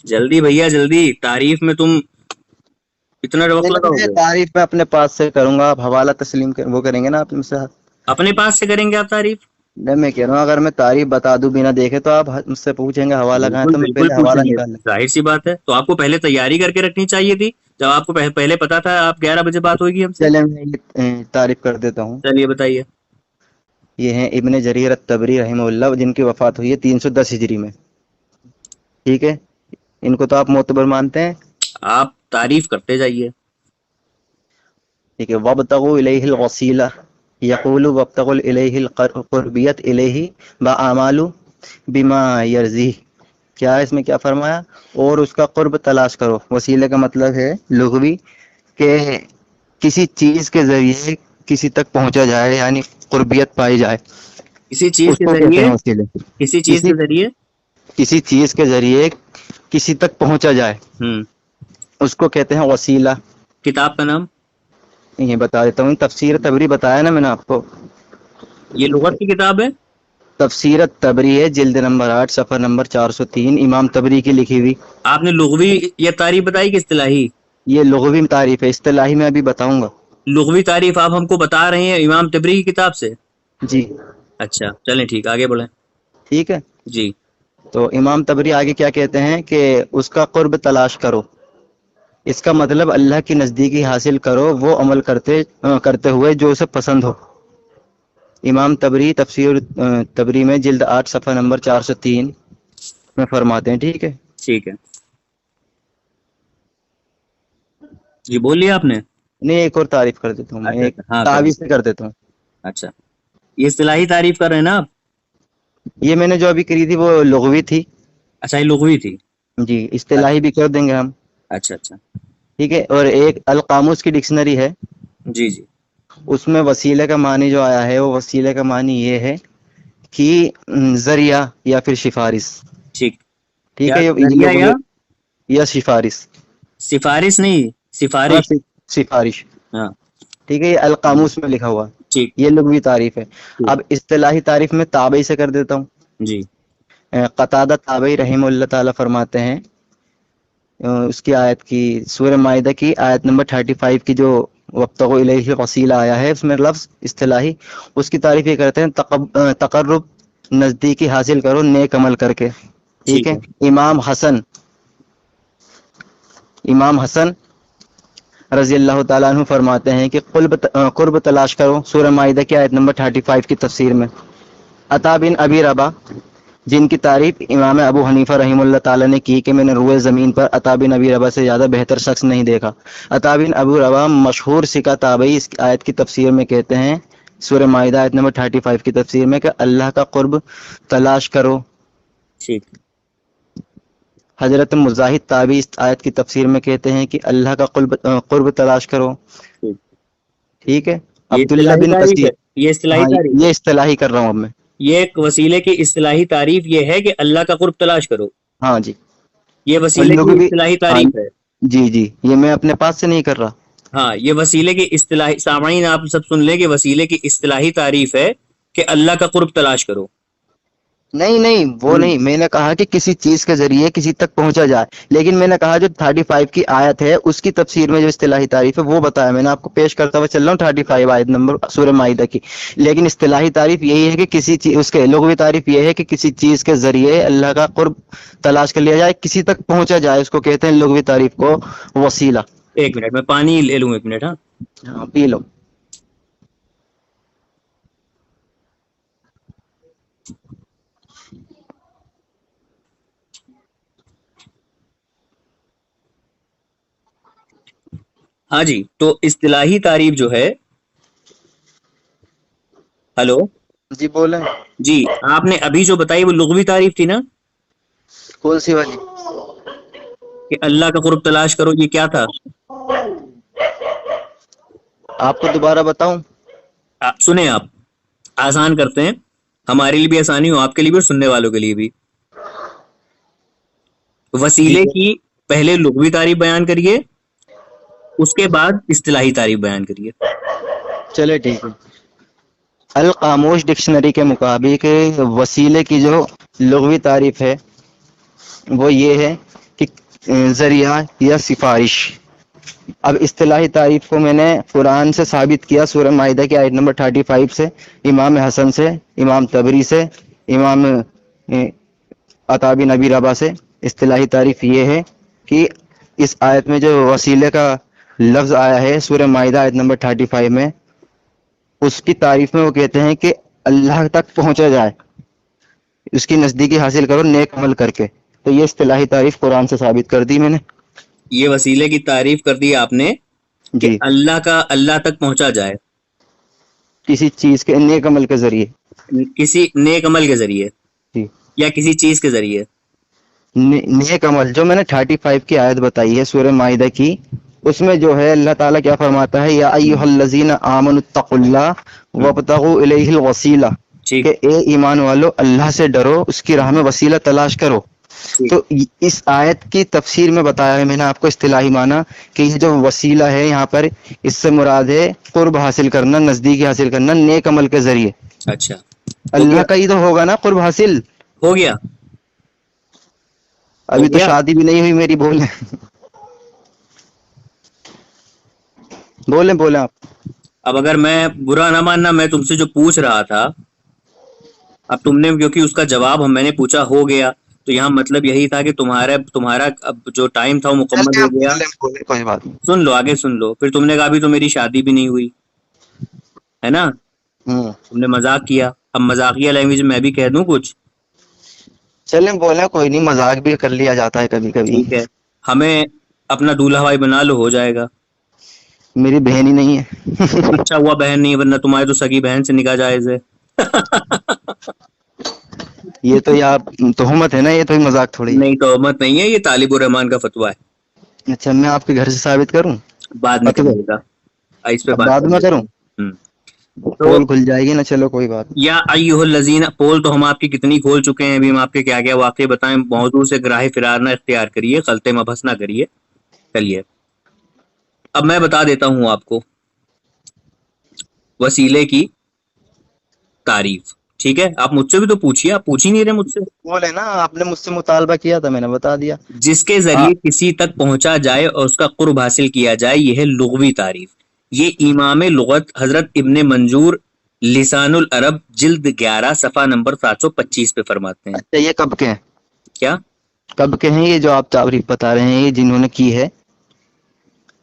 جلدی بھیا جلدی، تعریف میں تم اتنا وقت لگاؤ میں گے؟ تعریف میں اپنے پاس سے کروں گا، آپ حوالہ تسلیم وہ کریں گے نا آپ سے. اپنے پاس سے کریں گے آپ تعریف؟ نہیں میں کہہ رہا ہوں اگر میں تعریف بتا دوں بنا دیکھے تو آپ مجھ سے پوچھیں گے حوالہ کہاں ہے، بالکل تو میں بالکل پہلے حوالہ پوچھیں گے، نکال لیں. ظاہر سی بات ہے. تو آپ کو پہلے تیاری کر کے رکھنی چاہیے تھی، جب آپ کو پہلے پتا تھا آپ 11 بجے بات ہوگی ہم سے. چلیں میں تعریف کر دیتا ہوں. چلیے بتائیے. یہ ہیں ابن جریر الطبری رحمہ اللہ، جن کی وفات ہوئی ہے 310 ہجری میں، ٹھیک ہے؟ ان کو تو آپ معتبر مانتے ہیں. آپ تعریف کرتے جائیے. ٹھیک ہے. وابتغوا الیہ الوسیلہ یقول وابتغوا الیہ القربیت الیہ باعمال بما یرضی. کیا ہے اس میں کیا فرمایا؟ اور اس کا قرب تلاش کرو. وسیلے کا مطلب ہے لغوی کہ کسی چیز کے ذریعے کسی تک پہنچا جائے، یعنی قربیت پائی جائے، کسی چیز اس کے کو کہتے ذریعے، ہیں وسیلے. کسی چیز کے ذریعے. کسی چیز کے ذریعے کسی تک پہنچا جائے اس کو کہتے ہیں وسیلہ. کتاب کا نام؟ یہ بتا دیتا ہوں، تفسیر تبری بتایا نا میں نے آپ کو. یہ لغت کی کتاب ہے؟ تفسیر تبری ہے، جلد نمبر 8 صفحہ نمبر 403، امام تبری کی لکھی ہوئی. آپ نے لغوی یا تعریف بتائی کہ اصطلاحی؟ یہ لغوی تعریف ہے، اصطلاحی میں ابھی بتاؤں گا. لغوی تعریف آپ ہم کو بتا رہے ہیں امام تبری کی کتاب سے؟ جی اچھا چلیں ٹھیک، آگے بڑھیں. ٹھیک ہے. جی تو امام تبری آگے کیا کہتے ہیں کہ اس کا قرب تلاش کرو، اس کا مطلب اللہ کی نزدیکی حاصل کرو، وہ عمل کرتے ہوئے جو اسے پسند ہو. امام تبری تفسیر تبری میں جلد 8 صفحہ نمبر 403 میں فرماتے ہیں. ٹھیک ہے. ٹھیک ہے. جی بول لیا آپ نے؟ نہیں، ایک اور تعریف کر دیتا ہوں، میں اچھا ایک اچھا ہاں کر. تعویذ سے کر دیتا ہوں. اچھا یہ اصطلاحی تعریف کر رہے ہیں نا آپ؟ یہ میں نے جو ابھی کری تھی وہ لغوی تھی. اچھا یہ لغوی تھی. جی اصطلاحی بھی کر دیں گے ہم. اچھا اچھا. ٹھیک ہے. اور ایک القاموس کی ڈکشنری ہے، جی جی اس میں وسیلے کا معنی جو آیا ہے وہ وسیلے کا معنی یہ ہے کہ ذریعہ یا پھر سفارش. ٹھیک. ٹھیک کیا ہے. یہ ذریعہ لغوی یا سفارش. سفارش نہیں ہاں سفارش. سفارش. ہاں ٹھیک ہے. یہ القاموس میں لکھا ہوا، ٹھیک یہ لغوی تعریف ہے. ٹھیک. اب اصطلاحی تعریف میں تابعی سے کر دیتا ہوں. جی قتادہ تابعی رحمہ اللہ تعالی فرماتے ہیں، اس کی آیت کی سورہ مائدہ کی آیت نمبر 35 کی جو وابتغوا الیہ الوسیلہ آیا ہے، اس میں لفظ اصطلاحی اس کی تعریف یہ کرتے ہیں تقرب، نزدیکی حاصل کرو نیک عمل کر کے. ٹھیک ہے. امام حسن رضی اللہ تعالیٰ عنہ فرماتے ہیں کہ قرب تلاش کرو، سورہ مائدہ کی آیت نمبر 35 کی تفسیر میں. عطا بن ابی ربا جن کی تعریف امام ابو حنیفہ رحمہ اللہ تعالیٰ نے کی کہ میں نے روئے زمین پر عطا بن ابی ربا سے زیادہ بہتر شخص نہیں دیکھا. عطا بن ابو ربا مشہور سکہ تابعی اس آیت کی تفسیر میں کہتے ہیں، سورہ مائدہ آیت نمبر 35 کی تفسیر میں، کہ اللہ کا قرب تلاش کرو. ٹھیک. حضرت مجاہد تابعی اس آیت کی تفسیر میں کہتے ہیں کہ اللہ کا قرب تلاش کرو. ٹھیک. ٹھیک ہے. یہ عبداللہ اصطلاحی بن تعریف کثیر. ہے، یہ اصطلاحی ہاں تعریف یہ ہے. اصطلاحی کر رہا ہوں اب میں. یہ ایک وسیلے کی اصطلاحی تعریف یہ ہے کہ اللہ کا قرب تلاش کرو. ہاں جی. یہ اور وسیلے لوگ کی بھی، اصطلاحی ہاں تعریف ہے. جی جی، یہ میں اپنے پاس سے نہیں کر رہا. ہاں یہ وسیلے کی اصطلاحی، سامعین آپ سب سن لیں کہ وسیلے کی اصطلاحی تعریف ہے کہ اللہ کا قرب تلاش کرو. نہیں وہ نہیں، میں نے کہا کہ کسی چیز کے ذریعے کسی تک پہنچا جائے، لیکن میں نے کہا جو 35 کی آیت ہے اس کی تفسیر میں جو اصطلاحی تعریف ہے وہ بتایا میں نے آپ کو، پیش کرتا ہوا چل رہا ہوں 35 آیت نمبر سورہ مائدہ کی. لیکن اصطلاحی تعریف یہی ہے کہ کسی چیز، اس کے لغوی تعریف یہ ہے کہ کسی چیز کے ذریعے اللہ کا قرب تلاش کر لیا جائے، کسی تک پہنچا جائے، اس کو کہتے ہیں لغوی تعریف کو وسیلہ. ایک منٹ میں پانی لے لوں، ایک منٹ. ہاں ہاں پی لو. ہاں جی. تو اصطلاحی تعریف جو ہے، ہلو جی بولیں. جی، آپ نے ابھی جو بتائی وہ لغوی تعریف تھی نا، کون سی والی؟ کہ اللہ کا قرب تلاش کرو، یہ کیا تھا؟ آپ کو دوبارہ بتاؤں؟ سنیں آپ، آسان کرتے ہیں، ہمارے لیے بھی آسانی ہو، آپ کے لیے بھی اور سننے والوں کے لیے بھی. وسیلے کی پہلے لغوی تعریف بیان کریے، اس کے بعد اصطلاحی تعریف بیان کریے. چلے ٹھیک ہے. القاموس ڈکشنری کے مطابق وسیلے کی جو لغوی تعریف ہے وہ یہ ہے کہ ذریعہ یا سفارش. اب اصطلاحی تعریف کو میں نے قرآن سے ثابت کیا، سورہ مائدہ کی آیت نمبر 35 سے، امام حسن سے، امام تبری سے، امام عطا بن ابی ربا سے. اصطلاحی تعریف یہ ہے کہ اس آیت میں جو وسیلے کا لفظ آیا ہے سورہ مائدہ آیت نمبر 35 میں، اس کی تعریف میں وہ کہتے ہیں کہ اللہ تک پہنچا جائے، اس کی نزدیکی حاصل کرو نیک عمل کر کے. تو یہ اصطلاحی تعریف قرآن سے ثابت کر دی میں نے. یہ وسیلے کی تعریف کر دی آپ نے کہ جی، اللہ تک پہنچا جائے کسی چیز کے نیک عمل کے ذریعے. کسی نیک عمل کے ذریعے جی، یا کسی چیز کے ذریعے. نیک عمل جو میں نے 35 کی آیت بتائی ہے سورہ مائدہ کی، اس میں جو ہے اللہ تعالیٰ کیا فرماتا ہے، یا ایھا الذین آمنوا اتقوا اللہ وابتغوا الیہ الوسیلہ، ٹھیک کہ اے ایمان والو اللہ سے ڈرو، اس کی راہ میں وسیلہ تلاش کرو. ٹھیک. تو اس آیت کی تفسیر میں بتایا ہے میں نے آپ کو اصطلاحی معنی کہ یہ جو وسیلہ ہے یہاں پر اس سے مراد ہے قرب حاصل کرنا، نزدیکی حاصل کرنا نیک عمل کے ذریعے. اچھا ہو اللہ گیا، کا ہی تو ہوگا نا قرب حاصل. ہو گیا. ابھی تو گیا؟ شادی بھی نہیں ہوئی میری. بولیں بولیں آپ. اب اگر میں برا نہ ماننا، میں تم سے جو پوچھ رہا تھا، اب تم نے کیونکہ اس کا جواب میں نے پوچھا ہو گیا، تو یہاں مطلب یہی تھا کہ تمہارا اب جو ٹائم تھا وہ مکمل ہو گیا. کوئی بات نہیں. سن لو، آگے سن لو. پھر تم نے کہا ابھی تو میری شادی بھی نہیں ہوئی ہے نا، تم نے مذاق کیا. اب مذاقیہ لینگویج میں بھی کہہ دوں کچھ؟ چلیں بولیں، کوئی نہیں، مذاق بھی کر لیا جاتا ہے کبھی کبھی. ٹھیک ہے، ہمیں اپنا دولہا بھائی بنا لو، ہو جائے گا. میری بہن ہی نہیں ہے. اچھا ہوا بہن نہیں ہے، ورنہ تمہارے تو سگی بہن سے نکاح جائز ہے. یہ تو یار تہمت ہے نا، یہ تو مذاق تھوڑی. نہیں تہمت نہیں ہے، یہ طالب الرحمان کا فتویٰ ہے. اچھا، میں آپ کے گھر سے ثابت کروں؟ بعد میں فتوی کرے گا، اس پہ اب بات بعد میں کروں؟ تو پول کھل جائے گی نا. چلو کوئی بات نہیں. یا ایھا الذین، پول تو ہم آپ کی کتنی کھول چکے ہیں. ابھی ہم آپ کے کیا کیا واقعے بتائیں. موضوع سے گراہ فرار نہ اختیار کریے، غلطے مبحث نہ کریے. چلیے اب میں بتا دیتا ہوں آپ کو وسیلے کی تعریف. ٹھیک ہے، آپ مجھ سے بھی تو پوچھیے، آپ پوچھ ہی نہیں رہے مجھ سے. بولے نا، آپ نے مجھ سے مطالبہ کیا تھا، میں نے بتا دیا. جس کے ذریعے کسی تک پہنچا جائے اور اس کا قرب حاصل کیا جائے، یہ ہے لغوی تعریف. یہ امام لغت حضرت ابن منظور لسان العرب جلد 11 صفحہ نمبر 725 پہ فرماتے ہیں. اچھا، یہ کب کے ہیں؟ کیا کب کے ہیں یہ جو آپ تعریف بتا رہے ہیں، یہ جنہوں نے کی ہے؟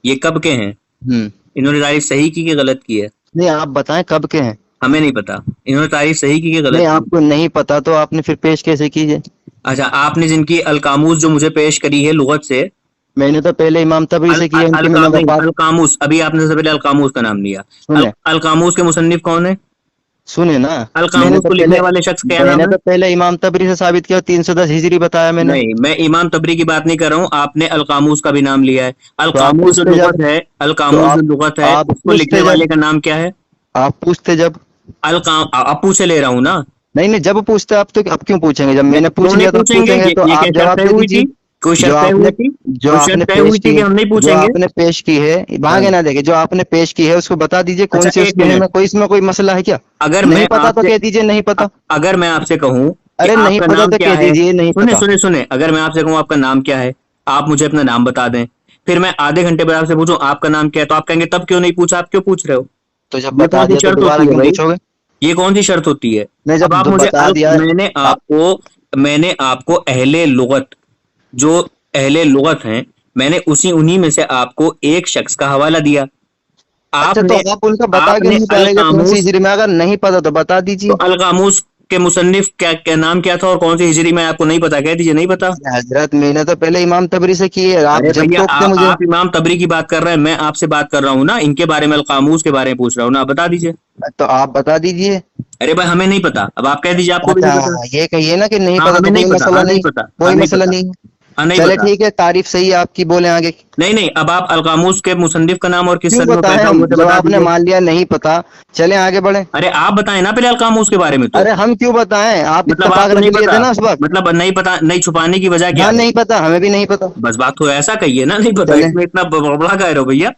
یہ کب کے ہیں؟ انہوں نے تعریف صحیح کی کہ غلط کی ہے؟ نہیں، آپ بتائیں کب کے ہیں. ہمیں نہیں پتا انہوں نے تعریف صحیح کی کہ غلط نہیں، کی. آپ کو نہیں پتا تو آپ نے پھر پیش کیسے کیجیے؟ اچھا، آپ نے جن کی القاموس جو مجھے پیش کری ہے لغت سے، میں نے تو پہلے امام تبری سے کیا، ان کی میں نے وفات. القاموس، ابھی آپ نے سب سے پہلے القاموس کا نام لیا. سنیں القاموس کے مصنف کون ہے؟ سنیں نا، القاموس کو لکھنے والے شخص کیا نام ہے؟ پہلے امام تبری سے ثابت کیا، 310 ہجری بتایا میں نے. نہیں، میں امام تبری کی بات نہیں کر رہا ہوں، آپ نے القاموس کا بھی نام لیا ہے. آپ القاموس جو پوچھتے لغت ہے، القاموس جو لغت ہے، آپ اس کو لکھنے والے کا نام کیا ہے؟ آپ پوچھتے جب آپ پوچھے لے رہا ہوں نا. نہیں، جب پوچھتے آپ تو اب کیوں پوچھیں گے؟ جب میں نے پوچھ کیوں لیا نہیں تو پوچھیں پوچھیں گے تو یہ آپ کیا جواب شرط دے طے ہوئی دیجیے. تھی؟ کوئی شرط طے ہوئی تھی؟ جو کوئی آپ نے شرط طے پیش ہوئی تھی کی کہ ہم نہیں جو پوچھیں گے؟ آپ نے پیش کی ہے، بھاگے نہ دیکھے، جو آپ نے پیش کی ہے اس کو بتا دیجیے کون اچھا، سی. اس ایک کے منٹ. میں اس میں کوئی مسئلہ ہے کیا؟ اگر نہیں میں پتا آپ تو سے کہہ دیجیے نہیں پتا. اگر میں آپ سے کہوں کہ ارے آپ نہیں کا پتا نام تو کیا کہہ ہے، دیجیے نہیں پتا. سنیں، اگر میں آپ سے کہوں آپ کا نام کیا ہے، آپ مجھے اپنا نام بتا دیں، پھر میں آدھے گھنٹے بعد آپ سے پوچھوں آپ کا نام کیا ہے، تو آپ کہیں گے تب کیوں نہیں پوچھا، آپ کیوں پوچھ رہے ہو؟ تو جب یہ بتا کون سی دیا تو شرط دوبارہ ہوتی ہے کیوں بھائی؟ پوچھو گے؟ یہ کون سی شرط ہوتی ہے؟ نہیں، اب جب آپ مجھے بتا دیا. میں نے آپ کو اہل لغت، جو اہل لغت ہیں، میں نے انہی میں سے آپ کو ایک شخص کا حوالہ دیا. اچھا، آپ تو نے آپ ان کا بتا آپ کے نے نہیں پا رہے کہ کون سی ہجری میں؟ اگر نہیں پتا تو بتا دیجیے. تو القاموس کے مصنف کیا نام کیا تھا اور کون سی ہجری میں؟ آپ کو نہیں پتا، کہہ دیجیے نہیں پتا. حضرت میں نے تو پہلے امام تبری سے کی ہے، آپ ارے جب بھیا، ٹوکتے مجھے. آپ امام تبری کی بات کر رہے ہیں، میں آپ سے بات کر رہا ہوں نا، ان کے بارے میں، القاموس کے بارے میں پوچھ رہا ہوں نا. آپ بتا دیجیے. تو آپ بتا دیجیے. ارے بھائی ہمیں نہیں پتا، اب آپ کہہ دیجیے آپ کو بھی اچھا، نہیں پتا. یہ کہیے نا کہ نہیں ہاں پتا ہمیں تو نہیں کوئی پتا، مسئلہ ہاں نہیں نہیں. پتا، ہاں کوئی نہیں مسئلہ پتا، نہیں. ہاں نہیں چلے پتا. ٹھیک ہے، تعریف صحیح ہے آپ کی، بولیں آگے. نہیں، اب آپ القاموس کے مصنف کا نام اور کس کیوں سن میں بتائیں پیدا ہم، ہوئے تھے جب بتا آپ نے دیجیے. مان لیا نہیں پتا. چلیں آگے بڑھیں. ارے آپ بتائیں نا پہلے القاموس کے بارے میں. تو ارے ہم کیوں بتائیں؟ آپ مطلب اتفاق آپ کو رکھ نہیں لیے تھے پتا، نا اس وقت. مطلب نہیں پتا، نہیں چھپانے کی وجہ کیا ہاں ہے؟ نہیں پتا، ہمیں بھی نہیں پتا. بس بات تو ایسا کہیے نا، نہیں پتا، چلیں. اس میں اتنا بڑا کہہ رہے ہو بھیا.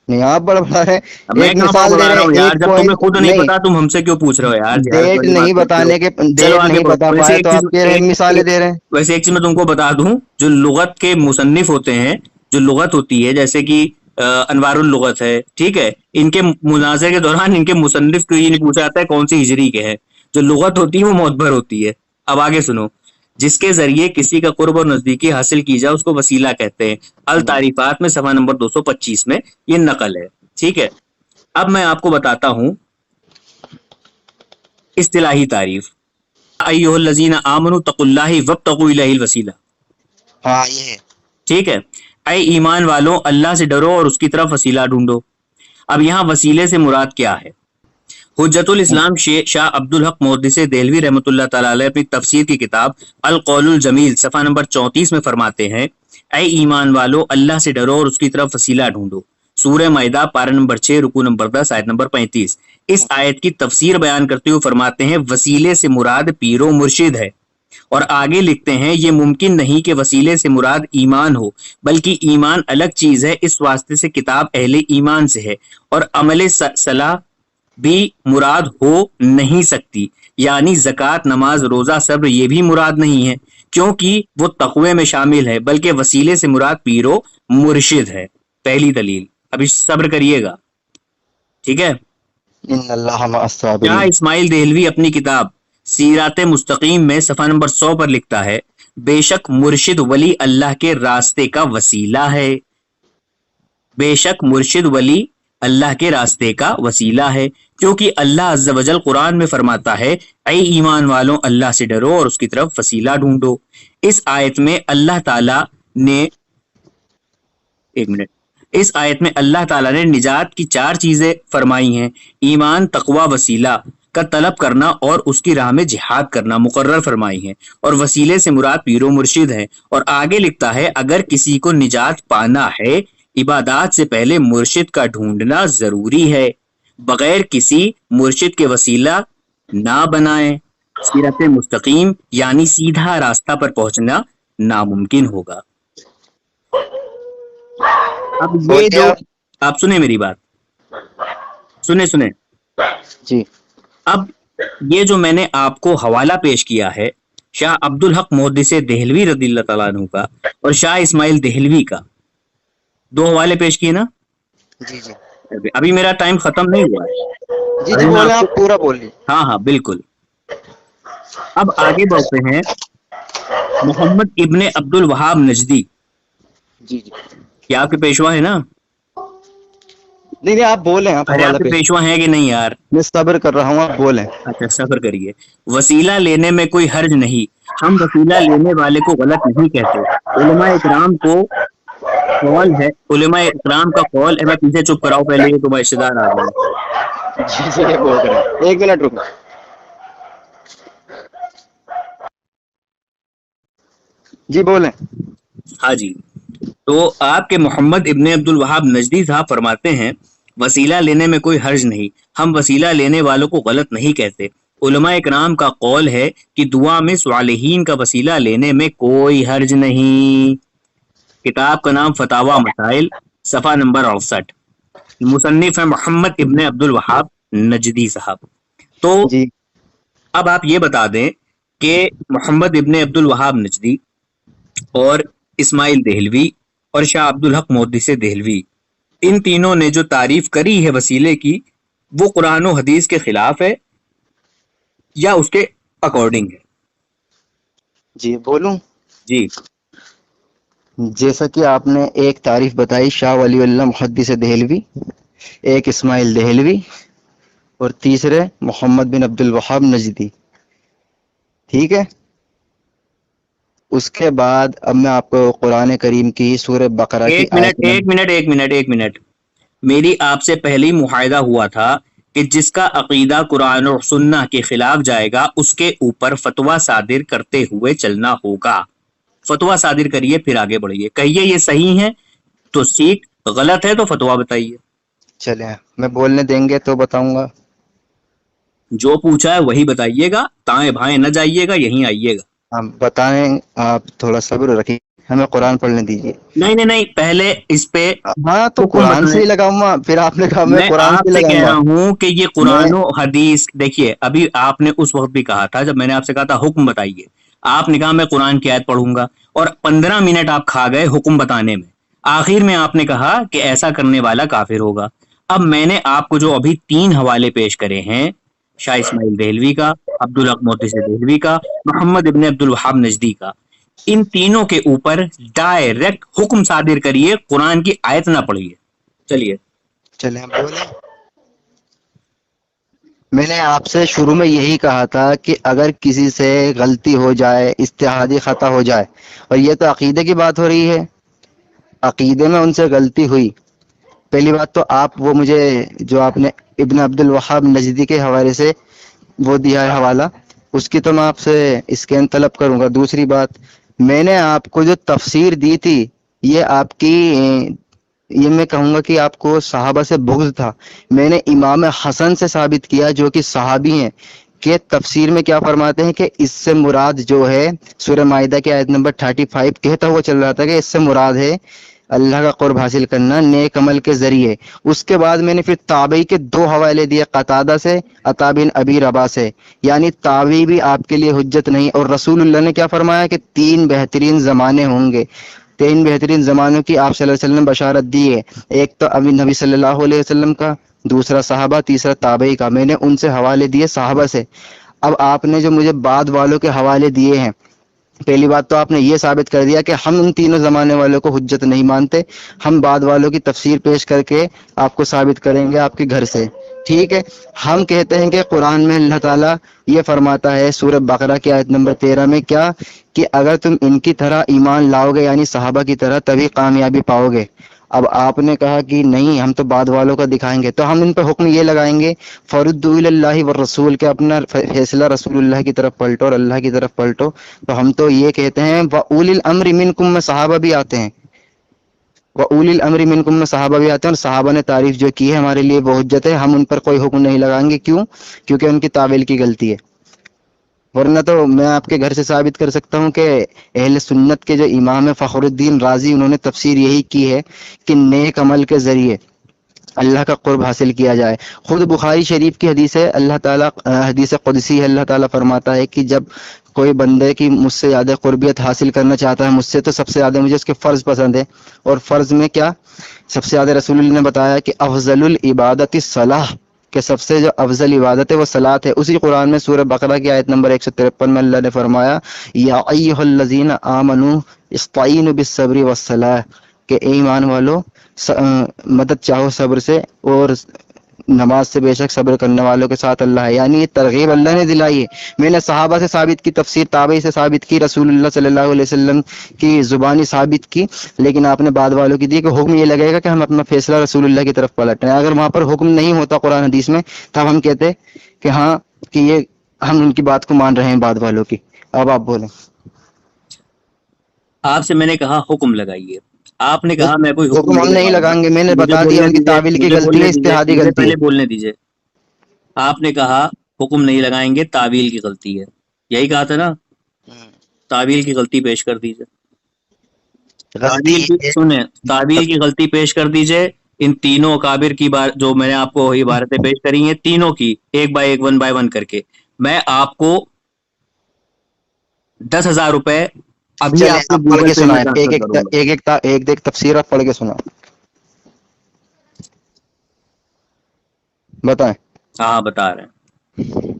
نہیں، آپ بڑا بڑا ہے. میں ایک کہاں مثال دے بڑا رہے رہا ہوں ہیں، یار، ایک جب تمہیں پوائنٹ خود نہیں نہیں. پتا تم ہم سے کیوں پوچھ رہے ہو یار؟ جہالت ڈیٹ والی نہیں بات کرتے ہو. بتانے کے، چلو ڈیٹ آگے نہیں بڑھو. بتا ویسے پائے ایک تو چیز آپ کہہ رہے ہیں مثالیں دے رہے ہیں. ویسے ایک چیز میں تم کو بتا دوں، جو لغت کے مصنف ہوتے ہیں، جو لغت ہوتی ہے، جیسے کہ انوار اللغت ہے، ٹھیک ہے، ان کے مناظرے کے دوران ان کے مصنف کو یہ نہیں پوچھا جاتا ہے کون سی ہجری کے ہیں. جو لغت ہوتی ہے وہ معتبر ہوتی ہے. اب آگے سنو. جس کے ذریعے کسی کا قرب اور نزدیکی حاصل کی جائے اس کو وسیلہ کہتے ہیں. التعریفات میں صفحہ نمبر 225 میں یہ نقل ہے. ٹھیک ہے، اب میں آپ کو بتاتا ہوں اصطلاحی تعریف. ایھا الذین آمنوا اتقوا اللہ وابتغوا الیہ الوسیلہ. ہاں، یہ ہے. ٹھیک ہے، اے ایمان والو، اللہ سے ڈرو اور اس کی طرف وسیلہ ڈھونڈو. اب یہاں وسیلے سے مراد کیا ہے؟ حجت الاسلام شاہ عبد الحق محدث دہلوی رحمۃ اللہ تعالی علیہ اپنی تفسیر کی کتاب القول الجمیل صفحہ نمبر 34 میں فرماتے ہیں، اے ایمان والو، اللہ سے ڈرو اور اس کی طرف وسیلہ ڈھونڈو. سورہ مائدہ پارہ نمبر 6 رکوع نمبر 10 آیت نمبر 35. اس آیت کی تفسیر بیان کرتے ہوئے فرماتے ہیں وسیلے سے مراد پیر و مرشد ہے. اور آگے لکھتے ہیں یہ ممکن نہیں کہ وسیلے سے مراد ایمان ہو، بلکہ ایمان الگ چیز ہے، اس واسطے سے کتاب اہل ایمان سے ہے، اور عمل صلاح بھی مراد ہو نہیں سکتی. یعنی زکوٰۃ، نماز، روزہ، صبر یہ بھی مراد نہیں ہے، کیونکہ وہ تقوی میں شامل ہے، بلکہ وسیلے سے مراد پیر و مرشد ہے. پہلی دلیل. ابھی صبر کریے گا، ٹھیک ہے. ان اللہ مع شاہ الصابرین۔ اسماعیل دہلوی اپنی کتاب سیرات مستقیم میں صفحہ نمبر 100 پر لکھتا ہے، بے شک مرشد ولی اللہ کے راستے کا وسیلہ ہے، بے شک مرشد ولی اللہ کے راستے کا وسیلہ ہے، کیونکہ اللہ عز و جل قرآن میں فرماتا ہے، اے ایمان والوں اللہ سے ڈرو اور اس کی طرف وسیلہ ڈھونڈو۔ اس آیت میں اللہ تعالیٰ نے اس آیت میں اللہ تعالیٰ نے نجات کی 4 چیزیں فرمائی ہیں، ایمان، تقوی، وسیلہ کا طلب کرنا اور اس کی راہ میں جہاد کرنا مقرر فرمائی ہیں، اور وسیلے سے مراد پیر و مرشد ہیں۔ اور آگے لکھتا ہے، اگر کسی کو نجات پانا ہے عبادات سے پہلے مرشد کا ڈھونڈنا ضروری ہے، بغیر کسی مرشد کے وسیلہ نہ بنائیں، سیرت مستقیم یعنی سیدھا راستہ پر پہنچنا ناممکن ہوگا۔ اب یہ جو آپ سنیں میری بات، سنیں جی اب یہ جو میں نے آپ کو حوالہ پیش کیا ہے شاہ عبدالحق محدث دہلوی رضی اللہ تعالیٰ عنہ کا اور شاہ اسماعیل دہلوی کا، 2 حوالے پیش کیے نا؟ جی جی ابھی میرا ٹائم ختم نہیں ہوا ہے۔ جی جی بولیں، آپ پورا بولیے۔ ہاں بالکل۔ اب آگے بڑھتے ہیں، محمد ابن عبد الوہاب نجدی، جی جی کیا آپ کے پیشوا ہے نا؟ نہیں آپ بولیں، آپ ارے حوالہ آپ کے پیش، پیشوا ہیں کہ نہیں یار؟ میں صبر کر رہا ہوں، آپ بولیں۔ اچھا صبر کریے۔ وسیلہ لینے میں کوئی حرج نہیں، ہم وسیلہ لینے والے کو غلط نہیں کہتے۔ علماء اکرام کو قول ہے، علماء اکرام کا قول ہے، میں پیچھے چپ کراؤ پہلے، یہ تمہارے رشتے دار آ گئے ہیں۔ جی جی بول رہے ہیں، 1 منٹ رکو۔ جی بولیں۔ ہاں جی، تو آپ کے محمد ابن عبد الوہاب نجدی صاحب فرماتے ہیں، وسیلہ لینے میں کوئی حرج نہیں، ہم وسیلہ لینے والوں کو غلط نہیں کہتے۔ علماء اکرام کا قول ہے کہ دعا میں صالحین کا وسیلہ لینے میں کوئی حرج نہیں۔ کتاب کا نام فتاوی مسائل، صفحہ نمبر 68، مصنف ہے محمد ابن عبد الوہاب نجدی صاحب۔ تو جی اب آپ یہ بتا دیں کہ محمد ابن عبد الوہاب نجدی اور اسماعیل دہلوی اور شاہ عبدالحق محدث دہلوی، ان تینوں نے جو تعریف کری ہے وسیلے کی، وہ قرآن و حدیث کے خلاف ہے یا اس کے اکارڈنگ ہے؟ جی بولوں۔ جی جیسا کہ آپ نے ایک تعریف بتائی شاہ ولی اللہ محدث دہلوی، ایک اسماعیل دہلوی، اور تیسرے محمد بن عبد الوہاب نجدی، ٹھیک ہے۔ اس کے بعد اب میں آپ کو قرآن کریم کی سورہ بقرہ کی ایک منٹ، میری آپ سے پہلے معاہدہ ہوا تھا کہ جس کا عقیدہ قرآن اور سنہ کے خلاف جائے گا اس کے اوپر فتویٰ صادر کرتے ہوئے چلنا ہوگا۔ فتویٰ صادر کریے پھر آگے بڑھیے، کہیے یہ صحیح ہے تو ٹھیک، غلط ہے تو فتویٰ بتائیے۔ چلیں میں بولنے دیں گے تو بتاؤں گا۔ جو پوچھا ہے وہی بتائیے گا، تائیں بھائیں نہ جائیے گا، یہیں آئیے گا۔ ہم بتائیں، آپ تھوڑا صبر رکھیے، ہمیں قرآن پڑھنے دیجیے۔ نہیں، پہلے اس پہ ہاں تو حکم قرآن بتائیں۔ سے ہی لگاؤں گا، پھر آپ نے کہا میں میں قرآن آپ سے سے کہہ لگاؤں رہا گا۔ ہوں کہ یہ قرآن و حدیث، دیکھیے ابھی آپ نے اس وقت بھی کہا تھا جب میں نے آپ سے کہا تھا حکم بتائیے، آپ نے کہا میں قرآن کی آیت پڑھوں گا، اور 15 منٹ آپ کھا گئے حکم بتانے میں، آخر میں آپ نے کہا کہ ایسا کرنے والا کافر ہوگا۔ اب میں نے آپ کو جو ابھی 3 حوالے پیش کرے ہیں، شاہ اسماعیل دہلوی کا، عبدالحق محدث دہلوی کا، محمد ابن عبد الوہاب نجدی کا، ان تینوں کے اوپر ڈائریکٹ حکم صادر کریے، قرآن کی آیت نہ پڑھیے۔ چلیے چلیں بولیں۔ میں نے آپ سے شروع میں یہی کہا تھا کہ اگر کسی سے غلطی ہو جائے، اجتہادی خطا ہو جائے، اور یہ تو عقیدے کی بات ہو رہی ہے، عقیدے میں ان سے غلطی ہوئی، پہلی بات تو آپ وہ مجھے جو آپ نے ابن عبد الوہاب نجدی کے حوالے سے وہ دیا ہے حوالہ، اس کی تو میں آپ سے اسکین طلب کروں گا۔ دوسری بات، میں نے آپ کو جو تفسیر دی تھی، یہ آپ کی، یہ میں کہوں گا کہ آپ کو صحابہ سے بغض تھا۔ میں نے امام حسن سے ثابت کیا جو کہ صحابی ہیں، کہ تفسیر میں کیا فرماتے ہیں کہ اس سے مراد جو ہے سورہ مائدہ کی آیت نمبر 35 کہتا ہوا چل رہا تھا کہ اس سے مراد ہے اللہ کا قرب حاصل کرنا نیک عمل کے ذریعے۔ اس کے بعد میں نے پھر تابعی کے 2 حوالے دیے، قتادہ سے، عطا بن ابی رباح سے، یعنی تابعی بھی آپ کے لیے حجت نہیں۔ اور رسول اللہ نے کیا فرمایا کہ 3 بہترین زمانے ہوں گے، 3 بہترین زمانوں کی آپ صلی اللہ علیہ وسلم نے بشارت دی ہے، ایک تو ابھی نبی صلی اللہ علیہ وسلم کا، دوسرا صحابہ، تیسرا تابعی کا. میں نے ان سے حوالے دیے صحابہ سے. اب آپ نے جو مجھے بعد والوں کے حوالے دیے ہیں، پہلی بات تو آپ نے یہ ثابت کر دیا کہ ہم ان تینوں زمانے والوں کو حجت نہیں مانتے، ہم بعد والوں کی تفسیر پیش کر کے آپ کو ثابت کریں گے آپ کے گھر سے. ٹھیک ہے. ہم کہتے ہیں کہ قرآن میں اللہ تعالیٰ یہ فرماتا ہے سورہ بقرہ کی آیت نمبر 13 میں کیا، کہ اگر تم ان کی طرح ایمان لاؤ گے، یعنی صحابہ کی طرح، تبھی کامیابی پاؤ گے. اب آپ نے کہا کہ نہیں ہم تو بعد والوں کا دکھائیں گے، تو ہم ان پہ حکم یہ لگائیں گے فردوا الی اللہ والرسول، کہ اپنا فیصلہ رسول اللہ کی طرف پلٹو اور اللہ کی طرف پلٹو. تو ہم تو یہ کہتے ہیں وَأُولِي الْأَمْرِ مِنْكُمْ میں صحابہ بھی آتے ہیں، وَأُولِي الْأَمْرِ مِنْكُمْ میں صحابہ بھی آتے ہیں، اور صحابہ نے تعریف جو کی ہے ہمارے لیے وہ حجت ہے. ہم ان پر کوئی حکم نہیں لگائیں گے. کیوں؟ کیونکہ ان کی تعویل کی غلطی ہے. ورنہ تو میں آپ کے گھر سے ثابت کر سکتا ہوں کہ اہل سنت کے جو امام ہے فخر الدین رازی، انہوں نے تفسیر یہی کی ہے کہ نیک عمل کے ذریعے اللہ کا قرب حاصل کیا جائے. خود بخاری شریف کی حدیث ہے، اللہ تعالیٰ حدیث قدسی ہے، اللہ تعالیٰ فرماتا ہے کہ جب کوئی بندے کی مجھ سے زیادہ قربیت حاصل کرنا چاہتا ہے مجھ سے، تو سب سے زیادہ مجھے اس کے فرض پسند ہے. اور فرض میں کیا سب سے زیادہ رسول اللہ نے بتایا کہ افضل العبادت الصلاۃ، کہ سب سے جو افضل عبادت ہے وہ صلاۃ ہے. اسی قرآن میں سورہ بقرہ کی آیت نمبر 153 میں اللہ نے فرمایا یا ایھا الذین آمنوا استعینوا بالصبر والصلاۃ، کہ اے ایمان والو مدد چاہو صبر سے اور نماز سے، بے شک صبر کرنے والوں کے ساتھ اللہ ہے. یعنی یہ ترغیب اللہ نے دلائی ہے. میں نے صحابہ سے ثابت کی تفسیر، تابعی سے ثابت کی، رسول اللہ صلی اللہ علیہ وسلم کی زبانی ثابت کی، لیکن آپ نے بعد والوں کی دی کہ حکم یہ لگے گا کہ ہم اپنا فیصلہ رسول اللہ کی طرف پلٹیں. اگر وہاں پر حکم نہیں ہوتا قرآن حدیث میں تب ہم کہتے کہ ہاں کہ یہ ہم ان کی بات کو مان رہے ہیں بعد والوں کی. اب آپ بولیں. آپ سے میں نے کہا حکم لگائیے، آپ نے کہا میں کوئی حکم ہم نہیں لگاؤں گا. لگائیں گے. میں نے مجھے بتا بولنے دیا ان کی دیجیے، تعویل کی مجھے غلطی بولنے ہے، دیجیے، اجتہادی مجھے غلطی ہے. پہلے بولنے دیجیے. آپ نے کہا حکم نہیں لگائیں گے، تعویل کی غلطی ہے، یہی کہا تھا نا؟ تعویل کی غلطی پیش کر دیجیے. غلطی تعویل کی یہ سنیں، تعویل کی غلطی پیش کر دیجیے. ان تینوں اکابر کی بار جو میں نے آپ کو عبارتیں پیش کری ہیں، تینوں کی ایک بائی ایک، ون بائی ون کر کے میں آپ کو 10,000 روپے ابھی چلے آپ کو آپ پڑھ گوگل کے پے میں سنائیں، ٹرانسفر کروں گا. ایک تفسیر آپ پڑھ کے سنا بتائیں. ہاں بتا رہے ہیں.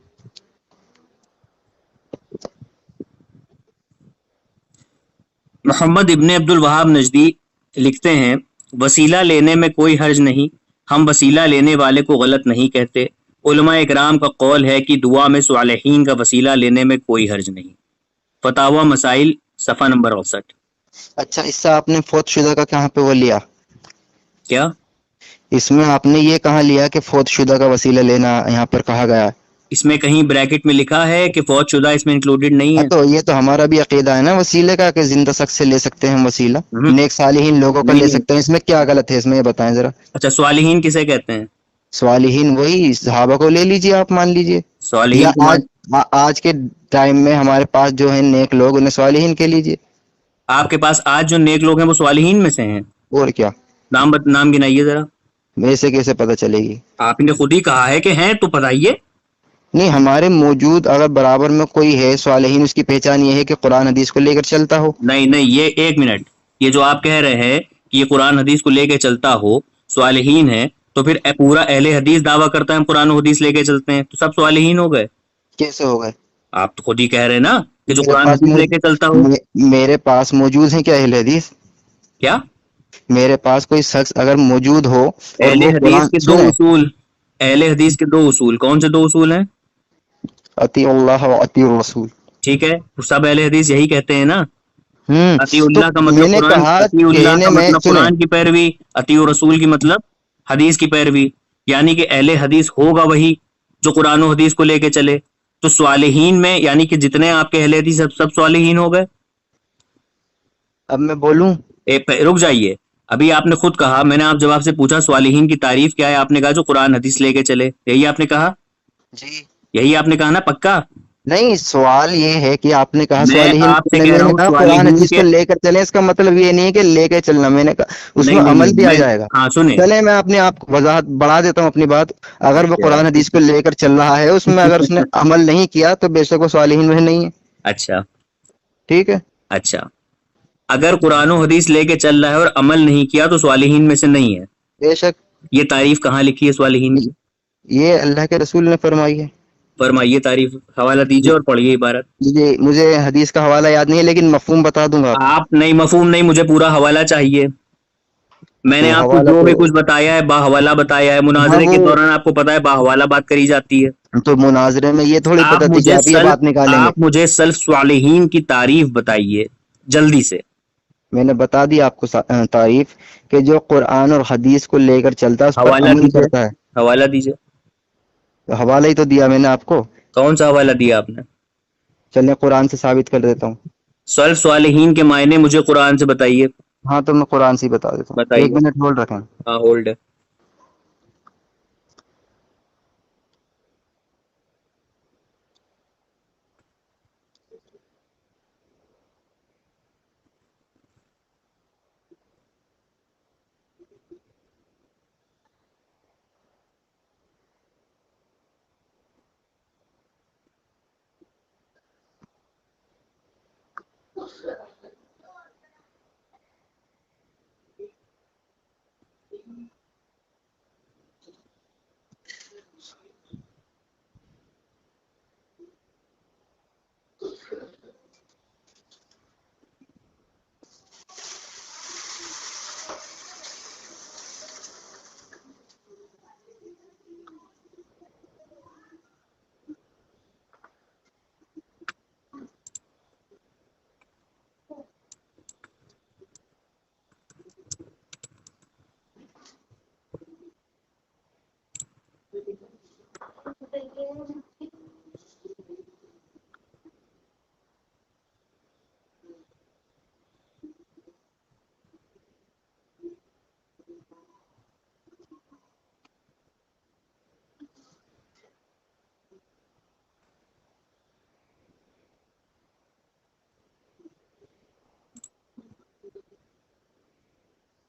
محمد ابن عبد الوہاب نجدی لکھتے ہیں وسیلہ لینے میں کوئی حرج نہیں، ہم وسیلہ لینے والے کو غلط نہیں کہتے. علماء اکرام کا قول ہے کہ دعا میں صالحین کا وسیلہ لینے میں کوئی حرج نہیں. فتاوی مسائل صفحہ نمبر 68. اچھا اس سے آپ نے فوت شدہ کا کہاں پہ وہ لیا؟ کیا اس میں آپ نے یہ کہاں لیا کہ فوت شدہ کا وسیلہ لینا یہاں پر کہا گیا؟ اس میں کہیں بریکٹ میں لکھا ہے کہ فوت شدہ اس میں انکلوڈڈ نہیں ہے؟ تو یہ تو ہمارا بھی عقیدہ ہے نا وسیلے کا، کہ زندہ شخص سے لے سکتے ہیں ہم وسیلہ، نیک صالحین لوگوں کا نہیں لے نہیں. سکتے ہیں. اس میں کیا غلط ہے؟ اس میں یہ بتائیں ذرا. اچھا صالحین کسے کہتے ہیں؟ صالحین وہی صحابہ کو لے لیجئے آپ، مان لیجئے، یا صالحین کو آج کے ٹائم میں ہمارے پاس جو ہیں نیک لوگ انہیں صالحین کے لیجئے. آپ کے پاس آج جو نیک لوگ ہیں وہ صالحین میں سے ہیں؟ اور کیا؟ نام گنائیے ذرا. ایسے کیسے پتہ چلے گی؟ آپ نے خود ہی کہا ہے کہ ہیں تو بتائیے. نہیں، ہمارے موجود اگر برابر میں کوئی ہے صالحین، اس کی پہچان یہ ہے کہ قرآن حدیث کو لے کر چلتا ہو. نہیں یہ ایک منٹ، یہ جو آپ کہہ رہے ہیں کہ یہ قرآن حدیث کو لے کے چلتا ہو، صالحین ہے، تو پھر پورا اہل حدیث دعویٰ کرتا ہے ہم قرآن و حدیث لے کے چلتے ہیں، تو سب صالحین ہو گئے. کیسے ہو گئے؟ آپ تو خود ہی کہہ رہے ہیں نا کہ جو میرے قرآن پاس حدیث لے کے چلتا ہو. میرے پاس موجود ہیں کیا اہل حدیث؟ کیا میرے پاس کوئی شخص اگر موجود ہو اور اہل وہ حدیث قرآن کے دو اصول، اہل حدیث کے دو اصول کون سے دو اصول ہیں؟ اطیع اللہ و اطیع الرسول. ٹھیک ہے، سب اہل حدیث یہی کہتے ہیں نا. اطیع تو اللہ کا میں مطلب نے قرآن، کہا اطیع اللہ کہنے کا میں مطلب سنیں، قرآن کی پیروی، اطیع رسول کی مطلب حدیث کی پیروی. یعنی کہ اہل حدیث ہوگا وہی جو قرآن و حدیث کو لے کے چلے. تو صالحین میں یعنی کہ جتنے آپ کے اہل حدیث سب صالحین ہو گئے. اب میں بولوں؟ رک جائیے، ابھی آپ نے خود کہا، میں نے آپ جواب سے پوچھا صالحین کی تعریف کیا ہے، آپ نے کہا جو قرآن حدیث لے کے چلے. یہی آپ نے کہا؟ جی یہی آپ نے کہا نا؟ پکا؟ نہیں، سوال یہ ہے کہ آپ نے کہا میں صالحین، آپ سے میں کہہ رہا نے ہوں کہا قرآن صالحین حدیث کے کو لے کر چلیں، اس کا مطلب یہ نہیں ہے کہ لے کے چلنا. میں نے کہا اس میں عمل بھی آ جائے گا. ہاں سنیں. چلے میں اپنے آپ کو وضاحت بڑھا دیتا ہوں اپنی بات. اگر وہ قرآن حدیث کو لے کر چل رہا ہے، اس میں اگر اس نے عمل نہیں کیا تو بے شک وہ صالحین میں نہیں ہے. اچھا ٹھیک ہے. اچھا، اگر قرآن و حدیث لے کے چل رہا ہے اور عمل نہیں کیا تو صالحین میں سے نہیں ہے. بے شک. یہ تعریف کہاں لکھی ہے صالحین کی؟ یہ اللہ کے رسول نے فرمائی ہے. فرمائیے تعریف، حوالہ دیجیے اور پڑھیے عبارت. مجھے حدیث کا حوالہ یاد نہیں ہے لیکن مفہوم بتا دوں گا. آپ نہیں، مفہوم نہیں، مجھے پورا حوالہ چاہیے. میں نے تو آپ کو حوالہ جو بھی تو کچھ بتایا ہے باحوالہ بتایا ہے. مناظرے کے دوران آپ کو پتا ہے باحوالہ بات کری جاتی ہے. تو مناظرے میں یہ تھوڑی پتہ تھی کہ آپ یہ بات نکالیں گے. آپ مجھے سلف صالحین کی تعریف بتائیے جلدی سے. میں نے بتا دی آپ کو تعریف کہ جو قرآن اور حدیث کو لے کر چلتا ہے اس پر حوالہ عمل دیجیے، کرتا ہے. حوالہ دیجیے. تو حوالہ ہی تو دیا میں نے آپ کو. کون سا حوالہ دیا آپ نے؟ چلیں قرآن سے ثابت کر دیتا ہوں. سلف صالحین کے معنی مجھے قرآن سے بتائیے. ہاں تو میں قرآن سے ہی بتا دیتا ہوں. بتائیے. 1 منٹ ہولڈ رکھیں. ہاں ہولڈ ہے.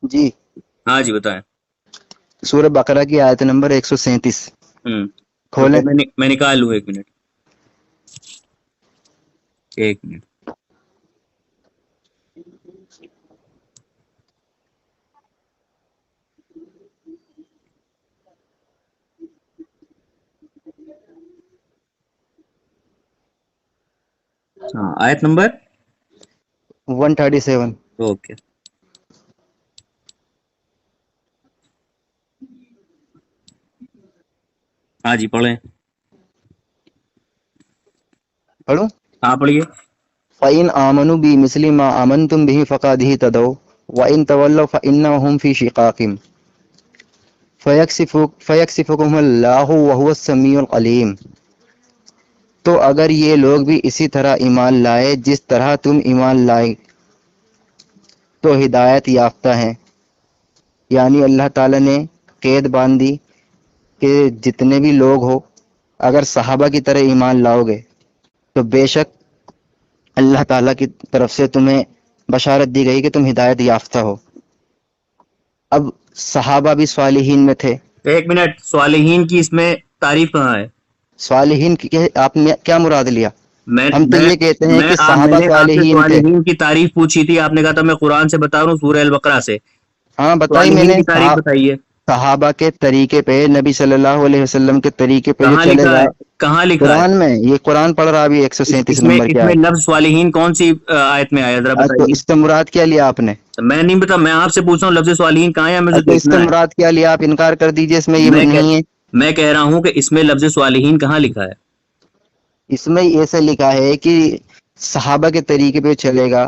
جی ہاں جی بتائیں. سورہ بقرہ کی آیت نمبر 137 کھولیں. میں نکال لوں. 1 منٹ. 1 منٹ. ہاں آیت نمبر 137. اوکے. ہاں جی پڑھیں. پڑھوں؟ ہاں پڑھیے. فَإِنْ آمَنُوا بِمِثْلِ مَا آمَنْتُمْ بِهِ فَقَدِ اهْتَدَوْا وَإِنْ تَوَلَّوْا فَإِنَّمَا هُمْ فِي شِقَاقٍ فَيَكْسِفُكُمُ اللَّهُ وَهُوَ السَّمِيعُ الْعَلِيمُ. تو اگر یہ لوگ بھی اسی طرح ایمان لائے جس طرح تم ایمان لائے تو ہدایت یافتہ ہیں. یعنی اللہ تعالیٰ نے قید باندھی کہ جتنے بھی لوگ ہو اگر صحابہ کی طرح ایمان لاؤ گے تو بے شک اللہ تعالیٰ کی طرف سے تمہیں بشارت دی گئی کہ تم ہدایت یافتہ ہو. اب صحابہ بھی صالحین میں تھے. 1 منٹ. صالحین کی اس میں تعریف کہاں ہے؟ صالحین کی آپ نے کیا مراد لیا؟ ہم تو یہ کہتے ہیں کہ میں صحابہ نے آپ سے صالحین تھے. صالحین کی تعریف پوچھی تھی، آپ نے کہا تھا میں قرآن سے بتا رہا ہوں سورہ البقرہ سے. ہاں بتائی میں صالحین نے. کی تعریف بتائیے. صحابہ کے طریقے پہ، نبی صلی اللہ علیہ وسلم کے طریقے پہ جو کہاں چلے لکھا گا. ہے؟ کہاں لکھا ہے؟ قرآن میں. یہ قرآن پڑھ رہا ابھی 137 نمبر اس کیا میں ہے. لفظ صالحین کون سی آیت میں آیا ذرا تو بتائیے. اس سے مراد کیا لیا آپ نے؟ میں نہیں بتا، میں آپ سے پوچھ رہا ہوں لفظ صالحین کہاں ہے، مجھے تو اس سے دیکھنا ہے. مراد کیا لیا؟ آپ انکار کر دیجئے، اس میں یہ نہیں ہے. میں کہہ رہا ہوں کہ اس میں لفظ صالحین کہاں لکھا ہے؟ اس میں ایسے لکھا ہے کہ صحابہ کے طریقے پہ چلے گا،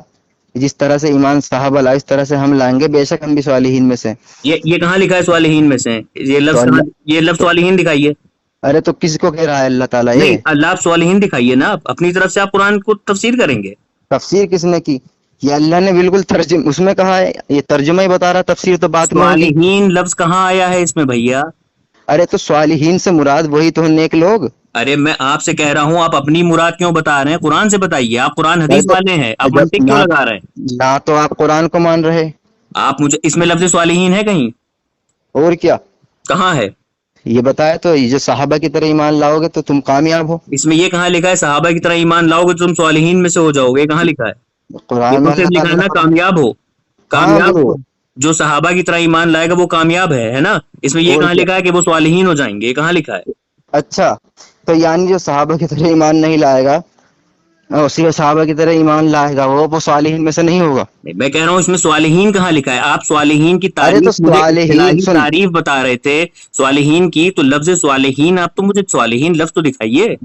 جس طرح سے ایمان صحابہ لائے اس طرح سے ہم لائیں گے، بے شک ہم بھی صالحین میں سے. یہ کہاں لکھا ہے صالحین میں سے؟ یہ تو لفظ اللہ، یہ لفظ صالحین دکھائیے. ارے تو کس کو کہہ رہا ہے اللہ تعالیٰ یہ؟ نہیں، اللہ آپ صالحین دکھائیے نا، اپنی طرف سے آپ قرآن کو تفسیر کریں گے. تفسیر کس نے کی؟ یہ اللہ نے بالکل ترجمہ اس میں کہا ہے. یہ ترجمہ ہی بتا رہا، تفسیر تو بعد میں ہوگی. صالحین لفظ کہاں آیا ہے اس میں بھیا؟ ارے تو صالحین سے مراد وہی تو ہیں، نیک لوگ. ارے میں آپ سے کہہ رہا ہوں آپ اپنی مراد کیوں بتا رہے ہیں؟ قرآن سے بتائیے. آپ قرآن حدیث والے ہیں، آپ جب منطق کیوں لگا رہے ہیں؟ نہ تو آپ قرآن کو مان رہے. آپ مجھے اس میں لفظ صالحین ہے کہیں؟ اور کیا کہاں ہے؟ یہ بتایا تو، یہ جو صحابہ کی طرح ایمان لاؤ گے تو تم کامیاب ہو. اس میں یہ کہاں لکھا ہے صحابہ کی طرح ایمان لاؤ گے تو تم صالحین میں سے ہو جاؤ گے؟ کہاں لکھا ہے؟ یہ قرآن تو میں صرف اللہ لکھا ہے تعالیٰ نا نے کامیاب ہو، ہاں کامیاب ہو. بالکل. جو صحابہ کی طرح ایمان لائے گا وہ کامیاب ہے نا؟ اس میں یہ اور کہاں کیا؟ لکھا ہے کہ وہ صالحین ہو جائیں گے؟ یہ کہاں لکھا ہے؟ اچھا، تو یعنی جو صحابہ کی طرح ایمان نہیں لائے گا، اسی صحابہ کی طرح ایمان لائے گا، وہ صالحین میں سے نہیں ہوگا؟ نہیں، میں کہہ رہا ہوں اس میں صالحین کہاں لکھا ہے؟ آپ صالحین کی ارے تو تعریف مجھے صالحین اصطلاحی سن، تعریف بتا رہے تھے صالحین کی، تو لفظ صالحین آپ تو مجھے صالحین لفظ تو دکھائیے۔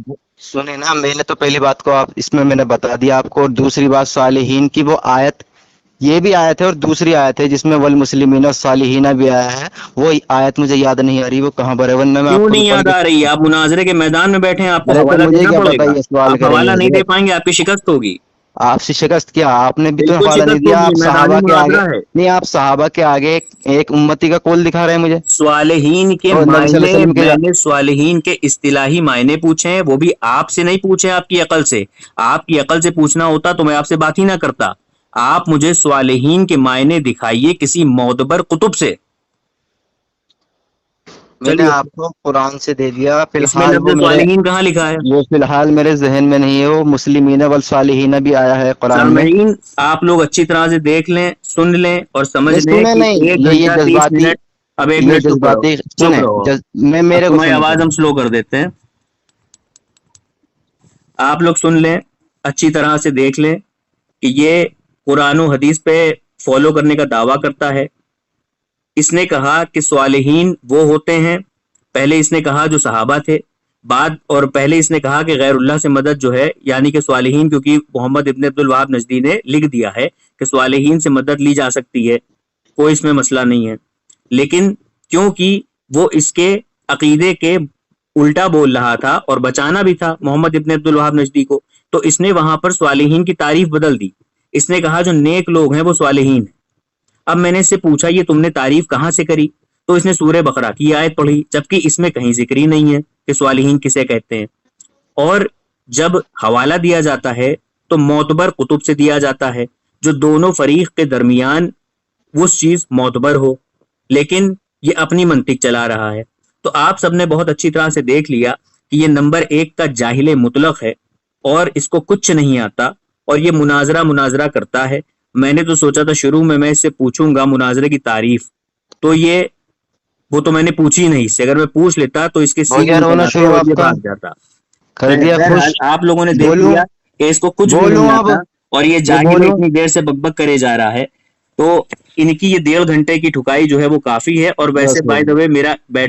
سنیں نا، میں نے تو پہلی بات کو آپ اس میں نے بتا دیا آپ کو، اور دوسری بات صالحین کی وہ آیت، یہ بھی آیت ہے اور دوسری آیت ہے جس میں والمسلمین والصالحین بھی آیا ہے، وہ آیت مجھے یاد نہیں آ رہی وہ کہاں پر ہے، ورنہ میں آپ کیوں کو بھی نہیں پڑھ یاد کے... آ رہی ہے؟ آپ مناظرے کے میدان میں بیٹھے ہیں، آپ کو ارے تو حوالہ مجھے دینا کیا پڑے پتا گا۔ یہ سوال آپ کریں گے حوالہ نہیں دے حضرت؟ پائیں گے، آپ کی شکست ہوگی۔ آپ سے شکست کیا؟ آپ نے بھی تو بالکل حوالہ نہیں شکست دیا، ہوگی، آپ میدانی صحابہ کے آگے مناظرہ ہے۔ نہیں، آپ صحابہ کے آگے ایک امتی کا قول دکھا رہے ہیں مجھے، صالحین کے اور نبی صلی اللہ معنی، علیہ وسلم کے... میں نے صالحین کے اصطلاحی معنی پوچھے ہیں، وہ بھی آپ سے نہیں پوچھے، آپ کی عقل سے۔ آپ کی عقل سے پوچھنا ہوتا تو میں آپ سے بات ہی نہ کرتا۔ آپ مجھے صالحین کے معنی دکھائیے کسی معتبر کتب سے۔ میں نے چلیے، آپ کو قرآن سے دے دیا، فی اس میں الحال لفظ صالحین کہاں لکھا ہے؟ وہ فی الحال میرے ذہن میں نہیں ہے، وہ مسلمین والصالحین بھی آیا ہے قرآن میں۔ سامعین، آپ لوگ اچھی طرح سے دیکھ لیں، سن لیں اور سمجھ نہیں لیں سنے کہ نہیں، ایک یہ گھنٹہ 30 جذباتی، منٹ اب ایک یہ منٹ چپ رہو، جذباتی چپ سنیں، رہو۔ میں اب میرے کو تمہاری سنیں آواز ہم پہلے۔ سلو کر دیتے ہیں۔ آپ لوگ سن لیں، اچھی طرح سے دیکھ لیں کہ یہ قرآن و حدیث پہ فالو کرنے کا دعویٰ کرتا ہے۔ اس نے کہا کہ صالحین وہ ہوتے ہیں، پہلے اس نے کہا جو صحابہ تھے، اور پہلے اس نے کہا کہ غیر اللہ سے مدد جو ہے، یعنی کہ صالحین، کیونکہ محمد ابن عبد الوہاب نجدی نے لکھ دیا ہے کہ صالحین سے مدد لی جا سکتی ہے، کوئی اس میں مسئلہ نہیں ہے، لیکن کیونکہ وہ اس کے عقیدے کے الٹا بول رہا تھا اور بچانا بھی تھا محمد ابن عبد الوہاب نجدی کو، تو اس نے وہاں پر صالحین کی تعریف بدل دی۔ اس نے کہا جو نیک لوگ ہیں وہ صالحین ہیں۔ اب میں نے اس سے پوچھا یہ تم نے تعریف کہاں سے کری؟ تو اس نے سورہ بقرہ کی آیت پڑھی، جبکہ اس میں کہیں ذکر ہی نہیں ہے کہ صالحین کسے کہتے ہیں۔ اور جب حوالہ دیا جاتا ہے تو معتبر کتب سے دیا جاتا ہے جو دونوں فریق کے درمیان وہ چیز معتبر ہو، لیکن یہ اپنی منطق چلا رہا ہے۔ تو آپ سب نے بہت اچھی طرح سے دیکھ لیا کہ یہ نمبر 1 کا جاہل مطلق ہے اور اس کو کچھ نہیں آتا، اور یہ مناظرہ کرتا ہے۔ میں نے تو سوچا تھا شروع میں اس سے پوچھوں گا مناظرے کی تعریف، تو وہ تو میں نے پوچھی نہیں، اس سے اگر میں پوچھ لیتا تو اس کے ہو سینگ گیا رونا نکل آتے شروع اور آپ یہ کا؟ بھاگ جاتا۔ کر دیا بہرحال خوش؟ آپ لوگوں نے دیکھ بولوں لیا کہ اس کو کچھ بھی بولوں نہیں اب؟ آتا اور یہ میں جاہل بولوں؟ اتنی دیر سے بک کرے جا رہا ہے، تو ان کی یہ 1.5 گھنٹے کی ٹھکائی جو ہے وہ کافی ہے۔ اور بس ویسے ہو بائی گیا۔ دا وے میرا بیٹھ